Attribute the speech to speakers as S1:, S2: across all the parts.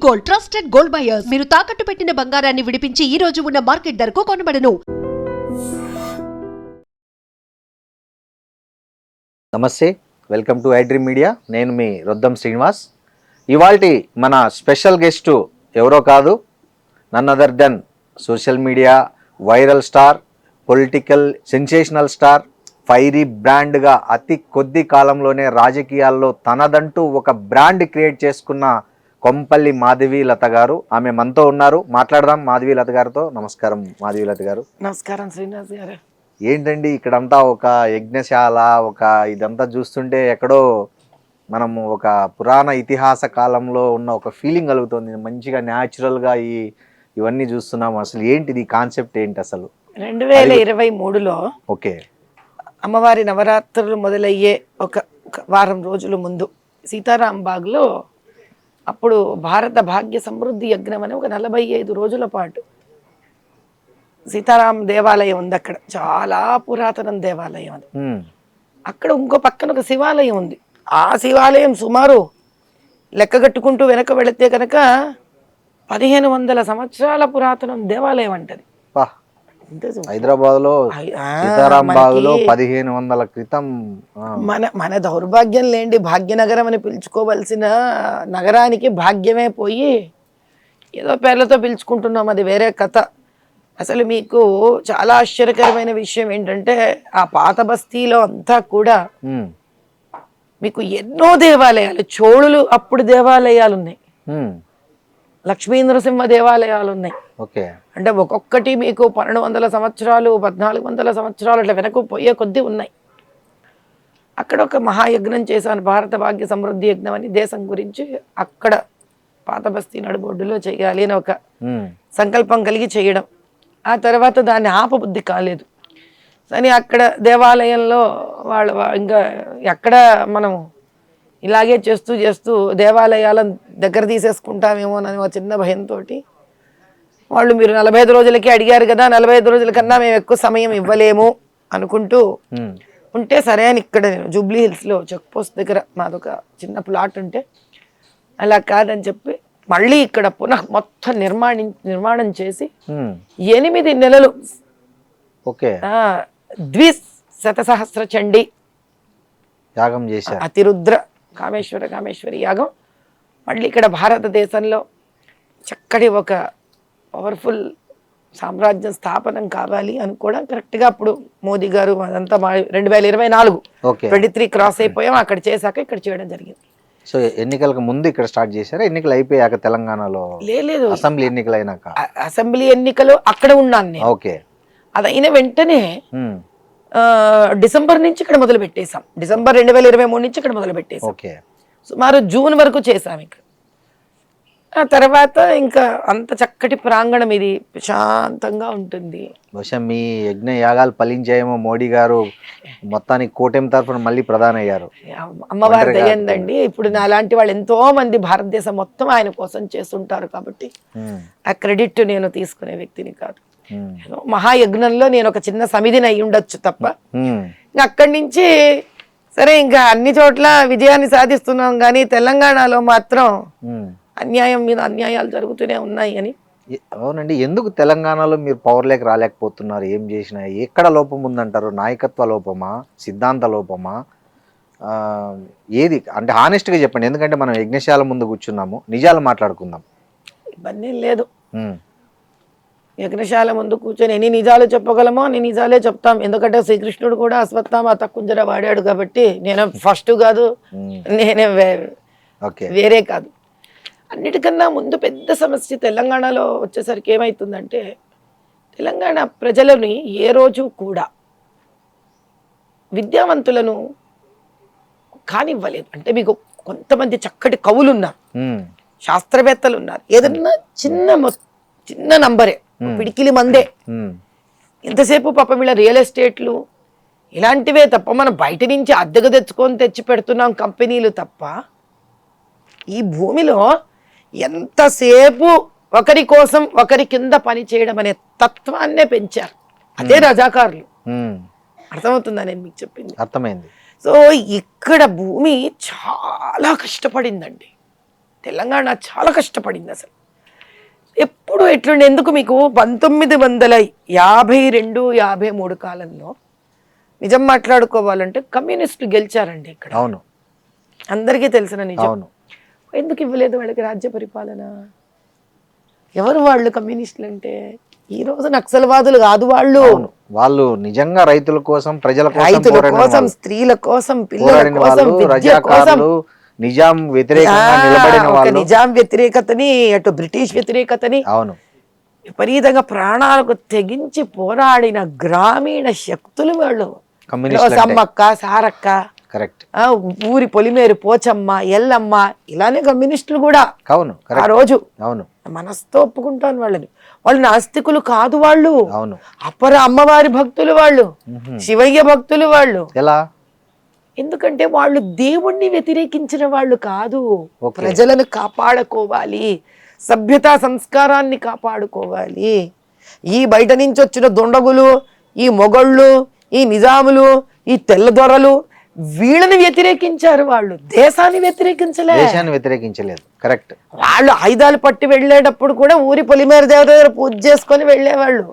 S1: Gold, trusted gold buyers. మీరు తాకట్టు పెట్టిన బంగారాన్ని విడిపించి ఈ రోజు ఉన్న మార్కెట్ ధరకు కొనబడను.
S2: నమస్తే, వెల్కమ్ టు ఐడ్రీమ్ మీడియా. నేను మీ రొద్దం శ్రీనివాస్. ఇవాల్టి మన స్పెషల్ గెస్టు ఎవరో కాదు, none other than social media viral star, political sensational star, fiery బ్రాండ్గా అతి కొద్ది కాలంలోనే రాజకీయాల్లో తనదంటూ ఒక బ్రాండ్ క్రియేట్ చేసుకున్న కొంపల్లి మాధవీలత గారు. ఆమె మనతో ఉన్నారు, మాట్లాడదాం మాధవీలత గారితో. నమస్కారం మాధవీలత గారు.
S3: నమస్కారం శ్రీనివాస్ గారు.
S2: ఏంటండి ఇక్కడంతా ఒక యజ్ఞశాల, ఒక ఇదంతా చూస్తుంటే ఎక్కడో మనము ఒక పురాణ ఇతిహాస కాలంలో ఉన్న ఒక ఫీలింగ్ కలుగుతుంది. మంచిగా న్యాచురల్గా ఇవన్నీ చూస్తున్నాము. అసలు ఏంటిది కాన్సెప్ట్ ఏంటి అసలు?
S3: 2023లో
S2: ఓకే,
S3: అమ్మవారి నవరాత్రులు మొదలయ్యే ఒక వారం రోజుల ముందు సీతారాంబాగ్లో అప్పుడు భారత భాగ్య సమృద్ధి యజ్ఞం అని ఒక 45 రోజుల పాటు సీతారాం దేవాలయం ఉంది. అక్కడ చాలా పురాతన దేవాలయం అది. అక్కడ ఇంకో పక్కన ఒక శివాలయం ఉంది. ఆ శివాలయం సుమారు లెక్కగట్టుకుంటూ వెనక వెళితే కనుక 1500 సంవత్సరాల పురాతన దేవాలయం అంటది.
S2: హైదరాబాద్ లో సీతారాం బాగులో 1500 క్రితం.
S3: మన దౌర్భాగ్యం లేండి, భాగ్యనగరం అని పిలుచుకోవలసిన నగరానికి భాగ్యమే పోయి ఏదో పేర్లతో పిలుచుకుంటున్నాం, అది వేరే కథ. అసలు మీకు చాలా ఆశ్చర్యకరమైన విషయం ఏంటంటే ఆ పాత బస్తీలో అంతా కూడా మీకు ఎన్నో దేవాలయాలు, చోళులు అప్పుడు దేవాలయాలు ఉన్నాయి, లక్ష్మీ నరసింహ దేవాలయాలు ఉన్నాయి. అంటే ఒక్కొక్కటి మీకు 1200 సంవత్సరాలు 1400 సంవత్సరాలు అట్లా వెనక్కు పోయే కొద్దీ ఉన్నాయి. అక్కడ ఒక మహాయజ్ఞం చేశాను, భారత భాగ్య సమృద్ధి యజ్ఞం అని. దేశం గురించి అక్కడ పాత బస్తీ నడుబొడ్డులో చేయాలి అని ఒక సంకల్పం కలిగి చేయడం. ఆ తర్వాత దాన్ని ఆపబుద్ధి కాలేదు. కానీ అక్కడ దేవాలయంలో వాళ్ళు ఇంకా ఎక్కడ మనం ఇలాగే చేస్తూ చేస్తూ దేవాలయాలను దగ్గర తీసేసుకుంటామేమోనని ఒక చిన్న భయంతో వాళ్ళు, మీరు 45 రోజులకి అడిగారు కదా, 45 రోజుల కన్నా మేము ఎక్కువ సమయం ఇవ్వలేము అనుకుంటూ ఉంటే, సరే అని ఇక్కడ జూబ్లీ హిల్స్లో చెక్ పోస్ట్ దగ్గర మాదొక చిన్న ప్లాట్ ఉంటే, అలా కాదని చెప్పి మళ్ళీ ఇక్కడ పునః మొత్తం నిర్మాణం చేసి 8 నెలలు ద్విశతసహస్ర చండీ
S2: యాగం చేశారు.
S3: అతిరుద్ర కామేశ్వరి యాగం. మళ్ళీ ఇక్కడ భారతదేశంలో చక్కటి ఒక పవర్ఫుల్ సామ్రాజ్యం స్థాపనం కావాలి అని కూడా కరెక్ట్గా అప్పుడు మోదీ గారు అదంతా 2024 23 క్రాస్ అయిపోయాం. అక్కడ చేశాక ఇక్కడ చేయడం జరిగింది.
S2: సో ఎన్నికలకు ముందు ఇక్కడ స్టార్ట్ చేశారా? ఎన్నికలు అయిపోయాక తెలంగాణలో?
S3: లేదు,
S2: అసెంబ్లీ ఎన్నికలు అయినాక.
S3: అసెంబ్లీ ఎన్నికలు అక్కడ ఉన్నాను నేను.
S2: ఓకే,
S3: అదైన వెంటనే డిసెంబర్ నుంచి ఇక్కడ మొదలు పెట్టేశాం. డిసెంబర్ 2023 నుంచి ఇక్కడ మొదలు పెట్టేశాం. సుమారు జూన్ వరకు చేశాం ఇక్కడ. ఆ తర్వాత ఇంకా అంత చక్కటి ప్రాంగణం, ఇది ప్రశాంతంగా ఉంటుంది.
S2: బహుశా మీ యజ్ఞ యాగాలు ఫలించాయేమో. మోడీ గారు మొత్తానికి కూటమి తరఫున మళ్ళీ ప్రధాని అయ్యారు.
S3: అమ్మవారి దయ్యందండి. ఇప్పుడు నాలాంటి వాళ్ళు ఎంతో మంది భారతదేశం మొత్తం ఆయన కోసం చేస్తుంటారు కాబట్టి ఆ క్రెడిట్ నేను తీసుకునే వ్యక్తిని కాదు. మహాయజ్ఞంలో నేను ఒక చిన్న సమిధిని అయి ఉండొచ్చు తప్ప, అక్కడి నుంచి సరే ఇంకా అన్ని చోట్ల విజయాన్ని సాధిస్తున్నాం. కానీ తెలంగాణలో మాత్రం అన్యాయం మీద అన్యాయాలు జరుగుతూనే ఉన్నాయి అని.
S2: అవునండి, ఎందుకు తెలంగాణలో మీరు పవర్లోకి రాలేకపోతున్నారు? ఏం చేసినా ఎక్కడ లోపం ఉందంటారు? నాయకత్వ లోపమా, సిద్ధాంత లోపమా, ఏది అంటే హానెస్ట్గా చెప్పండి. ఎందుకంటే మనం యజ్ఞశాల ముందు కూర్చున్నాము, నిజాలు మాట్లాడుకుందాం.
S3: ఇబ్బంది లేదు. యజ్ఞశాల ముందు కూర్చొని ఎన్ని నిజాలు చెప్పగలమో అన్ని నిజాలే చెప్తాం. ఎందుకంటే శ్రీకృష్ణుడు కూడా అశ్వత్థామ తక్కుంజర వాడాడు కాబట్టి నేను ఫస్ట్ కాదు, నేనే వేరే కాదు. అన్నిటికన్నా ముందు పెద్ద సమస్య తెలంగాణలో వచ్చేసరికి ఏమవుతుందంటే, తెలంగాణ ప్రజలని ఏ రోజు కూడా విద్యావంతులను కానివ్వలేదు. అంటే మీకు కొంతమంది చక్కటి కవులు ఉన్నారు, శాస్త్రవేత్తలు ఉన్నారు, ఏదన్నా చిన్న నంబరే, పిడికిలి మందే. ఇంతసేపు పాప వీళ్ళ రియల్ ఎస్టేట్లు ఇలాంటివే తప్ప, మనం బయట నుంచి అద్దెకు తెచ్చి పెడుతున్నాం కంపెనీలు తప్ప, ఈ భూమిలో ఎంతసేపు ఒకరి కోసం ఒకరి కింద పని చేయడం అనే తత్వాన్నే పెంచారు. అదే రజాకారులు. అర్థమవుతుందా నేను మీకు చెప్పింది?
S2: అర్థమైంది.
S3: సో ఇక్కడ భూమి చాలా కష్టపడిందండి. తెలంగాణ చాలా కష్టపడింది అసలు. ఎప్పుడు ఎట్లుండే, ఎందుకు మీకు 1952-53 కాలంలో నిజం మాట్లాడుకోవాలంటే కమ్యూనిస్టులు గెలిచారండి ఇక్కడ.
S2: అవును,
S3: అందరికీ తెలిసిన నిజం.
S2: అవును.
S3: ఎందుకు ఇవ్వలేదు వాళ్ళకి రాజ్య పరిపాలన? ఎవరు వాళ్ళు కమ్యూనిస్టులు అంటే? ఈ రోజు నక్సల్వాదులు కాదు వాళ్ళు.
S2: వాళ్ళు నిజంగా రైతుల కోసం, ప్రజల
S3: రైతుల కోసం, స్త్రీల కోసం, పిల్లల కోసం, విద్య కోసం,
S2: నిజాం వ్యతిరేకంగా నిలబడిన వాళ్ళు,
S3: నిజాం వ్యతిరేకతని, అటు బ్రిటిష్ వ్యతిరేకతని
S2: అవును
S3: విపరీతంగా ప్రాణాలకు తెగించి పోరాడిన గ్రామీణ శక్తులు వాళ్ళు.
S2: కమ్యూనిస్టులు
S3: సమ్మక్క, సారక్క,
S2: కరెక్ట్,
S3: ఊరి పొలిమేరు పోచమ్మ, ఎల్లమ్మ, ఇలానే కమ్యూనిస్టులు కూడా
S2: అవును
S3: ఆ రోజు.
S2: అవును,
S3: మనసుతో ఒప్పుకుంటాను వాళ్ళని. వాళ్ళు నాస్తికులు కాదు, వాళ్ళు
S2: అవును,
S3: అపర అమ్మవారి భక్తులు, వాళ్ళు శివయ్య భక్తులు వాళ్ళు.
S2: ఎలా?
S3: ఎందుకంటే వాళ్ళు దేవుణ్ణి వ్యతిరేకించిన వాళ్ళు కాదు. ప్రజలను కాపాడుకోవాలి, సభ్యతా సంస్కారాన్ని కాపాడుకోవాలి. ఈ బయట నుంచి వచ్చిన దొండగులు, ఈ మొగళ్ళు, ఈ నిజాములు, ఈ తెల్లదొరలు వీళ్ళని వ్యతిరేకించారు. వాళ్ళు దేశాన్ని
S2: వ్యతిరేకించలేదు. కరెక్ట్.
S3: వాళ్ళు ఆయుధాలు పట్టి వెళ్ళేటప్పుడు కూడా ఊరి పొలిమేర దేవత దగ్గర పూజ చేసుకొని వెళ్ళేవాళ్ళు.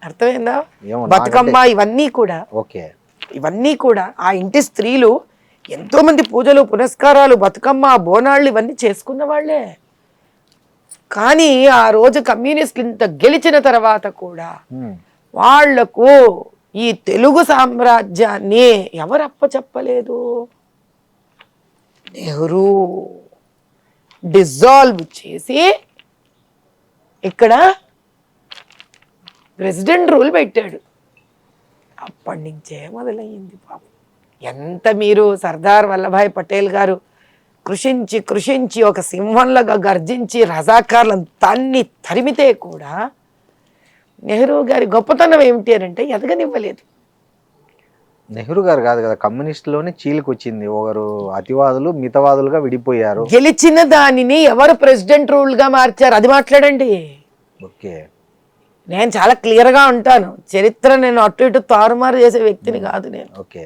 S3: అర్థమైందా? బతుకమ్మ ఇవన్నీ కూడా ఆ ఇంటి స్త్రీలు ఎంతో మంది పూజలు పునస్కారాలు, బతుకమ్మ, బోనాళ్ళు ఇవన్నీ చేసుకున్న వాళ్ళే. కానీ ఆ రోజు కమ్యూనిస్టులు ఇంత గెలిచిన తర్వాత కూడా వాళ్లకు ఈ తెలుగు సామ్రాజ్యాన్ని ఎవరు అప్పచెప్పలేదు? నెహ్రూ డిజాల్వ్ చేసి ఇక్కడ ప్రెసిడెంట్ రూల్ పెట్టాడు. అప్పటి నుంచే మొదలయ్యింది పాపం. ఎంత మీరు సర్దార్ వల్లభాయ్ పటేల్ గారు కృషించి ఒక సింహంలాగా గర్జించి రజాకార్లను తరిమితే కూడా నెహ్రూ గారి గొప్పతనం ఏమిటి అని అంటే ఎదగనివ్వలేదు.
S2: నెహ్రూ గారు కాదు కదా, కమ్యూనిస్టులోనే చీలికి వచ్చింది. ఒకరు అతివాదులు, మితవాదులుగా విడిపోయారు.
S3: గెలిచిన దానిని ఎవరు ప్రెసిడెంట్ రూల్ గా మార్చారు? అది మాట్లాడండి.
S2: ఓకే,
S3: నేను చాలా క్లియర్ గా ఉంటాను. చరిత్ర నేను అటు ఇటు తారుమారు చేసే వ్యక్తిని కాదు నేను.
S2: ఓకే,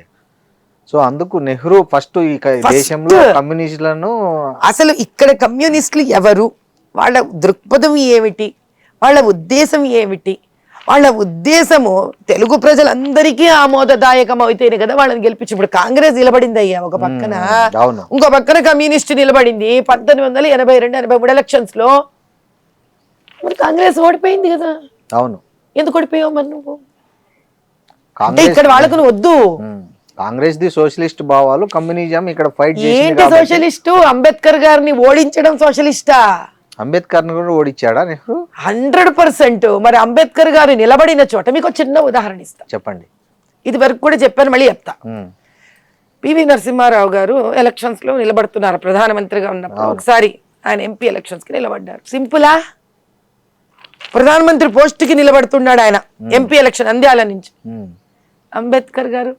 S2: సో అందుకు నెహ్రూ ఫస్ట్ ఈ దేశంలో కమ్యూనిస్టులను,
S3: అసలు ఇక్కడ కమ్యూనిస్టులు ఎవరు, వాళ్ళ దృక్పథం ఏమిటి, వాళ్ళ ఉద్దేశం ఏమిటి, వాళ్ళ ఉద్దేశము తెలుగు ప్రజలందరికీ ఆమోదదాయకం అయితేనే కదా వాళ్ళని గెలిపించి. ఇప్పుడు కాంగ్రెస్ నిలబడింది అయ్యా ఒక పక్కన, ఇంకో పక్కన కమ్యూనిస్ట్ నిలబడింది. 1882-83 ఎలక్షన్స్ లో మరి కాంగ్రెస్ ఓడిపోయింది కదా.
S2: అవును,
S3: ఎందుకు ఓడిపోయావు మరి నువ్వు? అంటే ఇక్కడ వాళ్ళకు వద్దు.
S2: కాంగ్రెస్ ది సోషలిస్ట్ భావాలు, కమ్యూనిజం ఇక్కడ ఫైట్
S3: ఏంటి సోషలిస్టు? అంబేద్కర్ గారిని ఓడించడం సోషలిస్టా?
S2: అంబేద్కర్ ని కూడా ఓడించాడా నెహ్రూ?
S3: 100%. మరి అంబేద్కర్ గారు నిలబడిన చోట మీకు చిన్న ఉదాహరణ ఇస్తా,
S2: చెప్పండి.
S3: ఇది వరకు కూడా చెప్పాను, మళ్ళీ చెప్తా. పివి నరసింహారావు గారు ఎలక్షన్స్ లో నిలబడుతున్నారు ప్రధానమంత్రిగా ఉన్నప్పుడు. ఒకసారి ఆయన ఎంపీ ఎలక్షన్స్ కి నిలబడ్డారు. సింపులా? ప్రధానమంత్రి పోస్ట్ కి నిలబడుతున్నాడు ఆయన, ఎంపీ ఎలక్షన్ నంద్యాల నుంచి. అంబేద్కర్ గారు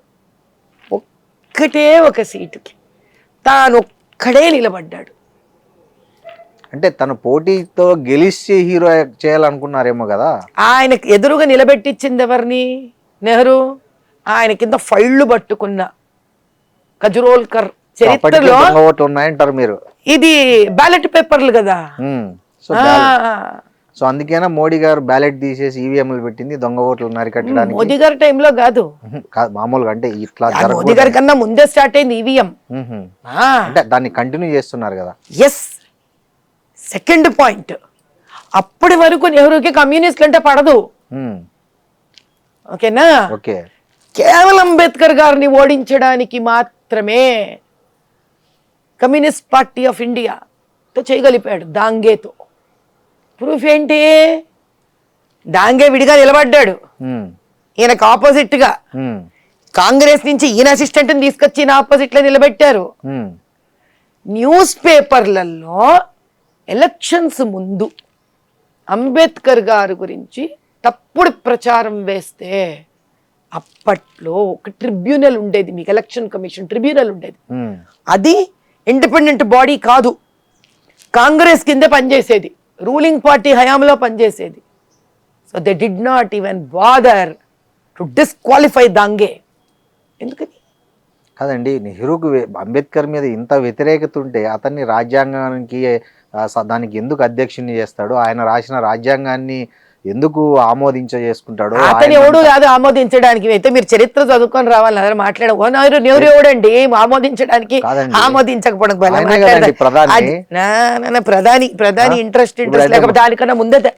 S3: ఒక్కటే ఒక సీటుకి తాను ఒక్కడే నిలబడ్డాడు.
S2: అంటే తను పోటీతో గెలిచి హీరో చేయాలనుకున్నారేమో కదా.
S3: ఆయనకు ఎదురుగా నిలబెట్టించింది ఎవరిని? నెహ్రూ. ఆయన కింద ఫైళ్లు పట్టుకున్న కజురోల్కర్ చరిత్రలో
S2: ఉన్నాయంటారు మీరు.
S3: ఇది బ్యాలెట్ పేపర్లు కదా.
S2: సో అందుకేనా మోడీ గారు బ్యాలెట్ తీసేసి ఈవీఎంలు పెట్టింది దొంగ ఓట్లు అరికట్టడానికి?
S3: మోదీ గారి టైంలో కాదు,
S2: మామూలుగా. అంటే ఇట్లా
S3: మోదీ గారి కన్నా ముందే స్టార్ట్ అయింది ఈవీఎం.
S2: అంటే దాన్ని కంటిన్యూ చేస్తున్నారు కదా.
S3: ఎస్. సెకండ్ పాయింట్, అప్పటి వరకు నెహ్రూకి కమ్యూనిస్టులు అంటే పడదు. ఓకేనా?
S2: ఓకే.
S3: కేవలం అంబేద్కర్ గారిని ఓడించడానికి మాత్రమే కమ్యూనిస్ట్ పార్టీ ఆఫ్ ఇండియాతో చేయగలిపాడు, దాంగేతో. ప్రూఫ్ ఏంటి? దాంగే విడిగా నిలబడ్డాడు, ఈయనకు ఆపోజిట్ గా. కాంగ్రెస్ నుంచి ఈయన అసిస్టెంట్ తీసుకొచ్చి ఈయన ఆపోజిట్ లో నిలబెట్టారు. న్యూస్ పేపర్లలో ఎలక్షన్స్ ముందు అంబేద్కర్ గారి గురించి తప్పుడు ప్రచారం వేస్తే అప్పట్లో ఒక ట్రిబ్యునల్ ఉండేది, మీకు ఎలక్షన్ కమిషన్ ట్రిబ్యునల్ ఉండేది. అది ఇండిపెండెంట్ బాడీ కాదు, కాంగ్రెస్ కింద పనిచేసేది, రూలింగ్ పార్టీ హయాంలో పనిచేసేది. So they did not even bother to disqualify దాంగే. ఎందుకని?
S2: కాదండి, నెహ్రూకు అంబేద్కర్ మీద ఇంత వ్యతిరేకత ఉంటే అతన్ని రాజ్యాంగానికి దానికి ఎందుకు అధ్యక్షుని చేస్తాడు? ఆయన రాసిన రాజ్యాంగాన్ని ఎందుకు చేసుకుంటాడు?
S3: అతను ఎవడు కాదు ఆమోదించడానికి. అయితే మీరు చరిత్ర చదువుకొని రావాలి, అదే మాట్లాడ నెహ్రూ ఎవడండి ఆమోదించడానికి? ఆమోదించకపోవడం ప్రధాని ఇంట్రెస్ట్ లేకపోతే దానికన్నా ముందే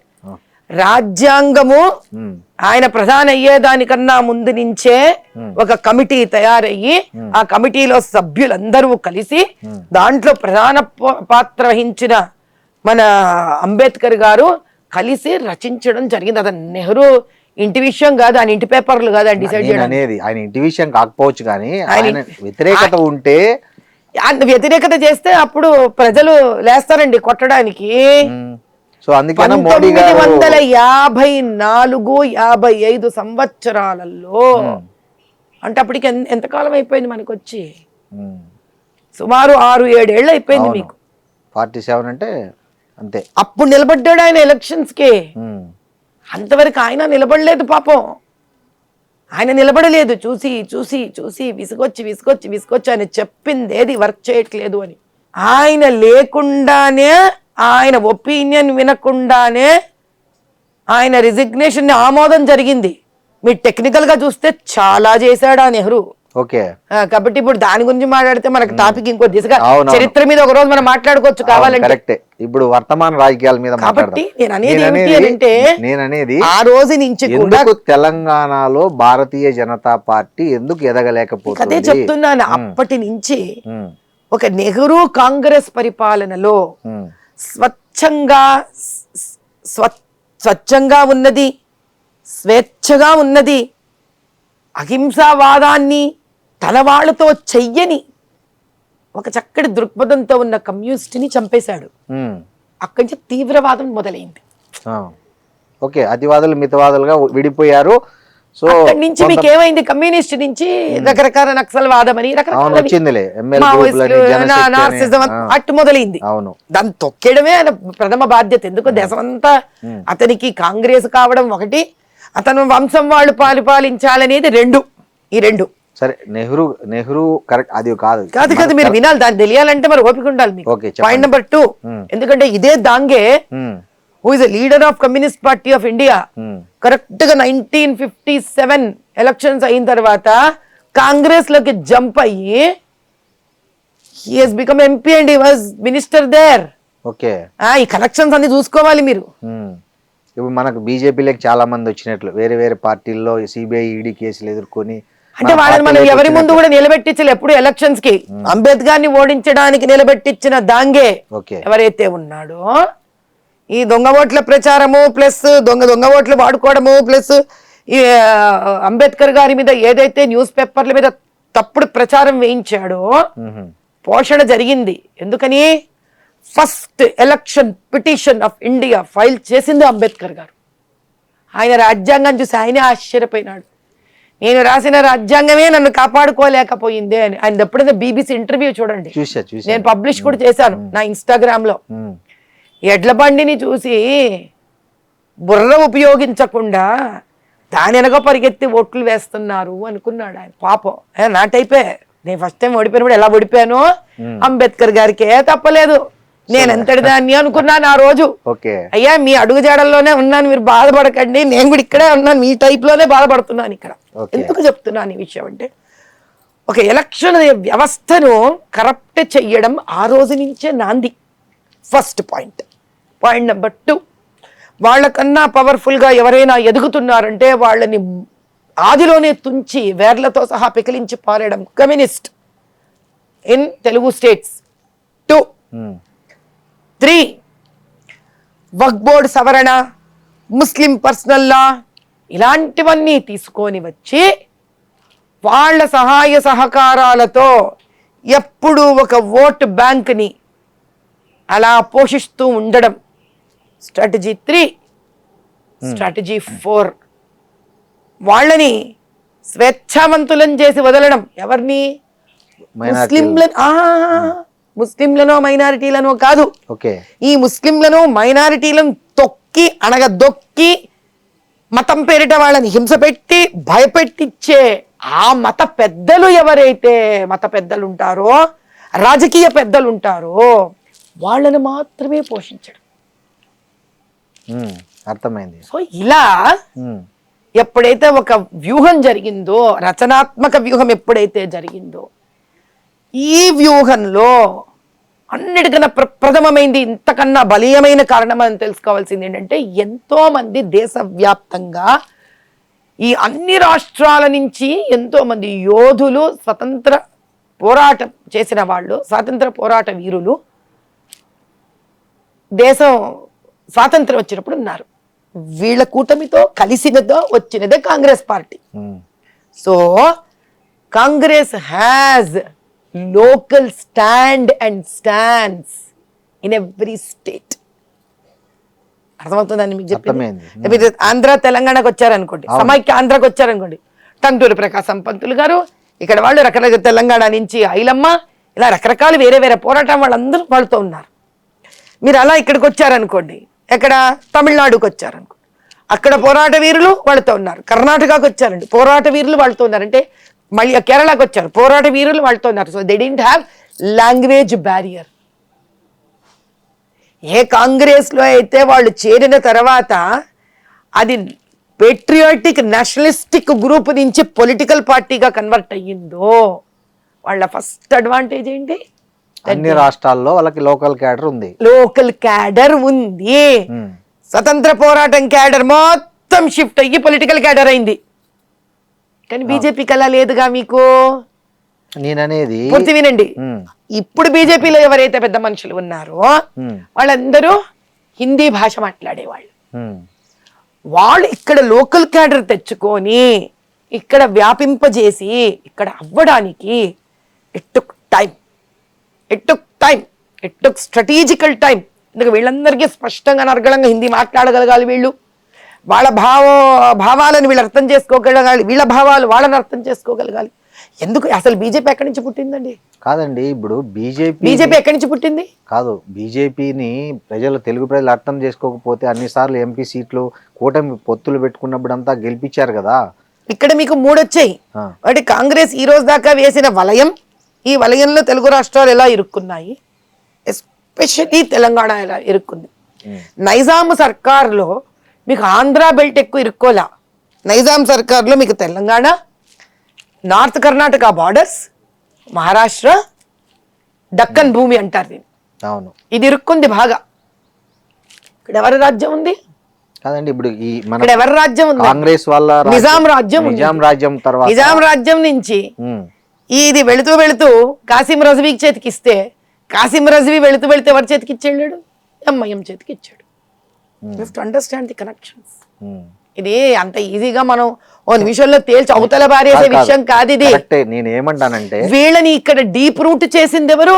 S3: రాజ్యాంగము ఆయన ప్రధాని అయ్యేదానికన్నా ముందు నుంచే ఒక కమిటీ తయారయ్యి ఆ కమిటీలో సభ్యులందరూ కలిసి దాంట్లో ప్రధాన పాత్ర వహించిన మన అంబేద్కర్ గారు కలిసి రచించడం జరిగింది. అది నెహ్రూ ఇంటి విషయం కాదు, ఆయన ఇంటి పేపర్లు కాదు ఆయన డిసైడ్ చేయడం
S2: అనేది. ఆయన ఇంటి విషయం కాకపోవచ్చు కానీ ఆయన వ్యతిరేకత ఉంటే,
S3: వ్యతిరేకత చేస్తే అప్పుడు ప్రజలు లేస్తారండి కొట్టడానికి.
S2: సో అందుకని
S3: 1954-55 సంవత్సరాలలో అంటే అప్పటికి ఎంతకాలం అయిపోయింది మనకు వచ్చి? సుమారు 6-7 ఏళ్ళు అయిపోయింది మీకు.
S2: 47 అంటే అంతే.
S3: అప్పుడు నిలబడ్డాడు ఆయన ఎలక్షన్స్ కి. అంతవరకు ఆయన నిలబడలేదు పాపం. ఆయన నిలబడలేదు. చూసి చూసి చూసి విసుగొచ్చి ఆయన చెప్పింది ఏది వర్క్ చేయట్లేదు అని. ఆయన లేకుండానే, ఆయన ఒపీనియన్ వినకుండానే ఆయన రిజిగ్నేషన్ ఆమోదం జరిగింది. మీరు టెక్నికల్ గా చూస్తే చాలా చేశాడు ఆ నెహ్రూ.
S2: ఓకే,
S3: కాబట్టి ఇప్పుడు దాని గురించి మాట్లాడితే మనకు టాపిక్ ఇంకో దిశగా, చరిత్ర మీద ఒక రోజు మనం మాట్లాడుకోవచ్చు కావాలంటే.
S2: ఇప్పుడు వర్తమాన రాజకీయాల మీద
S3: కాబట్టి నేను అనేది ఆ రోజు నుంచి కూడా
S2: తెలంగాణలో భారతీయ జనతా పార్టీ ఎందుకు ఎదగలేకపోతుంది
S3: అదే చెప్తున్నాను. అప్పటి నుంచి ఒక నెహ్రూ కాంగ్రెస్ పరిపాలనలో స్వచ్ఛంగా ఉన్నది, స్వేచ్ఛగా ఉన్నది, అహింసావాదాన్ని తన వాళ్లతో చెయ్యని ఒక చక్కటి దృక్పథంతో ఉన్న కమ్యూనిస్ట్ని చంపేశాడు. అక్కడి నుంచి తీవ్రవాదం మొదలైంది.
S2: ఓకే, అతివాదులు మితవాదులుగా విడిపోయారు. సో
S3: అక్కడి నుంచి మీకు ఏమైంది? కమ్యూనిస్ట్ నుంచి రకరకాల నక్సల్వాదం అని అట్టు మొదలైంది. దాన్ని తొక్కేయడమే ఆయన ప్రథమ బాధ్యత. ఎందుకు దేశమంతా అతనికి కాంగ్రెస్ కావడం ఒకటి, అతను వంశం వాళ్ళు పరిపాలించాలనేది రెండు. ఈ రెండు
S2: సరే. నెహ్రూ కరెక్ట్, అది కాదు
S3: మీరు వినాలి. దాన్ని తెలియాలంటే మరి ఓపిక ఉండాలి మీకు. పాయింట్ నెంబర్ 2, ఎందుకంటే ఇదే దాంగే who is a leader of Communist Party of India, correct గా 1957 ఎలక్షన్స్ అయిన తర్వాత కాంగ్రెస్ లోకి జంప్ అయ్యి he has become MP and he was minister there.
S2: Okay,
S3: ఈ కనెక్షన్స్ అన్ని చూసుకోవాలి మీరు.
S2: ఇప్పుడు మనకు బీజేపీలోకి చాలా మంది వచ్చినట్లు వేరే వేరే పార్టీల్లో సిబిఐ ఈడీ కేసులు ఎదుర్కొని,
S3: అంటే వాళ్ళని మనం ఎవరి ముందు కూడా నిలబెట్టించలే. ఎప్పుడు ఎలక్షన్స్ కి అంబేద్కర్ ని ఓడించడానికి నిలబెట్టించిన దాంగే ఎవరైతే ఉన్నాడో, ఈ దొంగ ఓట్ల ప్రచారము ప్లస్ దొంగ ఓట్లు వాడుకోవడము ప్లస్ ఈ అంబేద్కర్ గారి మీద ఏదైతే న్యూస్ పేపర్ల మీద తప్పుడు ప్రచారం వేయించాడో పోషణ జరిగింది. ఎందుకని? First election petition of India file చేసింది అంబేద్కర్ గారు. ఆయన రాజ్యాంగం చూసి ఆయనే ఆశ్చర్యపోయినాడు. నేను రాసిన రాజ్యాంగమే నన్ను కాపాడుకోలేకపోయింది అని. ఆయన ఎప్పుడైనా BBC ఇంటర్వ్యూ చూడండి, నేను పబ్లిష్ కూడా చేశాను నా ఇన్స్టాగ్రామ్ లో. ఎడ్ల బండిని చూసి బుర్ర ఉపయోగించకుండా దాని వెనక పరిగెత్తి ఓట్లు వేస్తున్నారు అనుకున్నాడు ఆయన. పాపం నా టైపే. నేను ఫస్ట్ టైం ఓడిపోయినప్పుడు ఎలా ఓడిపోయానో అంబేద్కర్ గారికి తప్పలేదు. నేను ఎంతటి దాన్ని అనుకున్నాను ఆ రోజు. అయ్యా మీ అడుగు జాడల్లోనే ఉన్నాను, మీరు బాధపడకండి, నేను కూడా ఇక్కడే ఉన్నాను, మీ టైప్ లోనే బాధపడుతున్నాను ఇక్కడ. ఎందుకు చెప్తున్నాను ఈ విషయం అంటే, ఒక ఎలక్షన్ వ్యవస్థను కరప్ట్ చెయ్యడం ఆ రోజు నుంచే నాంది. First point. పాయింట్ నెంబర్ 2, వాళ్ళకన్నా పవర్ఫుల్ గా ఎవరైనా ఎదుగుతున్నారంటే వాళ్ళని ఆదిలోనే తుంచి వేర్లతో సహా పెకిలించి పారేయడం communist in Telugu states. 2, 3 Waqf board సవరణ, ముస్లిం పర్సనల్ లా, ఇలాంటివన్నీ తీసుకొని వచ్చి వాళ్ళ సహాయ సహకారాలతో ఎప్పుడు ఒక ఓట్ బ్యాంక్ని అలా పోషిస్తూ ఉండడం. స్ట్రాటజీ 3. స్ట్రాటజీ 4, వాళ్ళని స్వేచ్ఛావంతులను చేసి వదలడం. ఎవరిని? ముస్లింలనో మైనారిటీలనో కాదు, ఈ ముస్లింలను మైనారిటీలను తొక్కి అణగదొక్కి మతం పేరిట వాళ్ళని హింస పెట్టి భయపెట్టించే ఆ మత పెద్దలు ఎవరైతే మత పెద్దలు ఉంటారో, రాజకీయ పెద్దలు ఉంటారో వాళ్ళని మాత్రమే పోషించడం.
S2: అర్థమైంది.
S3: సో ఇలా ఎప్పుడైతే ఒక వ్యూహం జరిగిందో, రచనాత్మక వ్యూహం ఎప్పుడైతే జరిగిందో, ఈ వ్యూహంలో అన్నిటికన్నా ప్రథమమైంది, ఇంతకన్నా బలీయమైన కారణం అని తెలుసుకోవాల్సింది ఏంటంటే, ఎంతో మంది దేశవ్యాప్తంగా ఈ అన్ని రాష్ట్రాల నుంచి ఎంతో మంది యోధులు, స్వతంత్ర పోరాటం చేసిన వాళ్ళు, స్వాతంత్ర పోరాట వీరులు దేశం స్వాతంత్రం వచ్చినప్పుడు ఉన్నారు. వీళ్ళ కూటమితో కలిసినదో వచ్చినదే Congress party. So Congress has local stand and stands in every state. అర్థమవుతుందని మీకు చెప్పింది. మీరు ఆంధ్ర తెలంగాణకు వచ్చారనుకోండి, సమైక్య ఆంధ్రాకి వచ్చారనుకోండి, టంటూరి ప్రకాశం పంతులు గారు, ఇక్కడ వాళ్ళు రకరకాల తెలంగాణ నుంచి ఐలమ్మ, ఇలా రకరకాల వేరే వేరే పోరాటం వాళ్ళందరూ వాళ్ళతో ఉన్నారు. మీరు అలా ఇక్కడికి వచ్చారనుకోండి, ఎక్కడ తమిళనాడుకి వచ్చారనుకోండి, అక్కడ పోరాట వీరులు వాళ్ళతో ఉన్నారు. కర్ణాటకకు వచ్చారండి, పోరాట వీరులు వాళ్ళతో ఉన్నారు. అంటే మళ్ళీ కేరళకు వచ్చారు, పోరాట వీరులు వాళ్ళతో ఉన్నారు. So they didn't have language barrier. ఏ కాంగ్రెస్ లో అయితే వాళ్ళు చేరిన తర్వాత అది పేట్రియాటిక్ నేషనలిస్టిక్ గ్రూప్ నుంచి పొలిటికల్ పార్టీగా కన్వర్ట్ అయ్యిందో, వాళ్ళ ఫస్ట్ అడ్వాంటేజ్ ఏంటి?
S2: అన్ని రాష్ట్రాల్లో వాళ్ళకి లోకల్ క్యాడర్ ఉంది.
S3: లోకల్ క్యాడర్ ఉంది. స్వతంత్ర పోరాటం క్యాడర్ మొత్తం షిఫ్ట్ అయ్యి పొలిటికల్ క్యాడర్ అయింది. కానీ బీజేపీకి అలా లేదుగా. మీకు
S2: నేననేది
S3: పూర్తి వినండి. ఇప్పుడు బీజేపీలో ఎవరైతే పెద్ద మనుషులు ఉన్నారో వాళ్ళందరూ హిందీ భాష మాట్లాడేవాళ్ళు. వాళ్ళు ఇక్కడ లోకల్ క్యాడర్ తెచ్చుకొని ఇక్కడ వ్యాపింపజేసి ఇక్కడ అవ్వడానికి ఇట్ టుక్ స్ట్రాటజికల్ టైం. ఎందుకంటే వీళ్ళందరికీ స్పష్టంగా అనర్గళంగా హిందీ మాట్లాడగలగాలి, వీళ్ళు వాళ్ళ భావాలను వీళ్ళు అర్థం చేసుకోగలగాలి, వీళ్ళ భావాలు వాళ్ళని అర్థం చేసుకోగలగాలి. ఎందుకు అసలు బీజేపీ ఎక్కడి నుంచి పుట్టిందండి?
S2: కాదండి, ఇప్పుడు బీజేపీ
S3: ఎక్కడి నుంచి పుట్టింది?
S2: కాదు, బీజేపీని తెలుగు ప్రజలు అర్థం చేసుకోకపోతే అన్నిసార్లు ఎంపీ సీట్లు కూటమి పొత్తులు పెట్టుకున్నప్పుడు అంతా గెలిపించారు కదా.
S3: ఇక్కడ మీకు 3 వచ్చాయి. అంటే కాంగ్రెస్ ఈ రోజు దాకా వేసిన వలయం, ఈ వలయంలో తెలుగు రాష్ట్రాలు ఎలా ఇరుక్కున్నాయి, ఎస్పెషల్లీ తెలంగాణ ఎలా ఇరుక్కుంది. నైజాం సర్కార్లో మీకు ఆంధ్ర బెల్ట్ ఎక్కువ ఇరుక్కోలా. నైజాం సర్కార్లో మీకు తెలంగాణ, నార్త్ కర్ణాటక బార్డర్స్, మహారాష్ట్ర, దక్కన్ భూమి అంటారు దీన్ని.
S2: అవును,
S3: ఇది ఇరుక్కుంది బాగా. ఇక్కడ ఎవరి రాజ్యం ఉంది?
S2: కాదండి, ఇప్పుడు
S3: ఇక్కడ ఎవరి రాజ్యం ఉంది?
S2: కాంగ్రెస్ వాళ్ళ
S3: నిజాం రాజ్యం.
S2: తర్వాత
S3: నిజాం రాజ్యం నుంచి ఇది వెళుతూ వెళుతూ కాసిం రజ్వీకి చేతికి ఇస్తే, కాసిం రజ్వీ వెళుతూ వెళుతూ ఎవరి చేతికి ఇచ్చాడు? ఎంఐఎం చేతికి ఇచ్చాడు. Understand the connections. ఇది అంత ఈజీగా మనం ఓ నిమిషంలో తేల్చి అవతల పారేసే విషయం కాదు ఇది.
S2: నేను ఏమంటానంటే,
S3: వీళ్ళని ఇక్కడ డీప్ రూట్ చేసింది ఎవరు?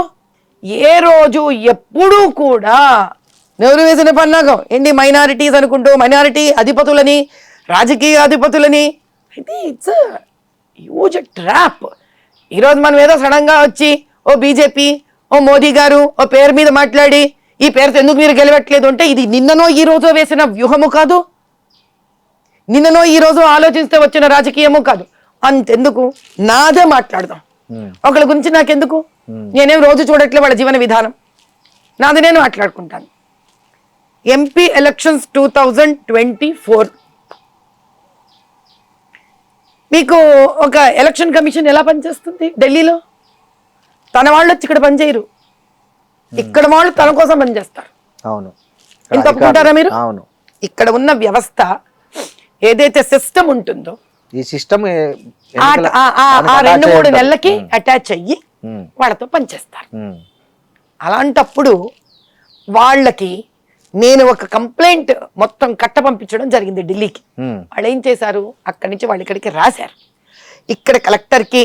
S3: ఏ రోజు ఎప్పుడూ కూడా నెవరు వేసిన పన్నాగం ఏంటి? మైనారిటీస్ అనుకుంటూ మైనారిటీ అధిపతులని, రాజకీయ అధిపతులని. అయితే ఇట్స్ హ్యూజ్ ట్రాప్. ఈరోజు మనం ఏదో సడన్ గా వచ్చి ఓ బీజేపీ, ఓ మోదీ గారు ఓ పేరు మీద మాట్లాడి ఈ పేరుతో ఎందుకు మీరు గెలవట్లేదు అంటే, ఇది నిన్ననో ఈ రోజు వేసిన వ్యూహము కాదు, నిన్ననో ఈ రోజు ఆలోచిస్తే వచ్చిన రాజకీయము కాదు. అంతెందుకు, నాదే మాట్లాడదాం. ఒకళ్ళ గురించి నాకెందుకు? నేనేం రోజు చూడట్లే వాళ్ళ జీవన విధానం, నాది నేను మాట్లాడుకుంటాను. ఎంపీ ఎలక్షన్స్ 2024 మీకు ఒక ఎలక్షన్ కమిషన్ ఎలా పనిచేస్తుంది? ఢిల్లీలో తన వాళ్ళు వచ్చి ఇక్కడ పనిచేయరు, ఇక్కడ వాళ్ళు తన కోసం పనిచేస్తారు.
S2: అవును,
S3: ఎంత ఒప్పుకుంటారా మీరు?
S2: అవును.
S3: ఇక్కడ ఉన్న వ్యవస్థ ఏదైతే సిస్టమ్ ఉంటుందో,
S2: ఈ సిస్టమ్
S3: 2-3 నెలలకి అటాచ్ అయ్యి వాళ్ళతో పనిచేస్తారు. అలాంటప్పుడు వాళ్ళకి నేను ఒక కంప్లైంట్ మొత్తం కట్ట పంపించడం జరిగింది ఢిల్లీకి. వాళ్ళు ఏం చేశారు, అక్కడి నుంచి వాళ్ళు ఇక్కడికి రాశారు. ఇక్కడ కలెక్టర్కి,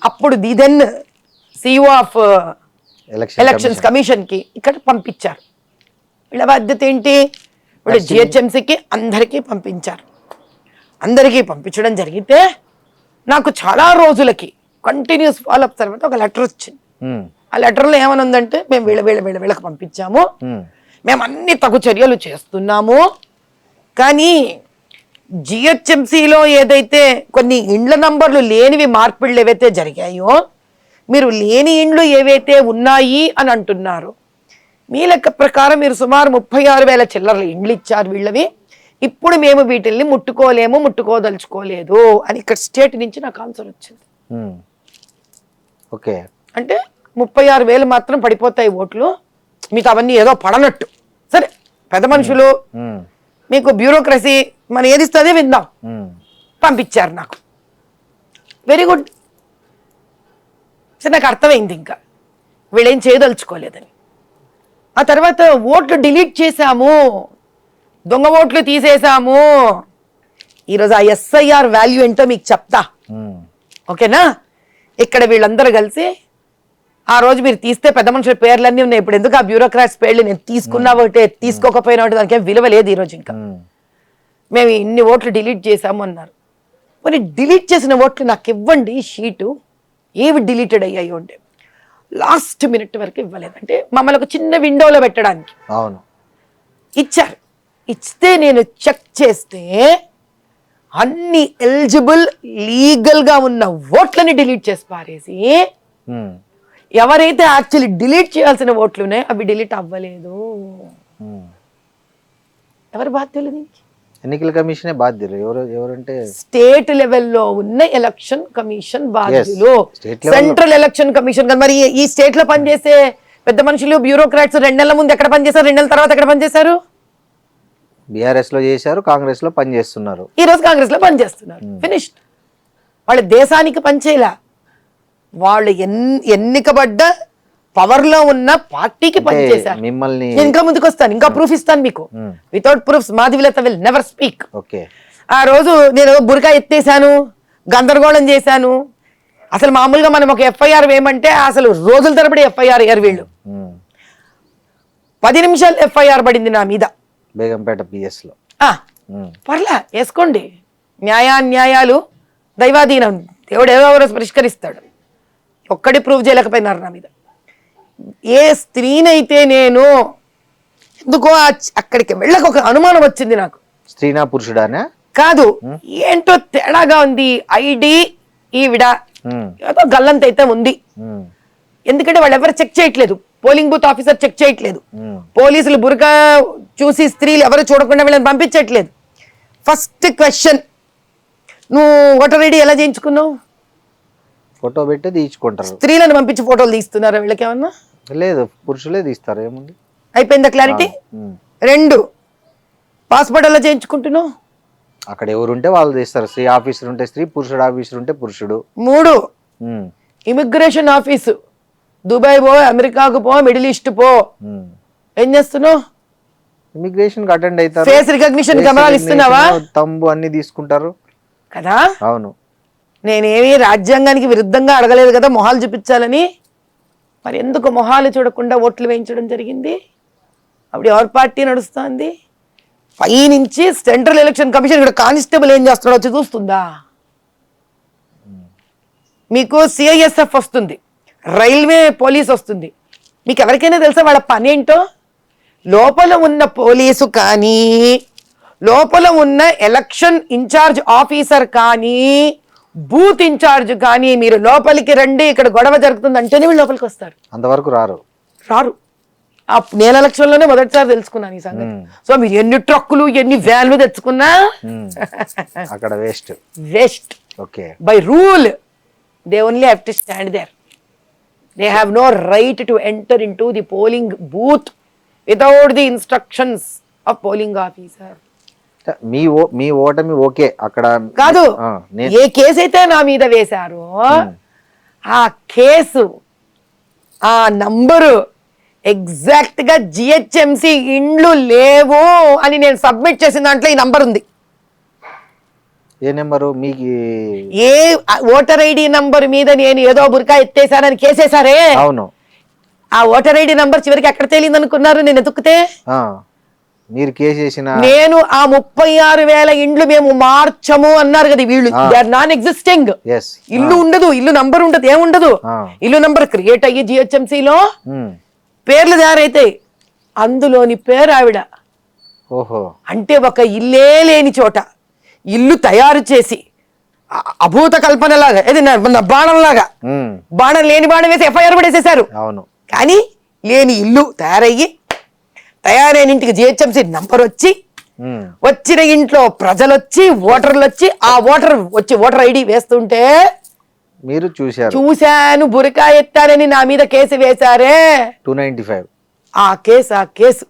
S3: అప్పుడు దిదెన్ సిఇఓ ఆఫ్ ఎలక్షన్స్ కమిషన్ కి ఇక్కడ పంపించారు. వీళ్ళ బాధ్యత ఏంటి? వీళ్ళు జిహెచ్ఎంసీకి అందరికీ పంపించారు. అందరికీ పంపించడం జరిగితే నాకు చాలా రోజులకి కంటిన్యూస్ ఫాలోఅప్ తర్వాత ఒక లెటర్ వచ్చింది. ఆ లెటర్లో ఏమని ఉందంటే, మేము వీళ్ళకి పంపించాము, మేము అన్ని తగు చర్యలు చేస్తున్నాము, కానీ జిహెచ్ఎంసీలో ఏదైతే కొన్ని ఇండ్ల నంబర్లు లేనివి మార్పిళ్ళు ఏవైతే జరిగాయో, మీరు లేని ఇండ్లు ఏవైతే ఉన్నాయి అని అంటున్నారు. మీ లెక్క ప్రకారం మీరు సుమారు 36,000 చిల్లర్ల ఇండ్లు ఇచ్చారు వీళ్ళవి. ఇప్పుడు మేము వీటిల్ని ముట్టుకోలేము, ముట్టుకోదలుచుకోలేదు అని ఇక్కడ స్టేట్ నుంచి నాకు ఆన్సర్ వచ్చింది.
S2: ఓకే,
S3: అంటే 36,000 మాత్రం పడిపోతాయి ఓట్లు, మీకు అవన్నీ ఏదో పడనట్టు. సరే, పెద్ద మనుషులు, మీకు బ్యూరోక్రసీ, మనం ఏది ఇస్తుందే విందాం, పంపించారు నాకు. Very good. సరే, నాకు అర్థమైంది ఇంకా వీళ్ళేం చేయదలుచుకోలేదని. ఆ తర్వాత ఓట్లు డిలీట్ చేశాము, దొంగ ఓట్లు తీసేశాము. ఈరోజు ఆ ఎస్ఐఆర్ వాల్యూ ఏంటో మీకు చెప్తా, ఓకేనా? ఇక్కడ వీళ్ళందరూ కలిసి ఆ రోజు మీరు తీస్తే పెద్ద మనుషుల పేర్లన్నీ ఉన్నాయి. ఇప్పుడు ఎందుకు ఆ బ్యూరోక్రాట్స్ పేర్లు నేను తీసుకున్నా ఒకటే, తీసుకోకపోయినా ఒకటి, దానికి ఏం విలువ లేదు ఈరోజు. ఇంకా మేము ఇన్ని ఓట్లు డిలీట్ చేశాము అన్నారు. మరి డిలీట్ చేసిన ఓట్లు నాకు ఇవ్వండి షీటు, ఏవి డిలీటెడ్ అయ్యాయి అంటే లాస్ట్ మినిట్ వరకు ఇవ్వలేదంటే మమ్మల్ని ఒక చిన్న విండోలో పెట్టడానికి
S2: అవును
S3: ఇచ్చారు. ఇస్తే నేను చెక్ చేస్తే అన్ని ఎలిజిబుల్ లీగల్గా ఉన్న ఓట్లని డిలీట్ చేసి పారేసి ఎవరైతే యాక్చువల్లీ డిలీట్ చేయాల్సిన ఓట్లు ఉన్నాయో అవి డిలీట్ అవ్వలేదు. ఎవరు బాధ్యులు దీనికి?
S2: ఎన్నికల కమిషనే బాధ్యులు. ఎవరంటే
S3: స్టేట్ లెవెల్లో ఉన్న ఎలక్షన్ కమిషన్ బాధ్యులు, సెంట్రల్ ఎలక్షన్ కమిషన్. మరి ఈ స్టేట్ లో పనిచేసే పెద్ద మనుషులు బ్యూరోక్రాట్స్ 2 నెలల ముందు ఎక్కడ పనిచేశారు, 2 నెలల తర్వాత ఎక్కడ పనిచేశారు?
S2: బీఆర్ఎస్ లో చేశారు, కాంగ్రెస్ లో పనిచేస్తున్నారు,
S3: ఈ రోజు కాంగ్రెస్ లో పనిచేస్తున్నారు. ఫినిష్డ్. వాళ్ళ దేశానికి పనిచేయలా, వాళ్ళు ఎన్నికబడ్డ పవర్ లో ఉన్న పార్టీకి పనిచేశారు.
S2: మిమ్మల్ని
S3: ఇంకా ముందుకు వస్తాను, ఇంకా ప్రూఫ్ ఇస్తాను మీకు. Without proofs Madhavi Latha will never speak.
S2: Okay,
S3: ఆ రోజు నేను బురకా ఎత్తేసాను, గందరగోళం చేశాను. అసలు మామూలుగా మనం ఒక ఎఫ్ఐఆర్ వేయమంటే అసలు రోజుల తరబడి ఎఫ్ఐఆర్ అయ్యారు వీళ్ళు. 10 నిమిషాలు ఎఫ్ఐఆర్ పడింది నా మీద,
S2: బేగంపేట పిఎస్ లో.
S3: పర్లా, వేసుకోండి. న్యాయాలు దైవాధీనం, దేవుడు ఏదో రోజు పరిష్కరిస్తాడు. ఒక్కడి ప్రూవ్ చేయలేకపోయినారు నా మీద. ఏ స్త్రీనైతే నేను ఎందుకో అక్కడికి వెళ్ళక ఒక అనుమానం వచ్చింది నాకు.
S2: స్త్రీనా పురుషుడానా
S3: కాదు, ఏంటో తేడాగా ఉంది. ఐడి ఈవిడ ఏదో గల్లంత అయితే ఉంది. ఎందుకంటే వాళ్ళు ఎవరు చెక్ చేయట్లేదు, పోలింగ్ బూత్ ఆఫీసర్ చెక్ చేయట్లేదు, పోలీసులు బురకా చూసి స్త్రీలు ఎవరు చూడకుండా వీళ్ళని పంపించట్లేదు. ఫస్ట్ క్వశ్చన్, నువ్వు ఓటర్ ఐడి ఎలా చేయించుకున్నావు?
S2: ఫోటో పెట్టి తీయించుకుంటారు.
S3: స్త్రీలను పంపించి ఫోటోలు తీస్తున్నారా వీళ్ళకి ఏమన్నా?
S2: లేదు, పురుషులే తీస్తారు. ఏముంది,
S3: అయిపోయిందా క్లారిటీ? 2, పాస్పోర్ట్ ఎలా చేయించుకుంటున్నావు?
S2: అక్కడ ఎవరుంటే వాళ్ళు తీస్తారు. స్త్రీ ఆఫీసర్ ఉంటే స్త్రీ, పురుషుడు ఆఫీసర్ ఉంటే పురుషుడు.
S3: 3, ఇమిగ్రేషన్ ఆఫీసు, దుబాయ్ పో, అమెరికాకు పో, మిడిల్ ఈస్ట్ పో, ఏం చేస్తున్నావు?
S2: ఇమిగ్రేషన్ అటెండ్ అవుతారు.
S3: ఫేస్ రికగ్నిషన్ కెమెరాలు ఇస్తున్నావా?
S2: తంబు అన్ని తీసుకుంటారు
S3: కదా.
S2: అవును,
S3: నేనేమి రాజ్యాంగానికి విరుద్ధంగా అడగలేదు కదా మొహాలు చూపించాలని. మరి ఎందుకు మొహాలు చూడకుండా ఓట్లు వేయించడం జరిగింది? అప్పుడు ఎవరి పార్టీ నడుస్తుంది? పైనుంచి సెంట్రల్ ఎలక్షన్ కమిషన్ ఇక్కడ కానిస్టేబుల్ ఏం చేస్తున్నాడో వచ్చి చూస్తుందా? మీకు సిఐఎస్ఎఫ్ వస్తుంది, రైల్వే పోలీస్ వస్తుంది. మీకు ఎవరికైనా తెలుసా వాళ్ళ పని ఏంటో? లోపల ఉన్న పోలీసు కానీ, లోపల ఉన్న ఎలక్షన్ ఇన్ఛార్జ్ ఆఫీసర్ కానీ, బూత్ ఇన్ఛార్జ్ కానీ మీరు లోపలికి రండి ఇక్కడ గొడవ జరుగుతుంది అంటేనే వీళ్ళు లోపలికి వస్తారు.
S2: అంతవరకు రారు.
S3: ఆ నేను ఎలక్షన్లోనే మొదటిసారి తెలుసుకున్నాను ఈ సంగతి. సో మీరు ఎన్ని ట్రక్కులు ఎన్ని వ్యాన్లు తెచ్చుకున్నా
S2: అక్కడ
S3: waste.
S2: Okay,
S3: by rule they only have to stand there. They have no right to enter in to the polling booth without the instructions of polling officer.
S2: మీ ఓటమి ఓకే. అక్కడ
S3: కాదు, ఏ కేసు అయితే నా మీద వేశారో ఆ కేసు ఆ నంబరు ఎగ్జాక్ట్ గా జిహెచ్ఎంసి ఇండ్లు లేవు అని నేను సబ్మిట్ చేసిన దాంట్లో ఈ నంబర్ ఉంది.
S2: ఏ నెంబరు? మీకు
S3: ఏ ఓటర్ ఐడి నంబర్ మీద నేను ఏదో బురకా ఎత్తేసానని కేసేసారే,
S2: అవును,
S3: ఆ ఓటర్ ఐడి నంబర్ చివరికి ఎక్కడ తేలింది అనుకున్నారు? నేను ఎతుకుతే
S2: మీరు కేసేసిన
S3: నేను ఆ 36,000 ఇండ్లు మేము మార్చము అన్నారు కదా వీళ్ళు. They are non existing. ఇల్లు ఉండదు, ఇల్లు నంబర్ ఉండదు, ఏముండదు. ఇల్లు నంబర్ క్రియేట్ అయ్యి జిహెచ్ఎంసీలో పేర్లు తయారైతాయి, అందులోని పేరు ఆవిడ.
S2: ఓహో,
S3: అంటే ఒక ఇల్లే లేని చోట ఇల్లు తయారు చేసి అభూత కల్పనలాగా ఏది బాణంలాగా బాణం లేని బాణం వేసి ఎఫ్ఐఆర్ కూడా వేసేసారు.
S2: అవును.
S3: కానీ లేని ఇల్లు తయారైన ఇంటికి జిహెచ్ఎంసీ నంబర్ వచ్చి వచ్చిన ఇంట్లో ప్రజలు వచ్చి ఓటర్లు వచ్చి ఆ ఓటర్ ఐడి వేస్తుంటే
S2: మీరు
S3: చూశాను. బురకా ఎత్తారని నా మీద కేసు వేశారే
S2: 295. ఆ
S3: కేసు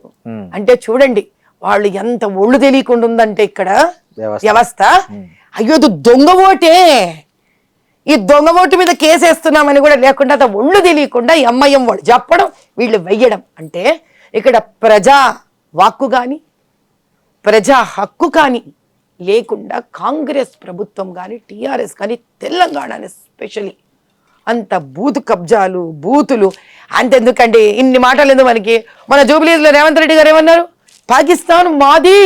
S3: అంటే చూడండి వాళ్ళు ఎంత ఒళ్ళు తెలియకుండా ఉందంటే ఇక్కడ వ్యవస్థ. అయ్యో దొంగ ఓటే, ఈ దొంగ ఓటు మీద కేసు వేస్తున్నామని కూడా లేకుండా ఒళ్ళు తెలియకుండా ఎంఐఎం వాళ్ళు చెప్పడం వీళ్ళు వెయ్యడం అంటే ఇక్కడ ప్రజా వాక్కు కానీ ప్రజా హక్కు కానీ లేకుండా కాంగ్రెస్ ప్రభుత్వం కానీ టీఆర్ఎస్ కానీ తెలంగాణ ఎస్పెషలీ అంత బూతు కబ్జాలు బూతులు అంతెందుకండి ఇన్ని మాటలు ఎందుకు మనకి. మన జూబ్లీస్లో రేవంత్ రెడ్డి గారు ఏమన్నారు, పాకిస్తాన్ మాది,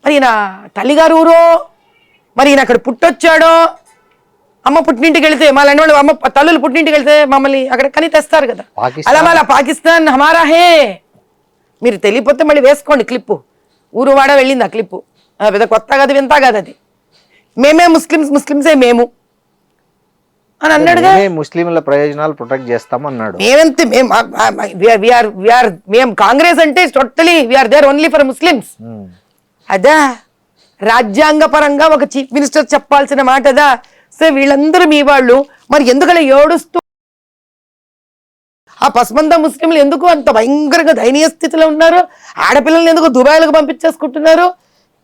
S3: మరి ఈయన తల్లిగారు ఊరో, మరి ఈయన అక్కడ పుట్టొచ్చాడో, అమ్మ పుట్టింటికి వెళ్తే మళ్ళీ వాళ్ళు అమ్మ తల్లులు పుట్టింటికి వెళ్తే మమ్మల్ని అక్కడ కని తెస్తారు కదా, అలా మళ్ళీ పాకిస్తాన్ హమారా హే. మీరు తెలియపోతే మళ్ళీ వేసుకోండి క్లిప్పు, ఊరు వాడ వెళ్ళింది ఆ క్లిప్పు, పెద్ద కొత్త కాదు వింత కాదు అది. మేమే ముస్లిమ్సే మేము అని అన్నాడుగా.
S2: ముస్లింల ప్రయోజనాలు ప్రొటెక్ట్ చేస్తామన్నాడు.
S3: మేమంతే మేము కాంగ్రెస్ అంటే totally we're there only for Muslims. అదా రాజ్యాంగ పరంగా ఒక చీఫ్ మినిస్టర్ చెప్పాల్సిన మాట అదా. సో వీళ్ళందరూ మీ వాళ్ళు మరి ఎందుకలా ఏడుస్తూ ఆ పసమంద ముస్లింలు ఎందుకు అంత భయంకరంగా దయనీయ స్థితిలో ఉన్నారు? ఆడపిల్లల్ని ఎందుకు దుబాయ్లకు పంపించేసుకుంటున్నారు?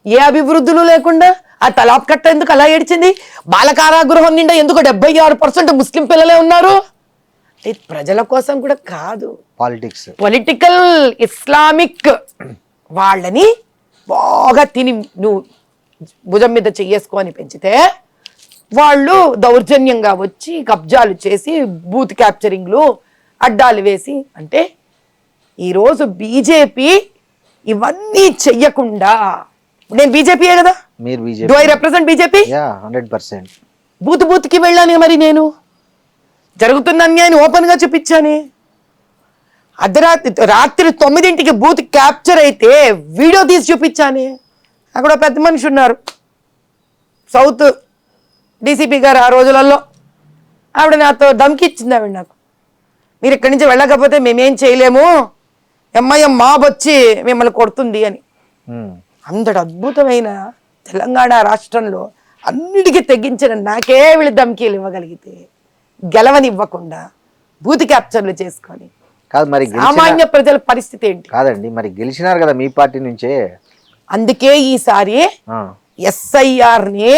S3: ఏ అభివృద్ధులు లేకుండా ఆ తలాప్ కట్ట ఎందుకు అలా ఏడ్చింది? బాలకారాగృహం నిండా ఎందుకు 76% ముస్లిం పిల్లలే ఉన్నారు? ప్రజల కోసం కూడా కాదు, పొలిటికల్ ఇస్లామిక్ వాళ్ళని బాగా తిని నువ్వు భుజం మీద చెయ్యేసుకొని పెంచితే వాళ్ళు దౌర్జన్యంగా వచ్చి కబ్జాలు చేసి బూత్ క్యాప్చరింగ్లు అడ్డాలు వేసి అంటే ఈరోజు బీజేపీ ఇవన్నీ చెయ్యకుండా, నేను బీజేపీయే కదా, డూ ఐ రిప్రజెంట్ బీజేపీ?
S2: 100%.
S3: బూత్కి వెళ్ళాను, మరి నేను జరుగుతున్న అన్యాయాన్ని ఓపెన్ గా చూపించాను. రాత్రి 9ంటికి బూత్ క్యాప్చర్ అయితే వీడియో తీసి చూపించాను. అక్కడ పెద్ద మనిషి ఉన్నారు, సౌత్ డీసీపీ గారు, ఆ రోజులలో ఆవిడ నాతో ధమ్కి ఇచ్చింది. ఆవిడ నాకు, మీరు ఇక్కడి నుంచి వెళ్ళకపోతే మేమేం చేయలేము, ఎంఐఎం మాబ్ వచ్చి మిమ్మల్ని కొడుతుంది అని. అంతటి అద్భుతమైన తెలంగాణ రాష్ట్రంలో అన్నిటికీ తెగించిన నాకే వీళ్ళు ధమ్కీలు ఇవ్వగలిగితే గెలవనివ్వకుండా బూత్ క్యాప్చర్లు చేసుకొని
S2: కాదు మరి
S3: సామాన్య ప్రజల పరిస్థితి ఏంటి?
S2: కాదండి, మరి గెలిచినారు కదా మీ పార్టీ నుంచే.
S3: అందుకే ఈసారి ఎస్ఐఆర్ ని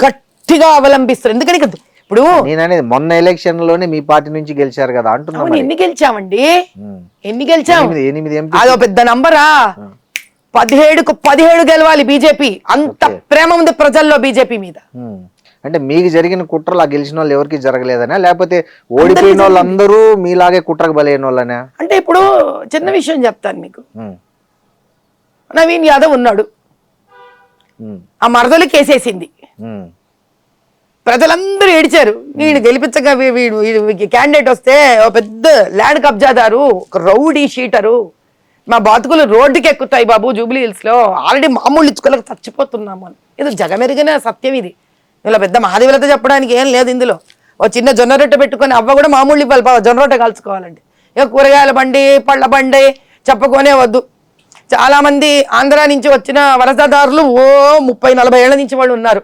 S3: గట్టిగా అవలంబిస్తారు. ఎందుకని ఇప్పుడు
S2: నేననేది మొన్న ఎలక్షన్ లోనే మీ పార్టీ నుంచి గెలిచారు కదా అంటున్నాను.
S3: ఎన్ని గెలిచామండి, ఎన్ని గెలిచాం? అదో పెద్ద నంబరా. 17కు 17 గెలవాలి బీజేపీ. అంత ప్రేమ ఉంది ప్రజల్లో బీజేపీ మీద.
S2: అంటే మీకు జరిగిన కుట్రలు ఆ గెలిచిన వాళ్ళు ఎవరికి జరగలేదనా, లేకపోతే ఓడిపోయిన వాళ్ళందరూ మీలాగే కుట్రకు బలైన వాళ్ళనా?
S3: అంటే ఇప్పుడు చిన్న విషయం చెప్తాను మీకు. నవీన్ యాదవ్ ఉన్నాడు, ఆ మరదలు కేసేసింది, ప్రజలందరూ ఏడిచారు. వీడు గెలిపించగా వీడు క్యాండిడేట్ వస్తే ఓ పెద్ద ల్యాండ్ కబ్జాదారు, ఒక రౌడీ షీటరు, మా బతుకులు రోడ్డుకి ఎక్కుతాయి బాబు జూబ్లీ హిల్స్ లో, ఆల్రెడీ మామూలు ఇచ్చుకోలేక చచ్చిపోతున్నాము అని. ఇది జగమెరిగిన సత్యం. ఇది ఇలా పెద్ద మహాదేవులతో చెప్పడానికి ఏం లేదు ఇందులో. ఓ చిన్న జొన్న రొట్టె పెట్టుకొని అవ్వ కూడా మామూలు ఇవ్వాలి బాబు, జొన్న రొట్టె కాల్చుకోవాలండి. ఇక కూరగాయల బండి పళ్ళ బండి చెప్పుకొనే వద్దు. చాలా మంది ఆంధ్ర నుంచి వచ్చిన వలసదారులు 30-40 ఏళ్ల నుంచి వాళ్ళు ఉన్నారు.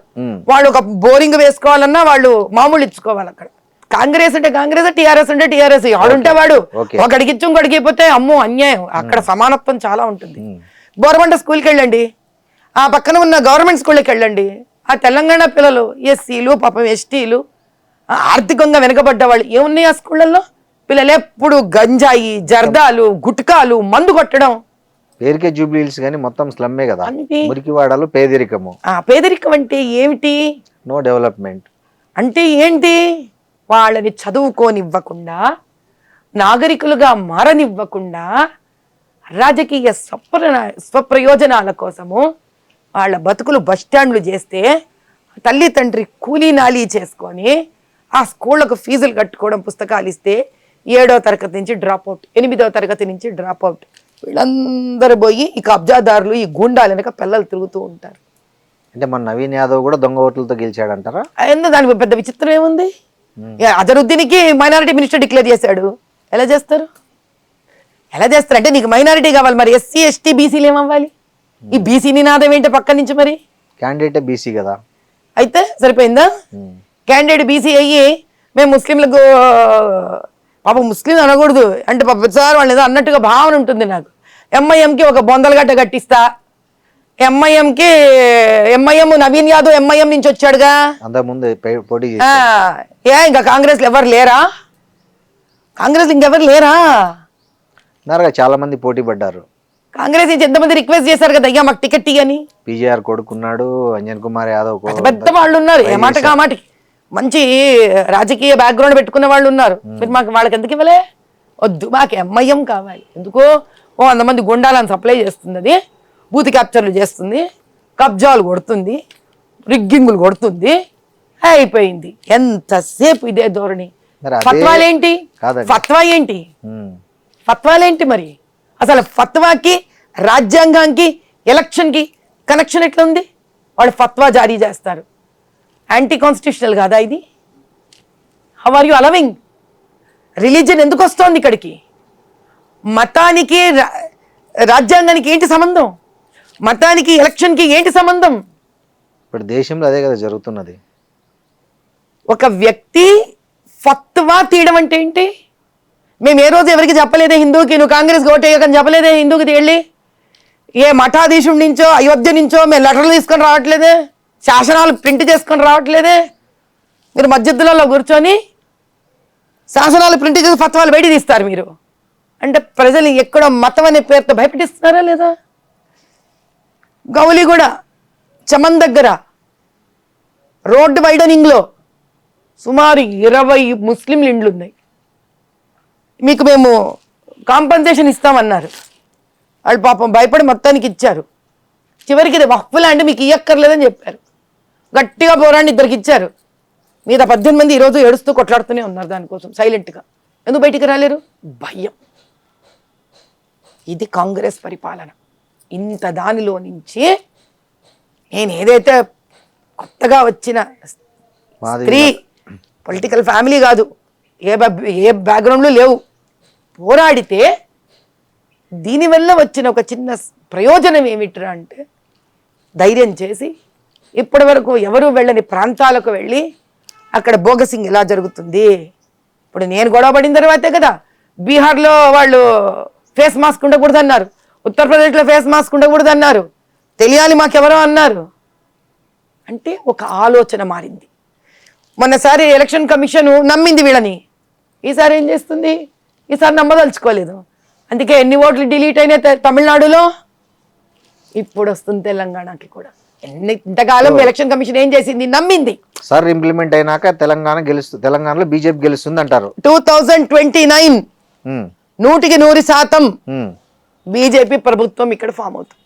S3: వాళ్ళు ఒక బోరింగ్ వేసుకోవాలన్నా వాళ్ళు మామూలు ఇచ్చుకోవాలి. అక్కడ కాంగ్రెస్ అంటే కాంగ్రెస్, టీఆర్ఎస్ అంటే టీఆర్ఎస్. వాడుంటే వాడు ఒకడికి ఇచ్చి ఇంకొడికి అయిపోతే అమ్మో అన్యాయం. అక్కడ సమానత్వం చాలా ఉంటుంది. బోరబండ స్కూల్కి వెళ్ళండి, ఆ పక్కన ఉన్న గవర్నమెంట్ స్కూల్కి వెళ్ళండి, ఆ తెలంగాణ పిల్లలు ఎస్సీలు పాపం ఎస్టీలు ఆర్థికంగా వెనుకబడ్డ వాళ్ళు ఏమున్నాయి ఆ స్కూళ్ళల్లో? పిల్లలు ఎప్పుడు గంజాయి, జర్దాలు, గుట్కాలు, మందు కొట్టడం.
S2: పేరుకే జూబ్లీ హిల్స్ కానీ మొత్తం స్లమ్మే కదా, మురికివాడలు, పేదరికము.
S3: పేదరికం అంటే ఏమిటి?
S2: నో డెవలప్మెంట్
S3: అంటే ఏంటి? వాళ్ళని చదువుకోనివ్వకుండా, నాగరికులుగా మారనివ్వకుండా, రాజకీయ స్వప్రయోజనాల కోసము వాళ్ళ బతుకులు బస్టాండ్లు చేస్తే తల్లి తండ్రి కూలీ నాలీ చేసుకొని ఆ స్కూళ్ళకు ఫీజులు కట్టుకోవడం, పుస్తకాలు ఇస్తే 7వ తరగతి నుంచి డ్రాప్ అవుట్, 8వ తరగతి నుంచి డ్రాప్ అవుట్. వీళ్ళందరూ పోయి ఈ కబ్జాదారులు ఈ గూండాలు వెనక పిల్లలు తిరుగుతూ ఉంటారు.
S2: అంటే మన నవీన్ యాదవ్ కూడా దొంగ ఓట్లతో గెలిచాడంటారా?
S3: ఎందుకు దానికి పెద్ద విచిత్రం ఏముంది? అజరుద్దీన్కి మైనారిటీ మినిస్టర్ డిక్లేర్ చేశాడు. ఎలా చేస్తారు? అంటే నీకు మైనారిటీ కావాలి, మరి ఎస్సీ ఎస్టీ బీసీలు ఏమవ్వాలి? ఈ బీసీ నినాదం ఏంటి పక్క నుంచి? మరి
S2: క్యాండిడేట్ బీసీ కదా,
S3: అయితే సరిపోయిందా? క్యాండిడేట్ బీసీ అయ్యి మేము ముస్లింలకు, పాప ముస్లిం అనకూడదు అంటే పాప సార్ వాళ్ళు ఏదో అన్నట్టుగా భావన ఉంటుంది నాకు. ఎంఐఎంకి ఒక బొందలగట్ట కట్టిస్తా, ఎంఐఎం నవీన్ యాదవ్ ఎంఐఎం నుంచి వచ్చాడుగా,
S2: అంతకుముందు పోటీ
S3: ఇంకా కాంగ్రెస్ ఎవరు లేరా? ఇంకెవరు లేరా?
S2: చాలా మంది పోటీ పడ్డారు.
S3: కాంగ్రెస్ నుంచి ఎంతమంది రిక్వెస్ట్ చేశారు కదా, అయ్యా మాకు టికెట్ ఇయ్యని.
S2: పీజీఆర్ కొడుకున్నాడు, అంజన్ కుమార్ యాదవ్,
S3: పెద్ద వాళ్ళు ఉన్నారు, ఏ మాట కామాటికి మంచి రాజకీయ బ్యాక్గ్రౌండ్ పెట్టుకున్న వాళ్ళు ఉన్నారు. మీరు మాకు వాళ్ళకి ఎందుకు ఇవ్వలే? వద్దు, మాకు ఎంఐఎం కావాలి. ఎందుకో 100 మంది గుండాలను సప్లై చేస్తుంది, అది బూత్ క్యాప్చర్లు చేస్తుంది, కబ్జాలు కొడుతుంది, రిగ్గింగులు కొడుతుంది, అయిపోయింది. ఎంతసేపు ఇదే ధోరణి. ఫత్వాలేంటి? ఫత్వాలేంటి మరి? అసలు ఫత్వాకి రాజ్యాంగానికి ఎలక్షన్కి కనెక్షన్ ఎట్లా ఉంది? వాళ్ళు ఫత్వా జారీ చేస్తారు. యాంటీ కాన్స్టిట్యూషనల్ కాదా ఇది? How are you allowing? Religion ఎందుకు వస్తోంది ఇక్కడికి? మతానికి రాజ్యాంగానికి ఏంటి సంబంధం? మతానికి ఎలక్షన్కి ఏంటి సంబంధం?
S2: ఇప్పుడు దేశంలో అదే కదా జరుగుతున్నది.
S3: ఒక వ్యక్తి ఫత్వా తీయడం అంటే ఏంటి? మేము ఏ రోజు ఎవరికి చెప్పలేదే హిందూకి నువ్వు కాంగ్రెస్కి ఓటేయకని చెప్పలేదే హిందూకి వెళ్ళి. ఏ మఠాధీశుడి నుంచో అయోధ్య నుంచో మేము లెటర్లు తీసుకొని రావట్లేదే, శాసనాలు ప్రింట్ చేసుకొని రావట్లేదే. మీరు మధ్యలో కూర్చొని శాసనాలు ప్రింట్ చేసి ఫత్వాలు బయట తీస్తారు మీరు. అంటే ప్రజలు ఎక్కడో మతం అనే పేరుతో భయపెట్టిస్తున్నారా లేదా? గౌలిగూడ చమన్ దగ్గర రోడ్డు వైడనింగ్లో సుమారు 20 ముస్లింలు ఇండ్లు ఉన్నాయి. మీకు మేము కాంపన్సేషన్ ఇస్తామన్నారు. వాళ్ళు పాపం భయపడి మొత్తానికి ఇచ్చారు. చివరికి ఇది వక్ఫ్ ల్యాండ్ మీకు ఇయ్యక్కర్లేదని చెప్పారు. గట్టిగా పోరాడి ఇద్దరికి ఇచ్చారు. మీద 18 మంది ఈరోజు ఏడుస్తూ కొట్లాడుతూనే ఉన్నారు దానికోసం సైలెంట్గా. ఎందుకు బయటికి రాలేరు? భయం. ఇది కాంగ్రెస్ పరిపాలన. ఇంత దానిలో నుంచి నేను ఏదైతే కొత్తగా వచ్చిన స్త్రీ, పొలిటికల్ ఫ్యామిలీ కాదు, ఏ బ్యాక్గ్రౌండ్లు లేవు, పోరాడితే దీనివల్ల వచ్చిన ఒక చిన్న ప్రయోజనం ఏమిట్రా అంటే, ధైర్యం చేసి ఇప్పటి వరకు ఎవరు వెళ్ళని ప్రాంతాలకు వెళ్ళి అక్కడ బోగసింగ్ ఎలా జరుగుతుంది. ఇప్పుడు నేను గొడవ పడిన తర్వాతే కదా బీహార్లో వాళ్ళు ఫేస్ మాస్క్ ఉండకూడదు అన్నారు, ఉత్తరప్రదేశ్లో ఫేస్ మాస్క్ ఉండకూడదు అన్నారు, తెలియాలి మాకెవరో అన్నారు. అంటే ఒక ఆలోచన మారింది. మొన్నసారి ఎలక్షన్ కమిషన్ నమ్మింది వీళ్ళని, ఈసారి ఏం చేస్తుంది? ఈసారి నమ్మదలుచుకోలేదు. అందుకే ఎన్ని ఓట్లు డిలీట్ అయినాయి తమిళనాడులో, ఇప్పుడు వస్తుంది తెలంగాణకి కూడా. ఇంతకాలం ఎలక్షన్ కమిషన్ ఏం చేసింది? నమ్మింది.
S2: సార్ ఇంప్లిమెంట్ అయినాక తెలంగాణలో బీజేపీ గెలుస్తుంది అంటారు.
S3: 2029 100% బీజేపీ ప్రభుత్వం ఇక్కడ ఫామ్ అవుతుంది.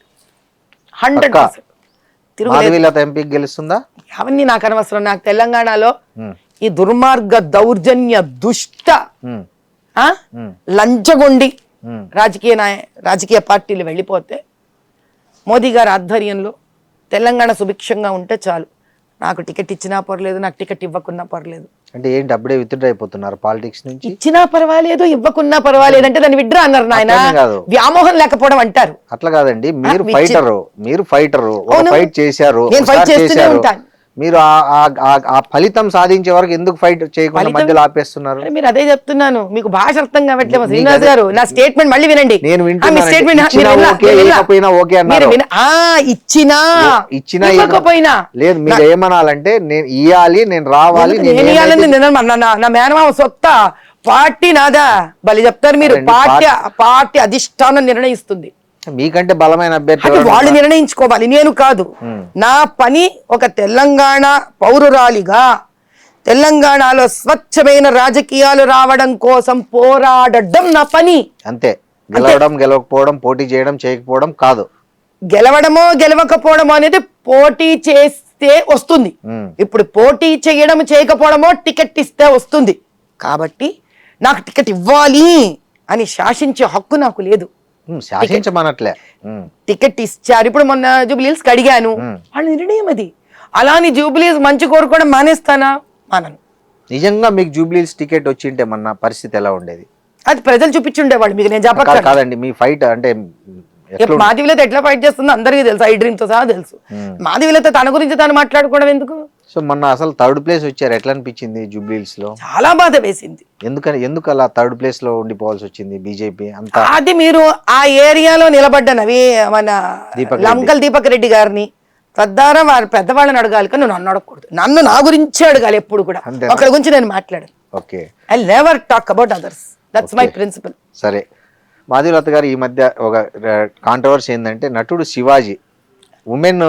S3: 100%
S2: ఎంపీకి గెలుస్తుందా? అవన్నీ
S3: నాకు అనవసరం. నాకు తెలంగాణలో ఈ దుర్మార్గ దౌర్జన్య దుష్ట లంచగొండి రాజకీయ పార్టీలు వెళ్ళిపోతే, మోదీ గారి ఆధ్వర్యంలో తెలంగాణ సుభిక్షంగా ఉంటే చాలు. నాకు టికెట్ ఇచ్చినా పర్లేదు, నాకు టికెట్ ఇవ్వకున్నా పర్లేదు.
S2: అంటే ఏంటి అప్పుడే విత్డ్రా అయిపోతున్నారు పాలిటిక్స్ నుంచి?
S3: ఇచ్చినా పర్వాలేదు, ఇవ్వకున్నా పర్వాలేదు అంటే దాన్ని విత్డ్రా అన్నారు నాయన. వ్యామోహం లేకపోవడం అంటారు.
S2: అట్లా కాదండి, మీరు ఫైటరు ఫైట్ చేశారు,
S3: నేను ఫైట్ చేస్తూనే ఉంటాను.
S2: మీరు ఆ ఫలితం సాధించే వరకు ఎందుకు ఫైట్ చేయకుండా మధ్యలో ఆపేస్తున్నారు?
S3: మీరు అదే చెప్తున్నాను, మీకు భాష అర్థం కావట్లేదు శ్రీనివాస్ గారు. నా స్టేట్మెంట్ మళ్ళీ వినండి.
S2: నేను ఇచ్చినా ఇవ్వకపోయినా లేదు. మీరు ఏమనాలంటే నేను ఇయ్యాలి, నేను రావాలి,
S3: నా మేనమామ సొత్త పార్టీ నాదా బలి చెప్తారు మీరు. పార్టీ అధిష్టానం నిర్ణయిస్తుంది.
S2: మీకంటే బలమైన అభ్యర్థి
S3: వాళ్ళు నిర్ణయించుకోవాలి, నేను కాదు. నా పని ఒక తెలంగాణ పౌరురాలిగా తెలంగాణలో స్వచ్ఛమైన రాజకీయాలు రావడం కోసం పోరాడడం నా పని.
S2: అంతే. గెలవడం గెలవకపోవడం, పోటీ చేయడం చేయకపోవడం కాదు.
S3: గెలవడమో గెలవకపోవడమో అనేది పోటీ చేస్తే వస్తుంది. ఇప్పుడు పోటీ చేయడం చేయకపోవడమో టికెట్ ఇస్తే వస్తుంది. కాబట్టి నాకు టికెట్ ఇవ్వాలి అని శాసించే హక్కు నాకు లేదు.
S2: శాసించమనట్లే.
S3: టికెట్ ఇచ్చారు. ఇప్పుడు మొన్న జూబ్లీస్ అడిగాను, వాళ్ళ నిర్ణయం అది. అలాని జూబ్లీస్ మంచి కోరుకోవడం మానేస్తానా? మానను.
S2: నిజంగా మీకు జూబ్లీస్ టికెట్ వచ్చింటే మొన్న పరిస్థితి ఎలా ఉండేది?
S3: అది ప్రజలు చూపించుండేవాళ్ళు. మీకు నేను చెప్పక
S2: కాదండి, మీ ఫైట్ అంటే
S3: మాధవిలత ఎట్లా ఫైట్ చేస్తుందో అందరికీ తెలుసు, ఐ డ్రీమ్ తో సహా తెలుసు. మాధవిలత తన గురించి తాను మాట్లాడుకోవడం ఎందుకు?
S2: సో మొన్న అసలు థర్డ్ ప్లేస్ వచ్చారు, ఎట్లా అనిపించింది జూబ్లీస్ లో?
S3: చాలా బాధ వేసింది.
S2: ఎందుకు అలా థర్డ్ ప్లేస్ లో ఉండిపోవాల్సి వచ్చింది బీజేపీ అంతా?
S3: అది మీరు ఆ ఏరియాలో నిలబడ్డనవి మన లంకల్ దీపక్ రెడ్డి గారిని తద్వారా వారి పెద్దవాళ్ళని అడగాలి, కానీ నన్ను అడగకూడదు. నన్ను నా గురించే అడగాలి ఎప్పుడు కూడా. ఒకరి గురించి నేను మాట్లాడాను.
S2: Okay,
S3: I never talk about others. That's my principle.
S2: సరే, మాధవీలత గారు ఈ మధ్య ఒక కాంట్రవర్సీ ఏంటంటే, నటుడు శివాజీ ఉమెన్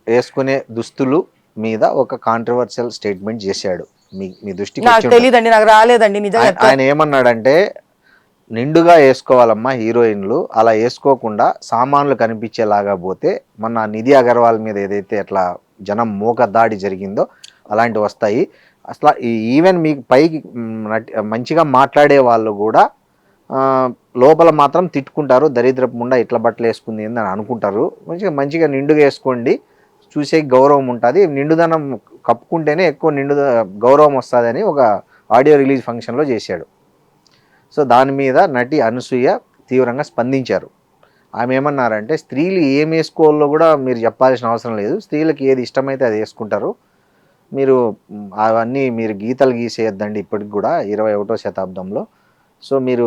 S2: వేసుకునే దుస్తులు మీద ఒక కాంట్రవర్షియల్ స్టేట్మెంట్ చేశాడు. మీ దృష్టికి
S3: నాకు తెలియదండి, నాకు రాలేదండి నిజంగా.
S2: ఆయన ఏమన్నాడంటే, నిండుగా వేసుకోవాలమ్మా హీరోయిన్లు, అలా వేసుకోకుండా సామాన్లు కనిపించేలాగా పోతే మన నిధి అగర్వాల్ మీద ఏదైతే అట్లా జనం మూక దాడి జరిగిందో అలాంటివి వస్తాయి. అసలు ఈవెన్ మీకు పైకి మంచిగా మాట్లాడే వాళ్ళు కూడా లోపల మాత్రం తిట్టుకుంటారు, దరిద్రపు ముండా ఇట్లా బట్టలు వేసుకుంది అని అనుకుంటారు. మంచిగా నిండుగా వేసుకోండి, చూసే గౌరవం ఉంటుంది, నిండుదనం కప్పుకుంటేనే ఎక్కువ గౌరవం వస్తుంది అని ఒక ఆడియో రిలీజ్ ఫంక్షన్లో చేశాడు. సో దాని మీద నటి అనసూయ తీవ్రంగా స్పందించారు. ఆమె ఏమన్నారంటే, స్త్రీలు ఏం వేసుకోవాలో కూడా మీరు చెప్పాల్సిన అవసరం లేదు, స్త్రీలకు ఏది ఇష్టమైతే అది వేసుకుంటారు, మీరు అవన్నీ మీరు గీతలు గీసేయద్దండి ఇప్పటికి కూడా 21వ శతాబ్దంలో. సో మీరు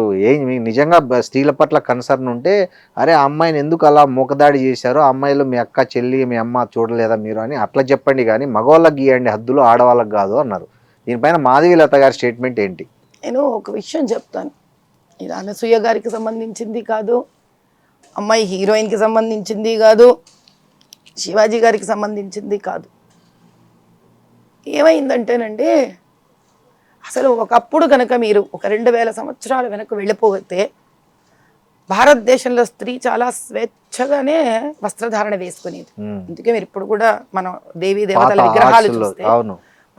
S2: మీకు నిజంగా స్త్రీల పట్ల కన్సర్న్ ఉంటే, అరే ఆ అమ్మాయిని ఎందుకు అలా మూకదాడి చేశారో, ఆ అమ్మాయిలో మీ అక్క చెల్లి మీ అమ్మ చూడలేదా మీరు అని అట్లా చెప్పండి, కానీ మగవాళ్ళకి గీయండి హద్దులు, ఆడవాళ్ళకి కాదు అన్నారు. దీనిపైన మాధవీలత గారి స్టేట్మెంట్ ఏంటి?
S3: నేను ఒక విషయం చెప్తాను. ఇది అనసూయ గారికి సంబంధించింది కాదు, అమ్మాయి హీరోయిన్కి సంబంధించింది కాదు, శివాజీ గారికి సంబంధించింది కాదు. ఏమైందంటేనండి, అసలు ఒకప్పుడు కనుక మీరు ఒక 2000 సంవత్సరాల వెనక్కి వెళ్ళిపోతే భారతదేశంలో స్త్రీ చాలా స్వేచ్ఛగానే వస్త్రధారణ వేసుకునేది. అందుకే మీరు ఇప్పుడు కూడా మనం దేవీ దేవతల విగ్రహాలు చూస్తే,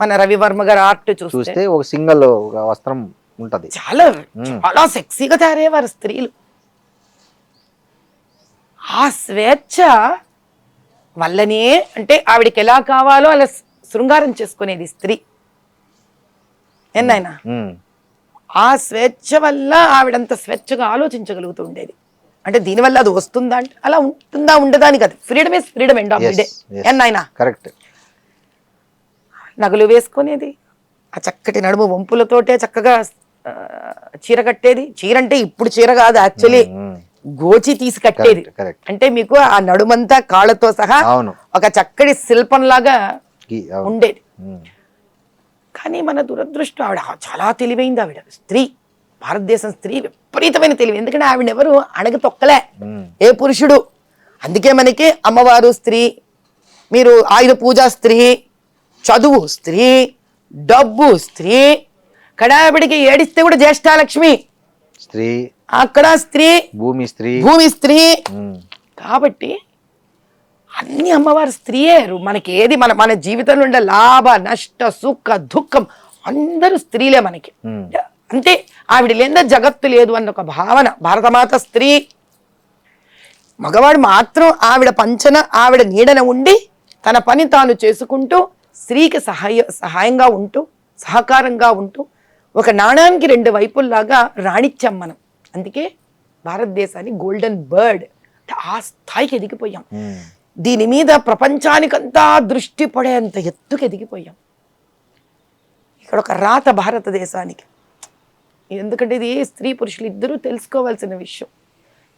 S3: మన రవివర్మ గారి ఆర్ట్ చూస్తే
S2: ఒక సింగిల్ వస్త్రం ఉంటది,
S3: చాలా చాలా సెక్సీగా తయారయ్యేవారు స్త్రీలు. ఆ స్వేచ్ఛ వల్లనే అంటే ఆవిడకి ఎలా కావాలో అలా శృంగారం చేసుకునేది స్త్రీ. ఎన్నైనా ఆ స్వేచ్ఛ వల్ల ఆవిడంత స్వేచ్ఛగా ఆలోచించగలుగుతూ ఉండేది. అంటే దీనివల్ల అది వస్తుందా అంటే అలా ఉంటుందా ఉండదా అని కాదు, freedom is freedom end of the day. ఎన్నైనా
S2: కరెక్ట్.
S3: నగలు వేసుకునేది, ఆ చక్కటి నడుము వంపులతోటే చక్కగా చీర కట్టేది. చీర అంటే ఇప్పుడు చీర కాదు, యాక్చువల్లీ గోచి తీసి కట్టేది. అంటే మీకు ఆ నడుమంతా కాళ్ళతో సహా ఒక చక్కటి శిల్పం లాగా ఉండేది. కానీ మన దురదృష్టం, ఆవిడ చాలా తెలివైంది. ఆవిడ స్త్రీ, భారతదేశం స్త్రీ విపరీతమైన తెలివి. ఎందుకంటే ఆవిడ ఎవరు అణగ తొక్కలే ఏ పురుషుడు. అందుకే మనకి అమ్మవారు స్త్రీ, మీరు ఆయుధ పూజ స్త్రీ, చదువు స్త్రీ, డబ్బు స్త్రీ, కడావిడికి ఏడిస్తే కూడా జ్యేష్ఠాలక్ష్మి
S2: స్త్రీ,
S3: అక్కడ స్త్రీ,
S2: భూమి స్త్రీ,
S3: భూమి స్త్రీ. కాబట్టి అన్ని అమ్మవారు స్త్రీయే. మనకి ఏది మన జీవితంలో ఉండే లాభ నష్ట సుఖ దుఃఖం అందరూ స్త్రీలే మనకి. అంటే ఆవిడ లేదా జగత్తు లేదు అన్న ఒక భావన. భారతమాత స్త్రీ. మగవాడు మాత్రం ఆవిడ పంచన ఆవిడ నీడన ఉండి తన పని తాను చేసుకుంటూ స్త్రీకి సహాయంగా ఉంటూ సహకారంగా ఉంటూ ఒక నాణానికి 2 వైపుల్లాగా రాణించాం మనం. అందుకే భారతదేశాన్ని గోల్డెన్ బర్డ్ ఆ స్థాయికి ఎదిగిపోయాం. దీని మీద ప్రపంచానికంతా దృష్టి పడేంత ఎత్తుకు ఎదిగిపోయాం. ఇక్కడ ఒక రాత భారతదేశానికి. ఎందుకంటే ఇది స్త్రీ పురుషులు ఇద్దరూ తెలుసుకోవాల్సిన విషయం.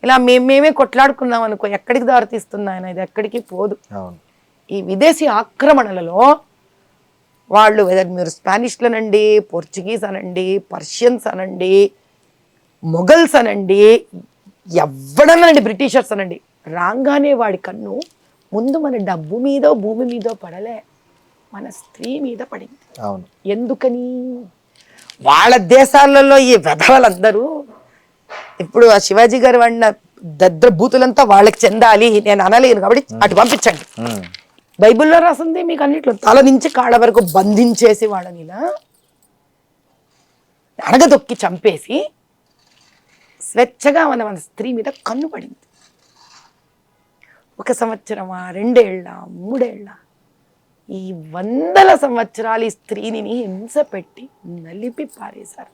S3: ఇలా మేమే కొట్లాడుకున్నాం అనుకో, ఎక్కడికి దారితీస్తుంది ఆయన, ఇది ఎక్కడికి పోదు. ఈ విదేశీ ఆక్రమణలలో వాళ్ళు మీరు స్పానిష్లు అనండి, పోర్చుగీస్ అనండి, పర్షియన్స్ అనండి, మొఘల్స్ అనండి, ఎవడనండి, బ్రిటిషర్స్ అనండి, రాగానే వాడి కన్ను ముందు మన డబ్బు మీదో భూమి మీదో పడలే, మన స్త్రీ మీద పడింది. ఎందుకని? వాళ్ళ దేశాలలో ఈ వెధవలందరూ ఇప్పుడు ఆ శివాజీ గారు వాడిన దద్ర బూతులంతా వాళ్ళకి చెందాలి, నేను అనలేను కాబట్టి అటు పంపించండి. బైబిల్లో రాసింది మీకు అన్నిట్లో తల నుంచి కాళ్ళ వరకు బంధించేసి వాళ్ళని ఇలా అడగదొక్కి చంపేసి స్వేచ్ఛగా మన స్త్రీ మీద కన్ను పడింది. 1 సంవత్సరమా, 2 ఏళ్ళ, 3 ఏళ్ళ, ఈ 100ల సంవత్సరాలు ఈ స్త్రీని హింస పెట్టి నలిపి పారేశారు.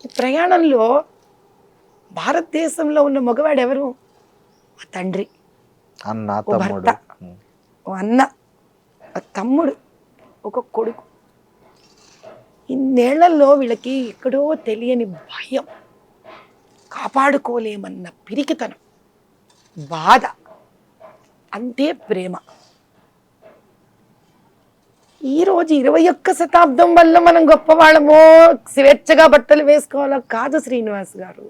S3: ఈ ప్రయాణంలో భారతదేశంలో ఉన్న మగవాడు ఎవరు? ఆ తండ్రి,
S2: అన్న,
S3: ఓ భర్త, ఓ అన్న, ఓ తమ్ముడు, ఒక కొడుకు. ఇన్నేళ్లలో వీళ్ళకి ఎక్కడో తెలియని భయం, కాపాడుకోలేమన్న పిరికితనం, బాధ, అంతే ప్రేమ. ఈరోజు 21వ శతాబ్దం వల్ల మనం గొప్పవాళ్ళమో, స్వేచ్ఛగా బట్టలు వేసుకోవాలో కాదు శ్రీనివాస్ గారు.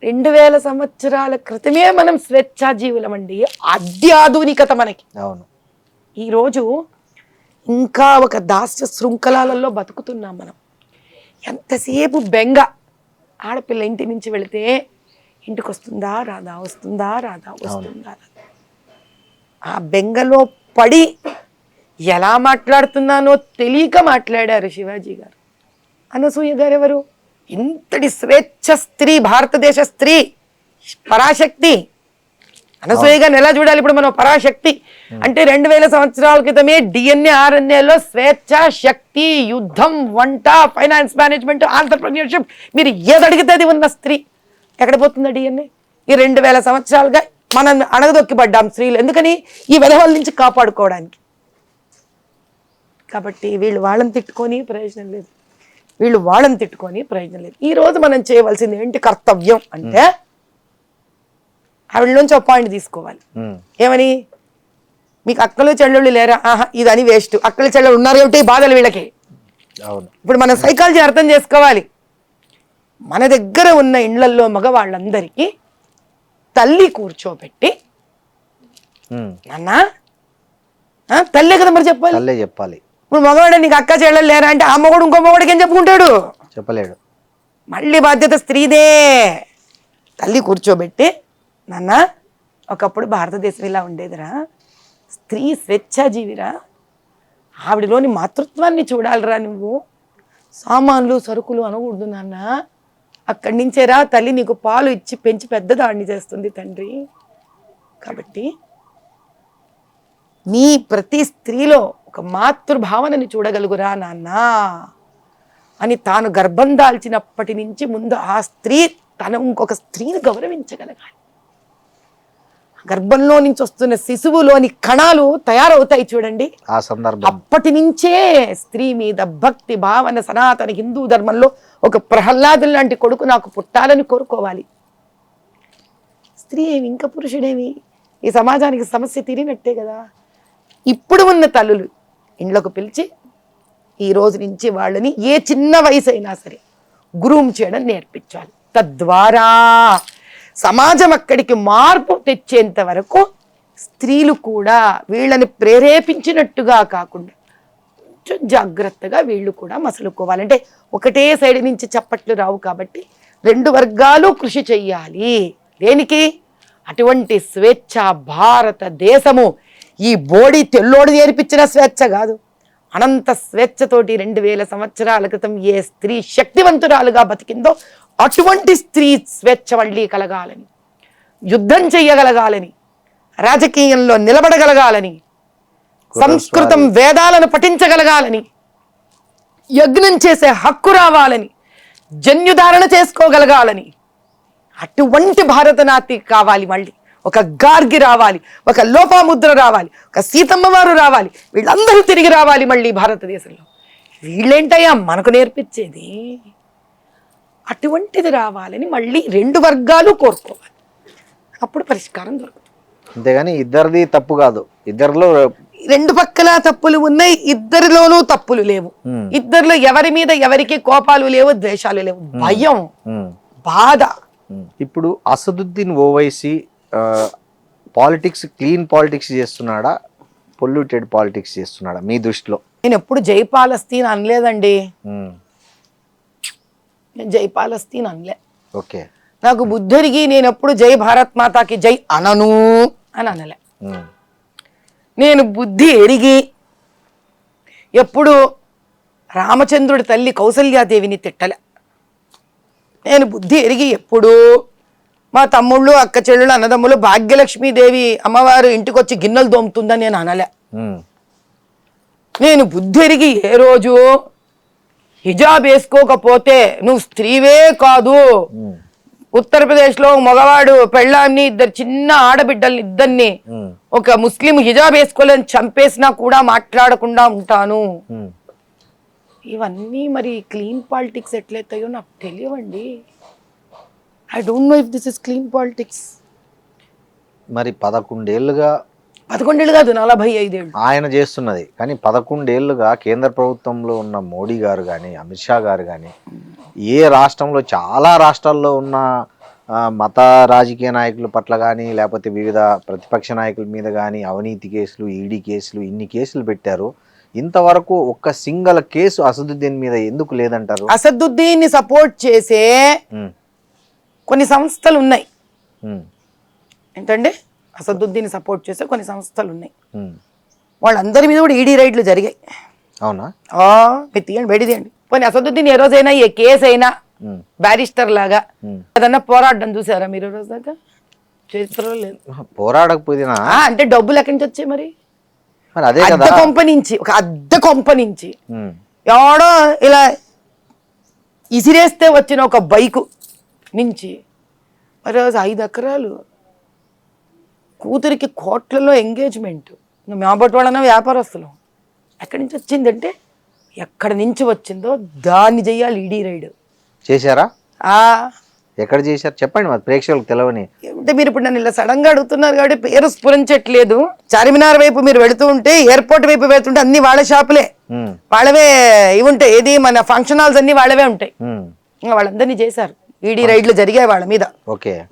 S3: 2000 సంవత్సరాల క్రితమే మనం స్వేచ్ఛాజీవులం అండి. అత్యాధునికత మనకి.
S2: అవును.
S3: ఈరోజు ఇంకా ఒక దాస్య శృంఖలాలలో బతుకుతున్నాం మనం. ఎంతసేపు బెంగ. ఆడపిల్ల ఇంటి నుంచి వెళితే ఇంటికి వస్తుందా రాదా, వస్తుందా రాదా, వస్తుందా రాదా. ఆ బెంగలో పడి ఎలా మాట్లాడుతున్నానో తెలియక మాట్లాడారు శివాజీ గారు. అనసూయ గారు ఎవరు? ఇంతటి స్వేచ్ఛ స్త్రీ, భారతదేశ స్త్రీ, పరాశక్తి. అనసూయ గారిని ఎలా చూడాలి ఇప్పుడు మనం? పరాశక్తి అంటే 2000 సంవత్సరాల క్రితమే DNA RNAలో స్వేచ్ఛ, శక్తి, యుద్ధం, వంట, ఫైనాన్స్ మేనేజ్మెంట్, ఆంటర్‌ప్రెన్యూర్‌షిప్, మీరు ఏది అడిగితే అది ఉన్న స్త్రీ. ఎక్కడ పోతుందా DNA? ఈ 2000 సంవత్సరాలుగా మనం అణగదొక్కిపడ్డాం స్త్రీలు. ఎందుకని? ఈ వెధవల నుంచి కాపాడుకోవడానికి. కాబట్టి వీళ్ళు వాళ్ళని తిట్టుకొని ప్రయోజనం లేదు, వీళ్ళు వాళ్ళని తిట్టుకొని ప్రయోజనం లేదు. ఈరోజు మనం చేయవలసింది ఏంటి కర్తవ్యం అంటే, ఆవిడలోంచి ఒక పాయింట్ తీసుకోవాలి. ఏమని? మీకు అక్కలు చెల్లెళ్ళు లేరా? ఆహా, ఇదని వేస్ట్. అక్కలు చెల్లెళ్ళు ఉన్నారు ఏమిటి బాధలు వీళ్ళకి. ఇప్పుడు మనం సైకాలజీ అర్థం చేసుకోవాలి. మన దగ్గర ఉన్న ఇండ్లల్లో మగవాళ్ళందరికీ తల్లి కూర్చోబెట్టి, నాన్న తల్లే కదా మరి చెప్పాలి. ఇప్పుడు మగవాడు నీకు అక్క చెల్లెలు లేరా అంటే ఆ మగవాడు ఇంకో మగవాడికి ఏం చెప్పుకుంటాడు? చెప్పలేడు. మళ్ళీ బాధ్యత స్త్రీదే. తల్లి కూర్చోబెట్టి, నాన్న ఒకప్పుడు భారతదేశం ఇలా ఉండేదిరా, స్త్రీ స్వేచ్ఛాజీవిరా, ఆవిడలోని మాతృత్వాన్ని చూడాలిరా నువ్వు, సామాన్లు సరుకులు అనకూడదు నాన్న, అక్కడి నుంచేరా తల్లి నీకు పాలు ఇచ్చి పెంచి పెద్దదాన్ని చేస్తుంది తండ్రి. కాబట్టి నీ ప్రతి స్త్రీలో ఒక మాతృభావనని చూడగలుగురా నాన్న అని తాను గర్భం దాల్చినప్పటి నుంచి ముందు ఆ స్త్రీ తన ఇంకొక స్త్రీని గౌరవించగలగాలి. గర్భంలో నుంచి వస్తున్న శిశువులోని కణాలు తయారవుతాయి చూడండి, ఆ సందర్భం అప్పటి నుంచే స్త్రీ మీద భక్తి భావన. సనాతన హిందూ ధర్మంలో ఒక ప్రహ్లాదుని లాంటి కొడుకు నాకు పుట్టాలని కోరుకోవాలి. స్త్రీ ఏమి ఇంకా పురుషుడేమి? ఈ సమాజానికి సమస్య తీరినట్టే కదా. ఇప్పుడు ఉన్న తల్లులు ఇంట్లోకి పిలిచి ఈ రోజు నుంచి వాళ్ళని ఏ చిన్న వయసు అయినా సరే గ్రూమ్ చేయడం నేర్పించాలి. తద్వారా సమాజం అక్కడికి మార్పు తెచ్చేంత వరకు స్త్రీలు కూడా వీళ్ళని ప్రేరేపించినట్టుగా కాకుండా కొంచెం జాగ్రత్తగా వీళ్ళు కూడా మసలుకోవాలంటే ఒకటే సైడ్ నుంచి చప్పట్లు రావు. కాబట్టి 2 వర్గాలు కృషి చెయ్యాలి. దేనికి? అటువంటి స్వేచ్ఛ భారతదేశము ఈ బోడి తెల్లోడు నేర్పించిన స్వేచ్ఛ కాదు, అనంత స్వేచ్ఛతోటి 2000 సంవత్సరాల క్రితం ఏ స్త్రీ శక్తివంతురాలుగా బతికిందో అటువంటి స్త్రీ స్వేచ్ఛ మళ్ళీ కలగాలని, యుద్ధం చెయ్యగలగాలని, రాజకీయంలో నిలబడగలగాలని, సంస్కృతం వేదాలను పఠించగలగాలని, యజ్ఞం చేసే హక్కు రావాలని, జన్యుధారణ చేసుకోగలగాలని, అటువంటి భారతనాతి కావాలి. మళ్ళీ ఒక గార్గి రావాలి, ఒక లోపాముద్ర రావాలి, ఒక సీతమ్మ వారు రావాలి, వీళ్ళందరూ తిరిగి రావాలి మళ్ళీ భారతదేశంలో. వీళ్ళేంటయ్యా మనకు నేర్పించేది? అటువంటిది రావాలని మళ్ళీ 2 వర్గాలు కోరుకోవాలి. అప్పుడు పరిష్కారం దొరుకుతుంది.
S2: అంతేగాని ఇద్దరిది తప్పు కాదు, ఇద్దరిలో
S3: 2 పక్కల తప్పులు ఉన్నాయి, ఇద్దరిలోనూ తప్పులు లేవు. ఇద్దరిలో ఎవరి మీద ఎవరికి కోపాలు లేవు, ద్వేషాలు లేవు, భయం, బాధ.
S2: ఇప్పుడు Asaduddin Owaisi politics, clean politics చేస్తున్నాడా, పొల్యూటెడ్ పాలిటిక్స్ చేస్తున్నాడా మీ దృష్టిలో?
S3: నేను ఎప్పుడు జై పాలస్తీన్ అనలేదండి. నేను జై పాలస్తీన్ అనలే.
S2: ఓకే.
S3: నాకు బుద్ధుడికి నేను ఎప్పుడు జై భారత్ మాతాకి జై అనను అని అనలే. నేను బుద్ధి ఎరిగి ఎప్పుడు రామచంద్రుడి తల్లి కౌసల్యాదేవిని తిట్టలే. నేను బుద్ధి ఎరిగి ఎప్పుడు మా తమ్ముళ్ళు అక్క చెల్లెళ్ళు అన్నదమ్ములు భాగ్యలక్ష్మీదేవి అమ్మవారు ఇంటికి వచ్చి గిన్నెలు దోముతుందని నేను అనలే. నేను బుద్ధి ఎరిగి ఏ రోజు హిజాబ్ వేసుకోకపోతే నువ్వు స్త్రీవే కాదు, ఉత్తరప్రదేశ్లో మగవాడు పెళ్ళాన్ని ఇద్దరు చిన్న ఆడబిడ్డల్ని ఇద్దరిని ఒక ముస్లిం హిజాబ్ వేసుకోలేని చంపేసినా కూడా మాట్లాడకుండా ఉంటాను. ఇవన్నీ మరి క్లీన్ పాలిటిక్స్ ఎట్లయితాయో నాకు తెలియవండి. I don't know if this is clean politics.
S2: మరి 11 ఏళ్ళుగా
S3: 11 ఏళ్ళు కాదు 45 ఏళ్ళు
S2: ఆయన చేస్తున్నది. కానీ 11 ఏళ్ళుగా కేంద్ర ప్రభుత్వంలో ఉన్న మోడీ గారు కానీ అమిత్ షా గారు కానీ ఏ రాష్ట్రంలో చాలా రాష్ట్రాల్లో ఉన్న మత రాజకీయ నాయకుల పట్ల కానీ లేకపోతే వివిధ ప్రతిపక్ష నాయకుల మీద కానీ అవినీతి కేసులు, ఈడీ కేసులు, ఇన్ని కేసులు పెట్టారు. ఇంతవరకు ఒక్క సింగల్ కేసు అసదుద్దీన్ మీద ఎందుకు లేదంటారు?
S3: అసదుద్దీన్ ని సపోర్ట్ చేసే కొన్ని సంస్థలు ఉన్నాయి. ఏంటంటే అసదుద్దీన్ సపోర్ట్ చేసే కొన్ని సంస్థలు ఉన్నాయి. వాళ్ళందరి మీద కూడా ఈడీ రైడ్లు జరిగాయి.
S2: అవునా?
S3: మీరు తీయండి, బయట తీయండి. పోనీ అసదుద్దీన్ ఏ రోజైనా ఏ కేసు అయినా బ్యారిస్టర్ లాగా ఏదన్నా పోరాడడం చూసారా మీరు? రోజు దాకా చరిత్రలో లేదు.
S2: పోరాడకపోయినా
S3: అంటే డబ్బులు ఎక్కడి నుంచి వచ్చాయి మరి?
S2: అదే
S3: అద్దె కొంప నుంచి, ఒక అద్దె కొంప నుంచి ఎవడో ఇలా ఇసిరేస్తే వచ్చిన ఒక బైకు నుంచి మరి 5 ఎకరాలు కూతురికి కోట్లలో ఎంగేజ్మెంట్. మేబట్టి వాళ్ళన్నా వ్యాపారస్తులు. ఎక్కడి నుంచి వచ్చిందంటే ఎక్కడి నుంచి వచ్చిందో దాన్ని చెయ్యాలి ఈడీ రైడ్.
S2: చేశారా? ఎక్కడ చేశారు చెప్పండి మరి ప్రేక్షకులకు తెలవని.
S3: అంటే మీరు ఇప్పుడు నన్ను ఇలా సడన్ గా అడుగుతున్నారు కాబట్టి పేరు స్ఫురించట్లేదు. చార్మినార్ వైపు మీరు వెళుతూ ఉంటే, ఎయిర్పోర్ట్ వైపు వెళ్తుంటే అన్ని వాళ్ళ షాపులే, వాళ్ళవే ఇవి ఉంటాయి. ఏది మన ఫంక్షన్ హాల్స్ అన్ని వాళ్ళవే ఉంటాయి. వాళ్ళందరినీ చేశారు. ఈడీ రైడ్లు జరిగాయి వాళ్ళ మీద,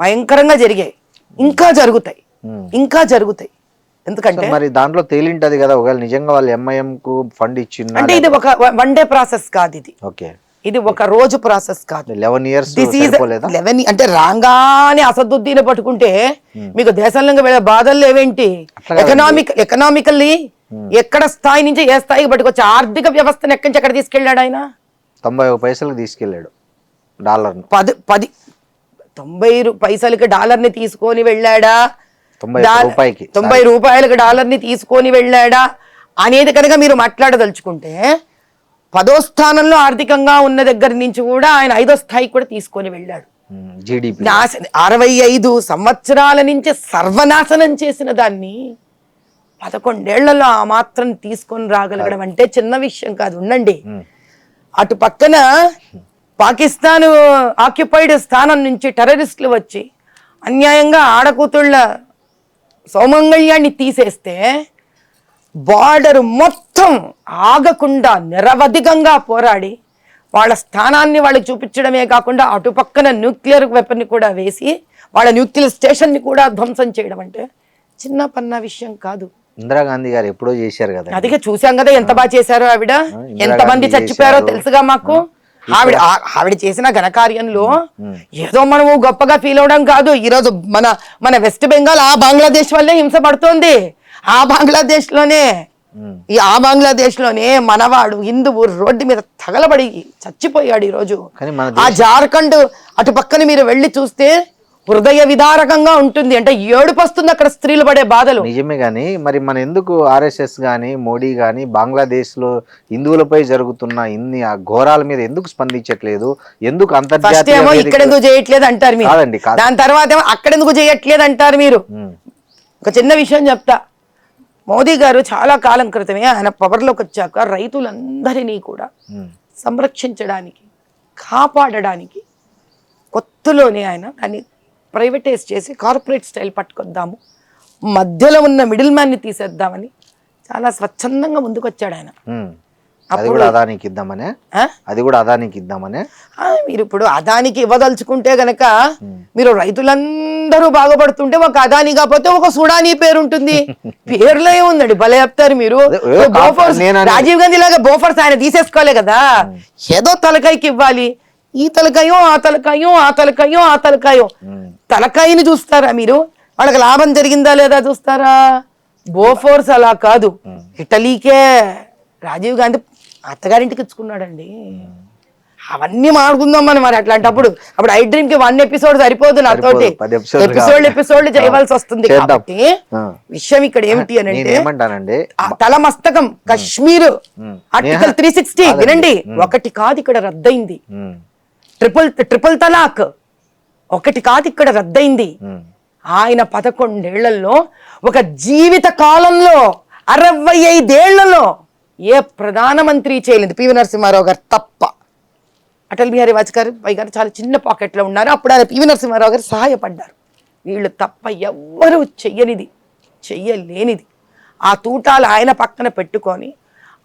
S3: భయంకరంగా జరిగాయి. ఇంకా జరుగుతాయి, ఇంకా జరుగుతాయి. ఎందుకంటే
S2: మరి దాంట్లో తేలింటది కదా ఒకవేళ నిజంగా వాళ్ళు ఎంఐఎం కు ఫండ్ ఇచ్చింది అంటే.
S3: ఇది ఒక 1 డే ప్రాసెస్ కాదు. ఇది ఒక రోజు ప్రాసెస్ కాదు.
S2: 11 years
S3: అంటే రాగానే అసదుద్దీన్ పట్టుకుంటే మీకు దేశంలో వెళ్ళే బాధలు ఏవేంటి? ఎకనామికల్లీ ఎక్కడ స్థాయి నుంచి ఏ స్థాయికి పట్టుకొచ్చి ఆర్థిక వ్యవస్థను ఎక్కడి నుంచి ఎక్కడ తీసుకెళ్ళాడు ఆయన?
S2: 90 పైసలకు తీసుకెళ్ళాడు డాలర్ను.
S3: 90 పైసలకి డాలర్ని తీసుకొని వెళ్ళాడా?
S2: 90
S3: రూపాయలకి డాలర్ని తీసుకొని వెళ్ళాడా అనేది కనుక మీరు మాట్లాడదలుచుకుంటే 10వ స్థానంలో ఆర్థికంగా ఉన్న దగ్గర నుంచి కూడా ఆయన 5వ స్థాయికి కూడా తీసుకొని వెళ్ళాడు. 65 సంవత్సరాల నుంచి సర్వనాశనం చేసిన దాన్ని 11 ఏళ్లలో ఆ మాత్రం తీసుకొని రాగలగడం అంటే చిన్న విషయం కాదు. ఉండండి, అటు పక్కన పాకిస్తాన్ ఆక్యుపైడ్ స్థానం నుంచి టెర్రరిస్టులు వచ్చి అన్యాయంగా ఆడకూతుళ్ళ సౌమంగళ్యాన్ని తీసేస్తే బార్డర్ మొత్తం ఆగకుండా నిరవధికంగా పోరాడి వాళ్ళ స్థానాన్ని వాళ్ళకి చూపించడమే కాకుండా అటు పక్కన న్యూక్లియర్ వెపన్ని కూడా వేసి వాళ్ళ న్యూక్లియర్ స్టేషన్ ని కూడా ధ్వంసం చేయడం అంటే చిన్న పన్న విషయం కాదు.
S2: ఇందిరాగాంధీ గారు ఎప్పుడో చేశారు కదా.
S3: అదిగా చూసాం కదా ఎంత బాగా చేశారో ఆవిడ. ఎంతమంది చచ్చిపోయారో తెలుసుగా మాకు. ఆవిడ చేసిన ఘనకార్యంలో ఏదో మనము గొప్పగా ఫీల్ అవడం కాదు. ఈరోజు మన వెస్ట్ బెంగాల్ ఆ బంగ్లాదేశ్ వల్లే హింస పడుతోంది. ఆ బంగ్లాదేశ్ లోనే మనవాడు హిందువు రోడ్డు మీద తగలబడి చచ్చిపోయాడు ఈరోజు. ఆ జార్ఖండ్ అటు పక్కన మీరు వెళ్ళి చూస్తే హృదయ విదారకంగా ఉంటుంది. అంటే ఏడుపు వస్తుంది అక్కడ స్త్రీలు పడే బాధలు.
S2: నిజమే గానీ మరి మన ఎందుకు ఆర్ఎస్ఎస్ గానీ మోడీ గానీ బంగ్లాదేశ్ లో హిందువులపై జరుగుతున్న ఇన్ని ఘోరాల మీద ఎందుకు స్పందించట్లేదు? ఎందుకు అంతర్జాతీయ
S3: ఇక్కడ ఎందుకు చేయట్లేదు అంటారు మీరు. దాని తర్వాత ఏమో అక్కడ ఎందుకు చేయట్లేదు అంటారు మీరు. ఒక చిన్న విషయం చెప్తా. మోదీ గారు చాలా కాలం క్రితమే ఆయన పవర్లోకి వచ్చాక రైతులందరినీ కూడా సంరక్షించడానికి, కాపాడడానికి కొత్తలోనే ఆయన దాన్ని ప్రైవేటైజ్ చేసి కార్పొరేట్ స్టైల్ పట్టుకొద్దాము, మధ్యలో ఉన్న మిడిల్ మ్యాన్ని తీసేద్దామని చాలా స్వచ్ఛందంగా ముందుకు వచ్చాడు ఆయన.
S2: అది కూడా అదానికి ఇద్దామనే.
S3: మీరు ఇప్పుడు అదానికి ఇవ్వదలుచుకుంటే గనక మీరు రైతులందరూ బాగుపడుతుంటే ఒక అదాని కాకపోతే ఒక సుడానీ పేరు ఉంటుంది. పేర్లో ఏముందండి, భలే చెప్తారు మీరు. రాజీవ్ గాంధీ లాగా బోఫర్స్ ఆయన తీసేసుకోలే కదా, ఏదో తలకాయకి ఇవ్వాలి. ఈ తలకాయో ఆ తలకాయో ఆ తలకాయో ఆ తలకాయో తలకాయని చూస్తారా మీరు? వాళ్ళకి లాభం జరిగిందా లేదా చూస్తారా? బోఫోర్స్ అలా కాదు. ఇటలీకే రాజీవ్ గాంధీ అత్తగారింటికి ఇచ్చుకున్నాడండి. అవన్నీ మాడుకుందాం మనం మరి అట్లాంటప్పుడు. అప్పుడు ఐ డ్రీమ్ కి 1 ఎపిసోడ్ సరిపోదు నాతోటి,
S2: 10
S3: ఎపిసోడ్లు చేయవలసి వస్తుంది.
S2: చేద్దాం.
S3: కాబట్టి విషయం ఇక్కడ ఏమిటి అని అంటే,
S2: ఏమంటానండి,
S3: తల మస్తకం కశ్మీర్ ఆర్టికల్ 360 వినండి, ఒకటి కాదు ఇక్కడ రద్దయింది. ట్రిపుల్ తలాక్ ఒకటి కాదు ఇక్కడ రద్దయింది. ఆయన 11 ఏళ్లలో, ఒక జీవిత కాలంలో 65 ఏళ్లలో ఏ ప్రధానమంత్రి చేయలేదు, పివి నరసింహారావు గారు తప్ప. అటల్ బిహారీ వాజ్పేయి గారు చాలా చిన్న పాకెట్లో ఉన్నారు, అప్పుడు ఆయన పివి నరసింహారావు గారు సహాయపడ్డారు. వీళ్ళు తప్ప ఎవ్వరూ చెయ్యలేనిది. ఆ తూటాలు ఆయన పక్కన పెట్టుకొని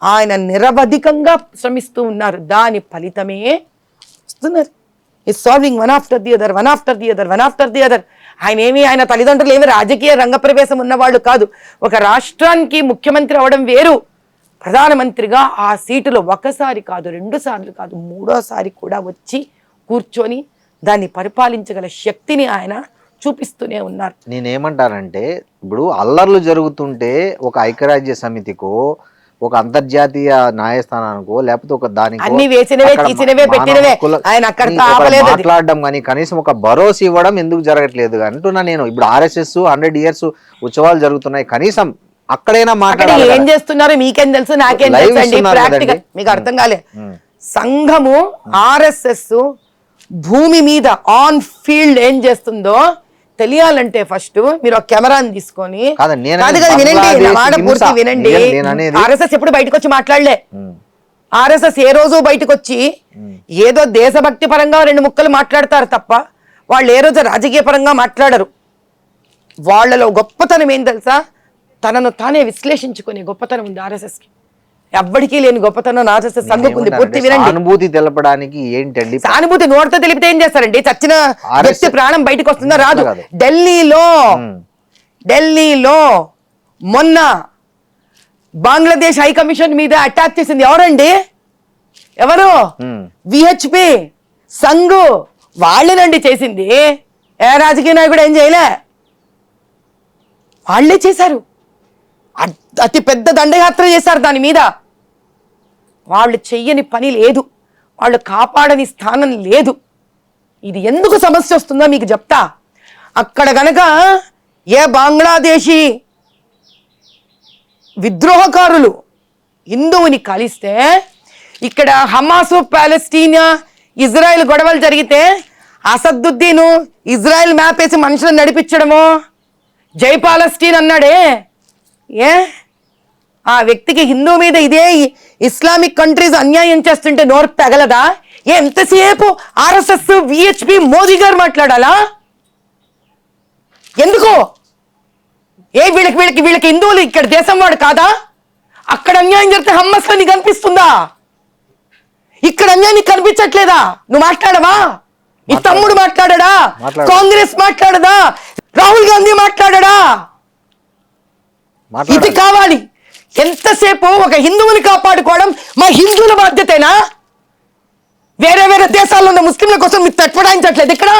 S3: ఆయన నిరవధికంగా శ్రమిస్తూ ఉన్నారు. దాని ఫలితమే వస్తున్నారు. Is solving one after the other. ఆయన తల్లిదండ్రులు ఏమి రాజకీయ రంగప్రవేశం ఉన్నవాళ్ళు కాదు. ఒక రాష్ట్రానికి ముఖ్యమంత్రి అవడం వేరు, ప్రధానమంత్రిగా ఆ సీటులో ఒకసారి కాదు, 2 సార్లు కాదు, 3వ సారి కూడా వచ్చి కూర్చొని దాన్ని పరిపాలించగల శక్తిని ఆయన చూపిస్తూనే ఉన్నారు.
S2: నేనేమంటానంటే, ఇప్పుడు అల్లర్లు జరుగుతుంటే ఒక ఐక్యరాజ్య సమితికో, ఒక అంతర్జాతీయ న్యాయస్థానానికో, లేకపోతే ఒక దానికి
S3: అన్ని వేసినవే తీసినవే పెట్టినవే, ఆయన అక్కడ ఆపలేదు.
S2: మాట్లాడడం కానీ కనీసం ఒక భరోసా ఇవ్వడం ఎందుకు జరగట్లేదు అంటున్నా నేను. ఇప్పుడు RSS 100 years ఉత్సవాలు జరుగుతున్నాయి, కనీసం అక్కడైనా మాట్లాడాలి.
S3: ఏం చేస్తున్నారు మీకేం తెలుసు, నాకేం తెలుసు అండి. ప్రాక్టికల్ మీకు అర్థం కాలే. సంఘము RSS భూమి మీద ఆన్ ఫీల్డ్ ఏం చేస్తుందో తెలియాలంటే ఫస్ట్ మీరు ఒక కెమెరాని తీసుకొని, వినండి, మాట పూర్తి వినండి. RSS ఎప్పుడు బయటకు వచ్చి మాట్లాడలే. RSS ఏ రోజు బయటకు వచ్చి ఏదో దేశభక్తి పరంగా 2 ముక్కలు మాట్లాడతారు తప్ప వాళ్ళు ఏ రోజు రాజకీయ పరంగా మాట్లాడరు. వాళ్ళలో గొప్పతనం ఏం తెలుసా, తనను తానే విశ్లేషించుకునే గొప్పతనం ఉంది RSSకి. ఎవ్వడికి లేని గొప్పతనం RSS సంఘకు ఉంది. పూర్తి వినండి.
S2: అనుభూతి తెలపడానికి ఏంటండి?
S3: సానుభూతి నోటితో తెలిపితే ఏం చేస్తారండి? చచ్చిన వ్యక్తి ప్రాణం బయటకు వస్తుందా? రాదు. ఢిల్లీలో మొన్న బంగ్లాదేశ్ హై కమిషన్ మీద అటాక్ చేసింది ఎవరండి? ఎవరు? VHP సంఘ్ వాళ్ళేనండి చేసింది. ఏ రాజకీయ నాయకుడు ఏం చేయలే, వాళ్ళే చేశారు. అతి పెద్ద దండయాత్ర చేశారు దాని మీద. వాళ్ళు చెయ్యని పని లేదు, వాళ్ళు కాపాడని స్థానం లేదు. ఇది ఎందుకు సమస్య వస్తుందో మీకు చెప్తా. అక్కడ గనక ఏ బంగ్లాదేశీ విద్రోహకారులు హిందువుని కలిస్తే, ఇక్కడ హమాసు పాలస్తీనా ఇజ్రాయెల్ గొడవలు జరిగితే అసదుద్దీను ఇజ్రాయెల్ మ్యాప్ వేసి మనుషులను నడిపించడమో, జై పాలస్తీన్ అన్నాడే, ఏ ఆ వ్యక్తికి హిందూ మీద ఇదే ఇస్లామిక్ కంట్రీస్ అన్యాయం చేస్తుంటే నోరు తగలదా? ఎంతసేపు RSS VHP మోదీ గారు మాట్లాడాలా? ఎందుకు? వీళ్ళకి హిందువులు ఇక్కడ దేశం వాడు కాదా? అక్కడ అన్యాయం జరిగితే హమ్మస్ లో నీకు కనిపిస్తుందా? ఇక్కడ అన్యాయం నీకు కనిపించట్లేదా? నువ్వు మాట్లాడవా? ఈ తమ్ముడు మాట్లాడా? కాంగ్రెస్ మాట్లాడదా? రాహుల్ గాంధీ మాట్లాడా? ఇది కావాలి. ఎంతసేపు ఒక హిందువుని కాపాడుకోవడం మా హిందువుల బాధ్యతేనా? వేరే దేశాల్లో ఉన్న ముస్లింల కోసం మీరు తట్పడాయించట్లేదు. ఇక్కడ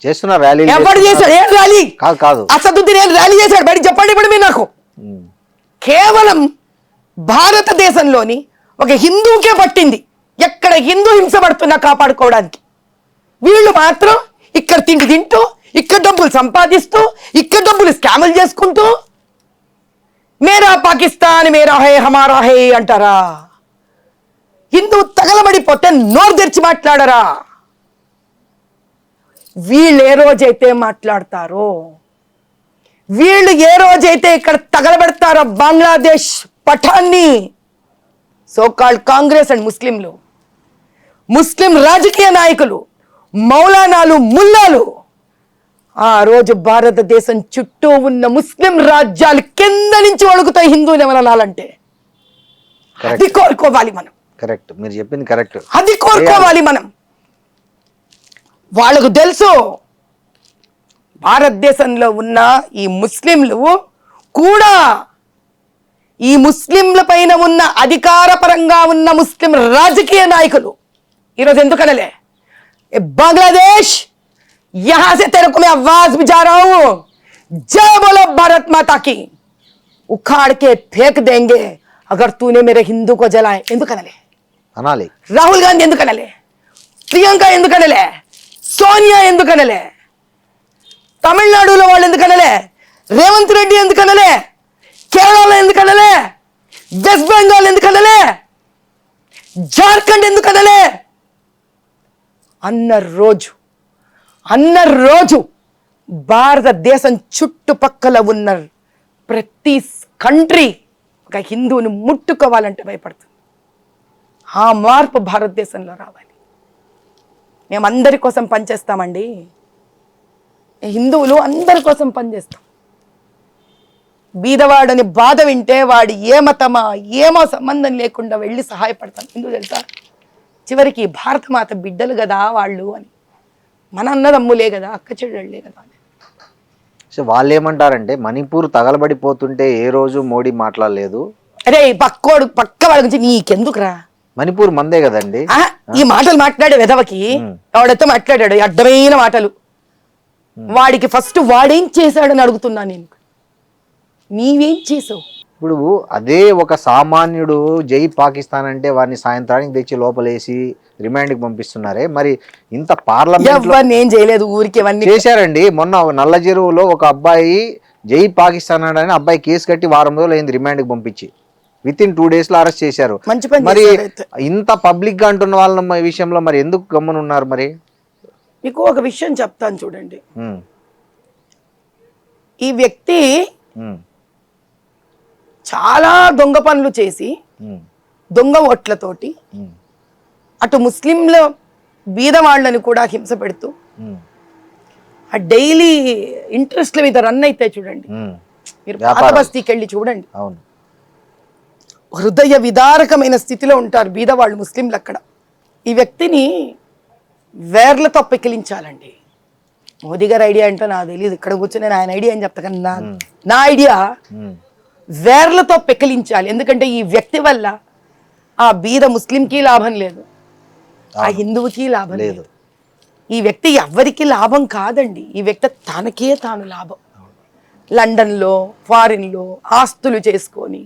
S2: చేస్తున్న ర్యాలీ
S3: ఎవరు చేశాడు? ఏం ర్యాలీ?
S2: కాదు,
S3: అసదుద్దీన్ ఏం ర్యాలీ చేశాడు? బయట చెప్పండి ఇప్పుడు మీరు నాకు. కేవలం భారతదేశంలోని ఒక హిందువుకే పట్టింది ఎక్కడ హిందూ హింసపడుతున్నా కాపాడుకోవడానికి. వీళ్ళు మాత్రం ఇక్కడ తిండి తింటూ, ఇక్కడ డబ్బులు సంపాదిస్తూ, ఇక్కడ డబ్బులు స్కాములు చేసుకుంటూ మేరా పాకిస్తాన్ మేరా హై హమారా హై అంటారా? హిందూ తగలబడిపోతే నోరు తెరిచి మాట్లాడరా? వీళ్ళు ఏ రోజైతే మాట్లాడతారో, వీళ్ళు ఏ రోజైతే ఇక్కడ తగలబెడతారో బంగ్లాదేశ్ పఠాన్ని, సోకాల్డ్ కాంగ్రెస్ అండ్ ముస్లిం రాజకీయ నాయకులు, మౌలానాలు, ముల్లాలు, ఆ రోజు భారతదేశం చుట్టూ ఉన్న ముస్లిం రాజ్యాలు కింద నుంచి వణుకుతాయి హిందువులు ఏమనాలంటే. అది కోరుకోవాలి మనం.
S2: కరెక్ట్, మీరు చెప్పింది కరెక్ట్.
S3: అది కోరుకోవాలి మనం. వాళ్ళకు తెలుసు భారతదేశంలో ఉన్న ఈ ముస్లింలు కూడా, ఈ ముస్లింల పైన ఉన్న అధికారపరంగా ఉన్న ముస్లిం రాజకీయ నాయకులు ఈరోజు ఎందుకనలే, బంగ్లాదేశ్ यहां से तेरे को मैं आवाज भी जा रहा हूं, जय बोलो भारत माता की, उखाड़ के फेंक देंगे अगर तूने मेरे हिंदू को जलाए. ఎందుకనలే?
S2: అనాలి.
S3: రాహుల్ గాంధీ ఎందుకనలే, ప్రియాంక ఎందుకనలే, సోనియా ఎందుకనలే, తమిళనాడులో వాళ్ళు ఎందుకనలే, రేవంత్ రెడ్డి ఎందుకనలే, కేరళలో ఎందుకనలే, వెస్ట్ బెంగాల్ ఎందుకనలే, జార్ఖండ్ ఎందుకనలే అన్న రోజు భారతదేశం చుట్టుపక్కల ఉన్న ప్రతి కంట్రీ ఒక హిందువుని ముట్టుకోవాలంటే భయపడుతుంది. ఆ మార్పు భారతదేశంలో రావాలి. మేము అందరి కోసం పనిచేస్తామండి. హిందువులు అందరి కోసం పనిచేస్తాం. బీదవాడని బాధ వింటే వాడు ఏ మతమా ఏమో సంబంధం లేకుండా వెళ్ళి సహాయపడతాం. ఎందుకు తెలుసా? చివరికి భారతమాత బిడ్డలు కదా వాళ్ళు అని, మన అన్నదమ్ములే కదా, అక్క చెల్లెళ్ళే కదా అని.
S2: సో వాళ్ళు ఏమంటారంటే మణిపూర్ తగలబడిపోతుంటే ఏ రోజు మోడీ మాట్లాడలేదు.
S3: అరే పక్క వాళ్ళ గురించి నీకెందుకురా?
S2: మణిపూర్ మందే కదండి.
S3: ఈ మాటలు మాట్లాడే వెధవకి ఎవడైతే మాట్లాడాడు అడ్డమైన మాటలు, వాడికి ఫస్ట్ వాడేం చేశాడని అడుగుతున్నా నేను. నీవేం చేసావు?
S2: ఇప్పుడు అదే ఒక సామాన్యుడు జై పాకిస్తాన్ అంటే వాడిని సాయంత్రానికి తెచ్చి లోపలేసి రిమాండ్కి పంపిస్తున్నారే, మరి ఇంత పార్లమెంట్
S3: ఏం చేయలేదు, ఊరికి
S2: చేశారండి. మొన్న నల్ల చెరువులో ఒక అబ్బాయి జై పాకిస్తాన్ అని అబ్బాయి కేసు కట్టి వారం రోజులు అయింది రిమాండ్కి పంపించి, విత్-ఇన్ 2 days లో అరెస్ట్ చేశారు. మరి ఇంత పబ్లిక్ గా అంటున్న వాళ్ళ విషయంలో మరి ఎందుకు గమ్మునున్నారు? మరి
S3: మీకు ఒక విషయం చెప్తాను చూడండి. ఈ వ్యక్తి చాలా దొంగ పనులు చేసి దొంగ ఓట్లతోటి అటు ముస్లింల బీద వాళ్ళని కూడా హింస పెడుతూ ఆ డైలీ ఇంట్రెస్ట్ల మీద రన్ అయితే చూడండి. మీరు పాత బస్తీకి వెళ్ళి చూడండి, హృదయ విదారకమైన స్థితిలో ఉంటారు బీదవాళ్ళు ముస్లింలు అక్కడ. ఈ వ్యక్తిని వేర్లతో పెకిలించాలండి. మోదీ గారి ఐడియా ఏంటో నాకు తెలియదు, ఇక్కడ కూర్చొని నేను ఆయన ఐడియా అని చెప్తా, కానీ నా ఐడియా వేర్లతో పెకిలించాలి. ఎందుకంటే ఈ వ్యక్తి వల్ల ఆ బీద ముస్లింకి లాభం లేదు, ఆ హిందువుకి లాభం లేదు. ఈ వ్యక్తి ఎవ్వరికి లాభం కాదండి, ఈ వ్యక్తి తనకే తాను లాభం. లండన్లో ఫారిన్లో ఆస్తులు చేసుకొని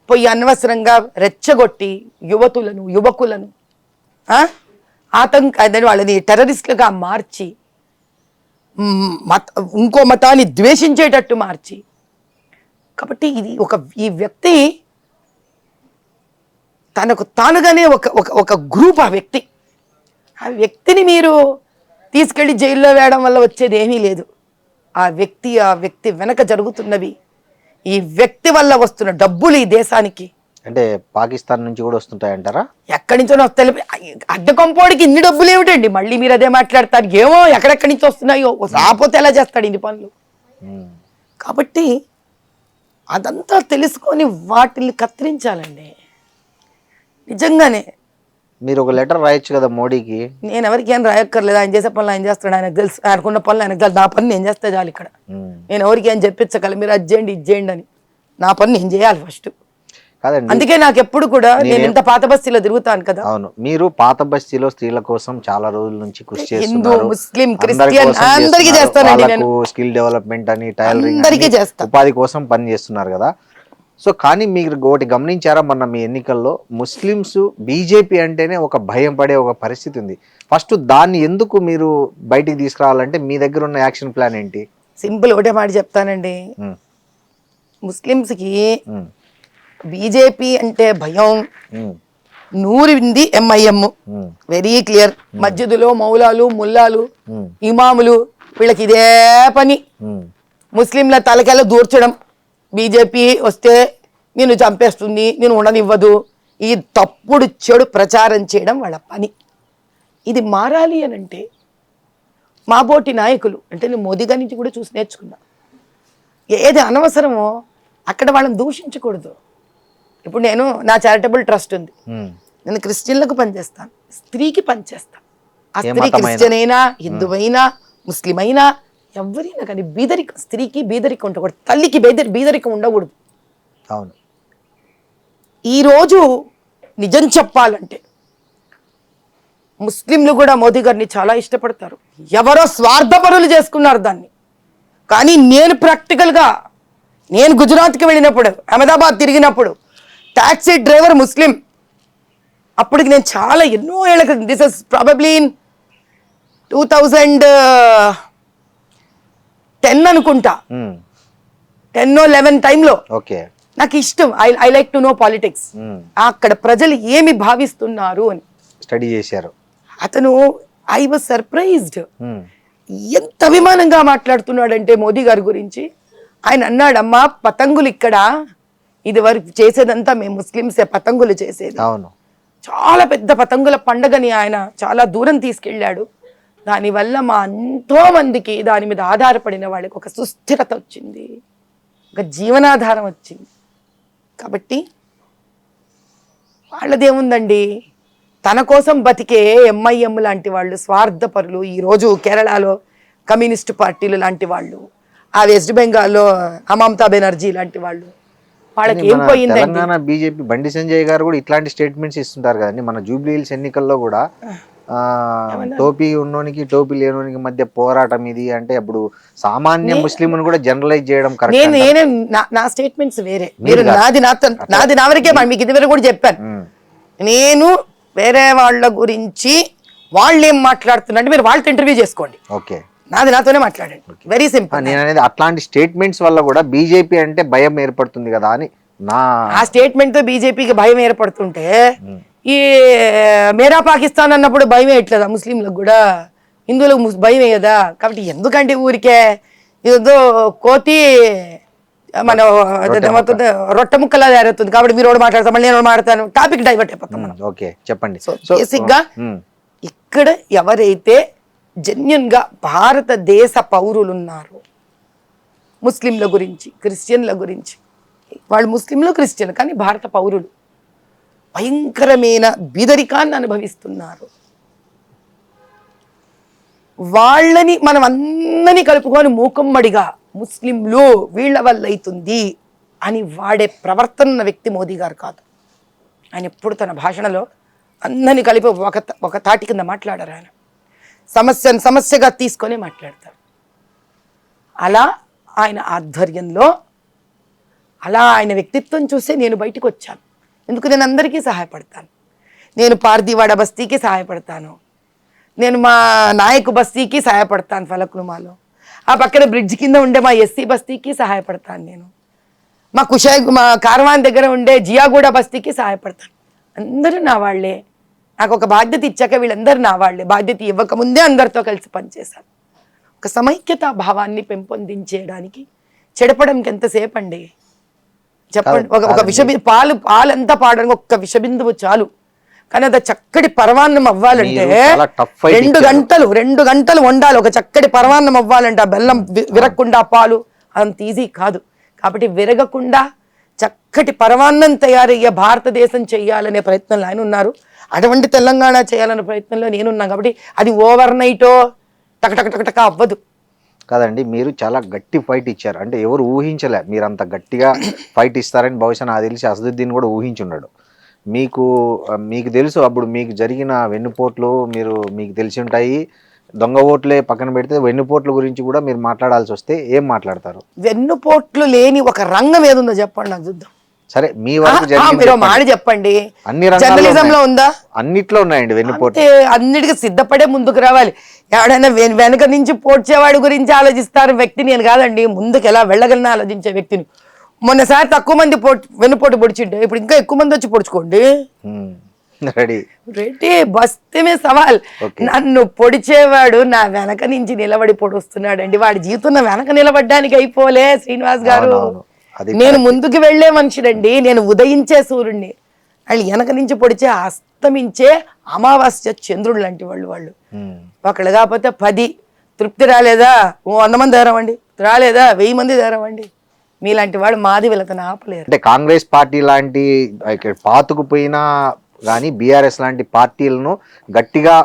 S3: పోయి అనవసరంగా రెచ్చగొట్టి యువకులను వాళ్ళని టెర్రరిస్టులుగా మార్చి ఇంకో మతాన్ని ద్వేషించేటట్టు మార్చి. కాబట్టి ఈ వ్యక్తి తనకు తానుగానే ఒక గ్రూప్. ఆ వ్యక్తిని మీరు తీసుకెళ్లి జైల్లో వేయడం వల్ల వచ్చేది ఏమీ లేదు. ఆ వ్యక్తి వెనక జరుగుతున్నవి, ఈ వ్యక్తి వల్ల వస్తున్న డబ్బులు ఈ దేశానికి
S2: అంటే పాకిస్తాన్ నుంచి కూడా వస్తుంటాయంటారా?
S3: ఎక్కడి నుంచో వస్తాయి. అడ్డ కొంపోడికి ఇన్ని డబ్బులు ఏమిటండి? మళ్ళీ మీరు అదే మాట్లాడతారు. ఏమో ఎక్కడెక్కడి నుంచి వస్తున్నాయో, రాకపోతే ఎలా చేస్తాడు ఇన్ని పనులు? కాబట్టి అదంతా తెలుసుకొని వాటిని కత్తిరించాలండి. నిజంగానే
S2: మీరు ఒక లెటర్ రాయొచ్చు కదా మోడీకి.
S3: నేను ఎవరికి ఏం రాయక్కర్లేదు, ఆయన చేసే పనులు ఆయన చేస్తాడు, ఆయనకు తెలుసు. ఆయనకున్న పనులు ఆయనకు తెలుసు. నా పని నేను చేస్తే చాలు. ఇక్కడ నేను ఎవరికి ఏం చెప్పించగల, మీరు అది చేయండి ఇది చేయండి అని. నా పని నేను చేయాలి ఫస్ట్. అందుకే నాకు ఎప్పుడు కూడా నేను ఇంత పాత బస్తీలో తిరుగుతాను కదా.
S2: అవును, మీరు పాత బస్తీలో స్త్రీల కోసం చాలా రోజుల నుంచి కృషి చేస్తున్నారు.
S3: హిందూ ముస్లిం క్రిస్టియన్ అందరికీ చేస్తానండి నేను.
S2: స్కిల్ డెవలప్మెంట్ అని, టైలరింగ్, ఉపాధి కోసం పని చేస్తున్నారు కదా. సో కానీ మీరు ఒకటి గమనించారా, మొన్న మీ ఎన్నికల్లో ముస్లిమ్స్ బీజేపీ అంటేనే ఒక భయం పడే ఒక పరిస్థితి ఉంది. ఫస్ట్ దాన్ని ఎందుకు మీరు బయటికి తీసుకురావాలంటే మీ దగ్గర ఉన్న యాక్షన్ ప్లాన్ ఏంటి?
S3: సింపుల్, ఒకటే మాట చెప్తానండి. ముస్లిమ్స్కి బీజేపీ అంటే భయం నూరింది ఎంఐఎం. Very clear. మస్జిదులో మౌలాలు, ముల్లాలు, ఇమాములు వీళ్ళకి ఇదే పని. ముస్లింల తలకెళ్ళ దూర్చడం. బీజేపీ వస్తే నేను చంపేస్తుంది, నేను ఉండనివ్వదు, ఈ తప్పుడు చెడు ప్రచారం చేయడం వాళ్ళ పని. ఇది మారాలి అని అంటే మా బోటి నాయకులు అంటే నేను మోదీ గారి నుంచి కూడా చూసి నేర్చుకున్నా. ఏది అనవసరమో అక్కడ వాళ్ళని దూషించకూడదు. ఇప్పుడు నా చారిటబుల్ ట్రస్ట్ ఉంది, నేను క్రిస్టియన్లకు పనిచేస్తాను, స్త్రీకి పనిచేస్తాను. ఆ స్త్రీ క్రిస్టియన్ అయినా, హిందువైనా, ముస్లిం అయినా, ఎవరైనా కానీ బీదరికం, స్త్రీకి బీదరికం ఉండకూడదు, తల్లికి బీదరికం ఉండకూడదు.
S2: అవును.
S3: ఈరోజు నిజం చెప్పాలంటే ముస్లింలు కూడా మోదీ గారిని చాలా ఇష్టపడతారు. ఎవరో స్వార్థపరులు చేసుకున్నారు దాన్ని. కానీ నేను ప్రాక్టికల్గా నేను గుజరాత్కి వెళ్ళినప్పుడు, అహ్మదాబాద్ తిరిగినప్పుడు టాక్సీ డ్రైవర్ ముస్లిం, అప్పటికి నేను చాలా ఎన్నో ఏళ్ళ క్రితం, దిస్ ఇస్ ప్రాబబ్లీ ఇన్ 2010 అనుకుంటా, 10-11 టైంలో.
S2: ఓకే.
S3: నాకు ఇష్టం, I like to know politics. అక్కడ ప్రజలు ఏమి భావిస్తున్నారు అని
S2: స్టడీ చేశారు.
S3: అతను ఐ వాజ్ సర్ప్రైజ్డ్. ఎంత అభిమానంగా మాట్లాడుతున్నాడంటే మోదీ గారి గురించి. ఆయన అన్నాడు, అమ్మా పతంగులు ఇక్కడ ఇది వరకు చేసేదంతా మేము ముస్లింసే పతంగులు చేసేది.
S2: అవును.
S3: చాలా పెద్ద పతంగుల పండగని ఆయన చాలా దూరం తీసుకెళ్ళాడు. దానివల్ల మా ఎంతో మందికి దాని మీద ఆధారపడిన వాళ్ళకి ఒక సుస్థిరత వచ్చింది, ఒక జీవనాధారం వచ్చింది. కాబట్టి వాళ్ళదేముందండి, తన కోసం బతికే ఎంఐఎం లాంటి వాళ్ళు స్వార్థపరులు. ఈరోజు కేరళలో కమ్యూనిస్టు పార్టీలు లాంటి వాళ్ళు, ఆ వెస్ట్ బెంగాల్లో మమతా బెనర్జీ లాంటి వాళ్ళు, వాళ్ళకి ఏం పోయిందండి?
S2: తెలంగాణ బీజేపీ బండి సంజయ్ గారు కూడా ఇట్లాంటి స్టేట్మెంట్స్ ఇస్తుంటారు కదండి. మన జూబ్లీ హిల్స్ ఎన్నికల్లో కూడా టోపీ ఉన్నోనికి టోపీ లేనోనికి మధ్య పోరాటం ఇది అంటే, అప్పుడు సామాన్య ముస్లింను కూడా జనరలైజ్ చేయడం కరెక్ట్.
S3: నా స్టేట్మెంట్స్ వేరే, మీరు నాది నా వరకే, మీకు ఇదివరకు కూడా చెప్పాను. నేను వేరే వాళ్ళ గురించి వాళ్ళు ఏం మాట్లాడుతున్నట్టు మీరు వాళ్ళతో ఇంటర్వ్యూ చేసుకోండి.
S2: ఓకే.
S3: నాతోనే మాట్లాడండి. Very simple.
S2: నేను అనేది అట్లాంటి స్టేట్మెంట్స్ వల్ల కూడా బీజేపీ అంటే భయం ఏర్పడుతుంది కదా అని ఆ
S3: స్టేట్మెంట్ తో బీజేపీకి భయం ఏర్పడుతుంటే, ఈ మేరా పాకిస్తాన్ అన్నప్పుడు భయం వేయట్లేదా ముస్లింలకు కూడా? హిందువులకు భయం వేయదా? కాబట్టి ఎందుకంటే ఊరికే ఏదో కోతి మన రొట్టె ముక్కలా తయారవుతుంది. కాబట్టి మీరు మాట్లాడతాం, మళ్ళీ నేను మాట్లాడతాను, టాపిక్ డైవర్ట్ అయిపోతాం.
S2: ఓకే, చెప్పండి.
S3: బేసిక్ గా ఇక్కడ ఎవరైతే జెన్యున్ గా భారతదేశ పౌరులు ఉన్నారు, ముస్లింల గురించి, క్రిస్టియన్ల గురించి, వాళ్ళు ముస్లింలు క్రిస్టియన్ కానీ భారత పౌరులు భయంకరమైన బీదరికాన్ని అనుభవిస్తున్నారు. వాళ్ళని మనం అందరినీ కలుపుకొని మూకమ్మడిగా ముస్లింలు వీళ్ళ వల్ల అవుతుంది అని వాడే ప్రవర్తన ఉన్న వ్యక్తి మోదీ గారు కాదు. ఆయన ఎప్పుడు తన భాషణలో అందరినీ కలిపి ఒక తాటి కింద మాట్లాడారు. ఆయన సమస్యగా తీసుకొని మాట్లాడతారు. అలా ఆయన ఆధ్వర్యంలో, అలా ఆయన వ్యక్తిత్వం చూసే నేను బయటకు వచ్చాను. ఎందుకు? నేను అందరికీ సహాయపడతాను. నేను పార్దీవాడ బస్తీకి సహాయపడతాను, నేను మా నాయకు బస్తీకి సహాయపడతాను, ఫలక్నుమాలో ఆ పక్కన బ్రిడ్జ్ కింద ఉండే మా ఎస్సీ బస్తీకి సహాయపడతాను, నేను మా కార్వాన్ దగ్గర ఉండే జియాగూడ బస్తీకి సహాయపడతాను. అందరూ నా వాళ్లే. నాకు ఒక బాధ్యత ఇచ్చాక వీళ్ళందరూ నా వాళ్లే. బాధ్యత ఇవ్వకముందే అందరితో కలిసి పనిచేశాను. ఒక సమైక్యతా భావాన్ని పెంపొందించేయడానికి చెడపడంకి ఎంతసేపు అండి చెప్పండి? ఒక పాలంతా పాడడానికి ఒక్క విషబిందువు చాలు. కానీ అది చక్కటి పరమాన్నం అవ్వాలంటే 2 గంటలు వండాలి. ఒక చక్కటి పరమాన్నం అవ్వాలంటే ఆ బెల్లం విరగకుండా పాలు అంత ఈజీ కాదు. కాబట్టి విరగకుండా చక్కటి పరమాన్నం తయారయ్యే భారతదేశం చెయ్యాలనే ప్రయత్నంలో ఆయన ఉన్నారు. అటువంటి తెలంగాణ చేయాలనే ప్రయత్నంలో నేనున్నాను. కాబట్టి అది ఓవర్ నైటో టకటక అవ్వదు
S2: కాదండి. మీరు చాలా గట్టి ఫైట్ ఇచ్చారు. అంటే ఎవరు ఊహించలే మీరు అంత గట్టిగా ఫైట్ ఇస్తారని. బహుశా నాకు తెలిసి అసదుద్దీన్ కూడా ఊహించున్నాడు. మీకు తెలుసు అప్పుడు మీకు జరిగిన వెన్నుపోట్లు మీకు తెలిసి ఉంటాయి. దొంగ ఓట్లే పక్కన పెడితే వెన్నుపోట్ల గురించి కూడా మీరు మాట్లాడాల్సి వస్తే ఏం మాట్లాడతారు?
S3: వెన్నుపోట్లు లేని ఒక రంగం ఏదుందో చెప్పండి నాకు చూద్దాం.
S2: సరే, మీ వరకు
S3: చెప్పండి.
S2: అన్ని
S3: జర్నలిజంలో ఉందా?
S2: అన్నిట్లో ఉన్నాయండి వెన్నుపోట్లు.
S3: అన్నిటికీ సిద్ధపడే ముందుకు రావాలి. ఎవడైనా వెనక నుంచి పోడ్చేవాడి గురించి ఆలోచిస్తారు వ్యక్తి నేను కాదండి. ముందుకు ఎలా వెళ్ళగలనా ఆలోచించే వ్యక్తిని. మొన్నసారి తక్కువ మంది వెన్నుపోటు పొడిచిండే, ఇప్పుడు ఇంకా ఎక్కువ మంది వచ్చి పొడుచుకోండి. రెడీ బస్తమే సవాల్. నన్ను పొడిచేవాడు నా వెనక నుంచి నిలబడి పొడుస్తున్నాడండి. వాడి జీవితం నా వెనక నిలబడ్డానికి అయిపోలే శ్రీనివాస్ గారు. నేను ముందుకు వెళ్లే మనిషినండి. నేను ఉదయించే సూర్యుడిని. వాళ్ళు వెనక నుంచి పొడిచే అస్తమించే అమావాస్య చంద్రుడు లాంటి వాళ్ళు. ఒకళ్ళు కాకపోతే 10 తృప్తి రాలేదా 100 మంది ధరవండి, రాలేదా 1000 మంది ధరవండి. మీలాంటి వాడు మాది వీళ్ళతో ఆపలేరు.
S2: అంటే కాంగ్రెస్ పార్టీ లాంటి పాతుకుపోయినా కానీ బీఆర్ఎస్ లాంటి పార్టీలను గట్టిగా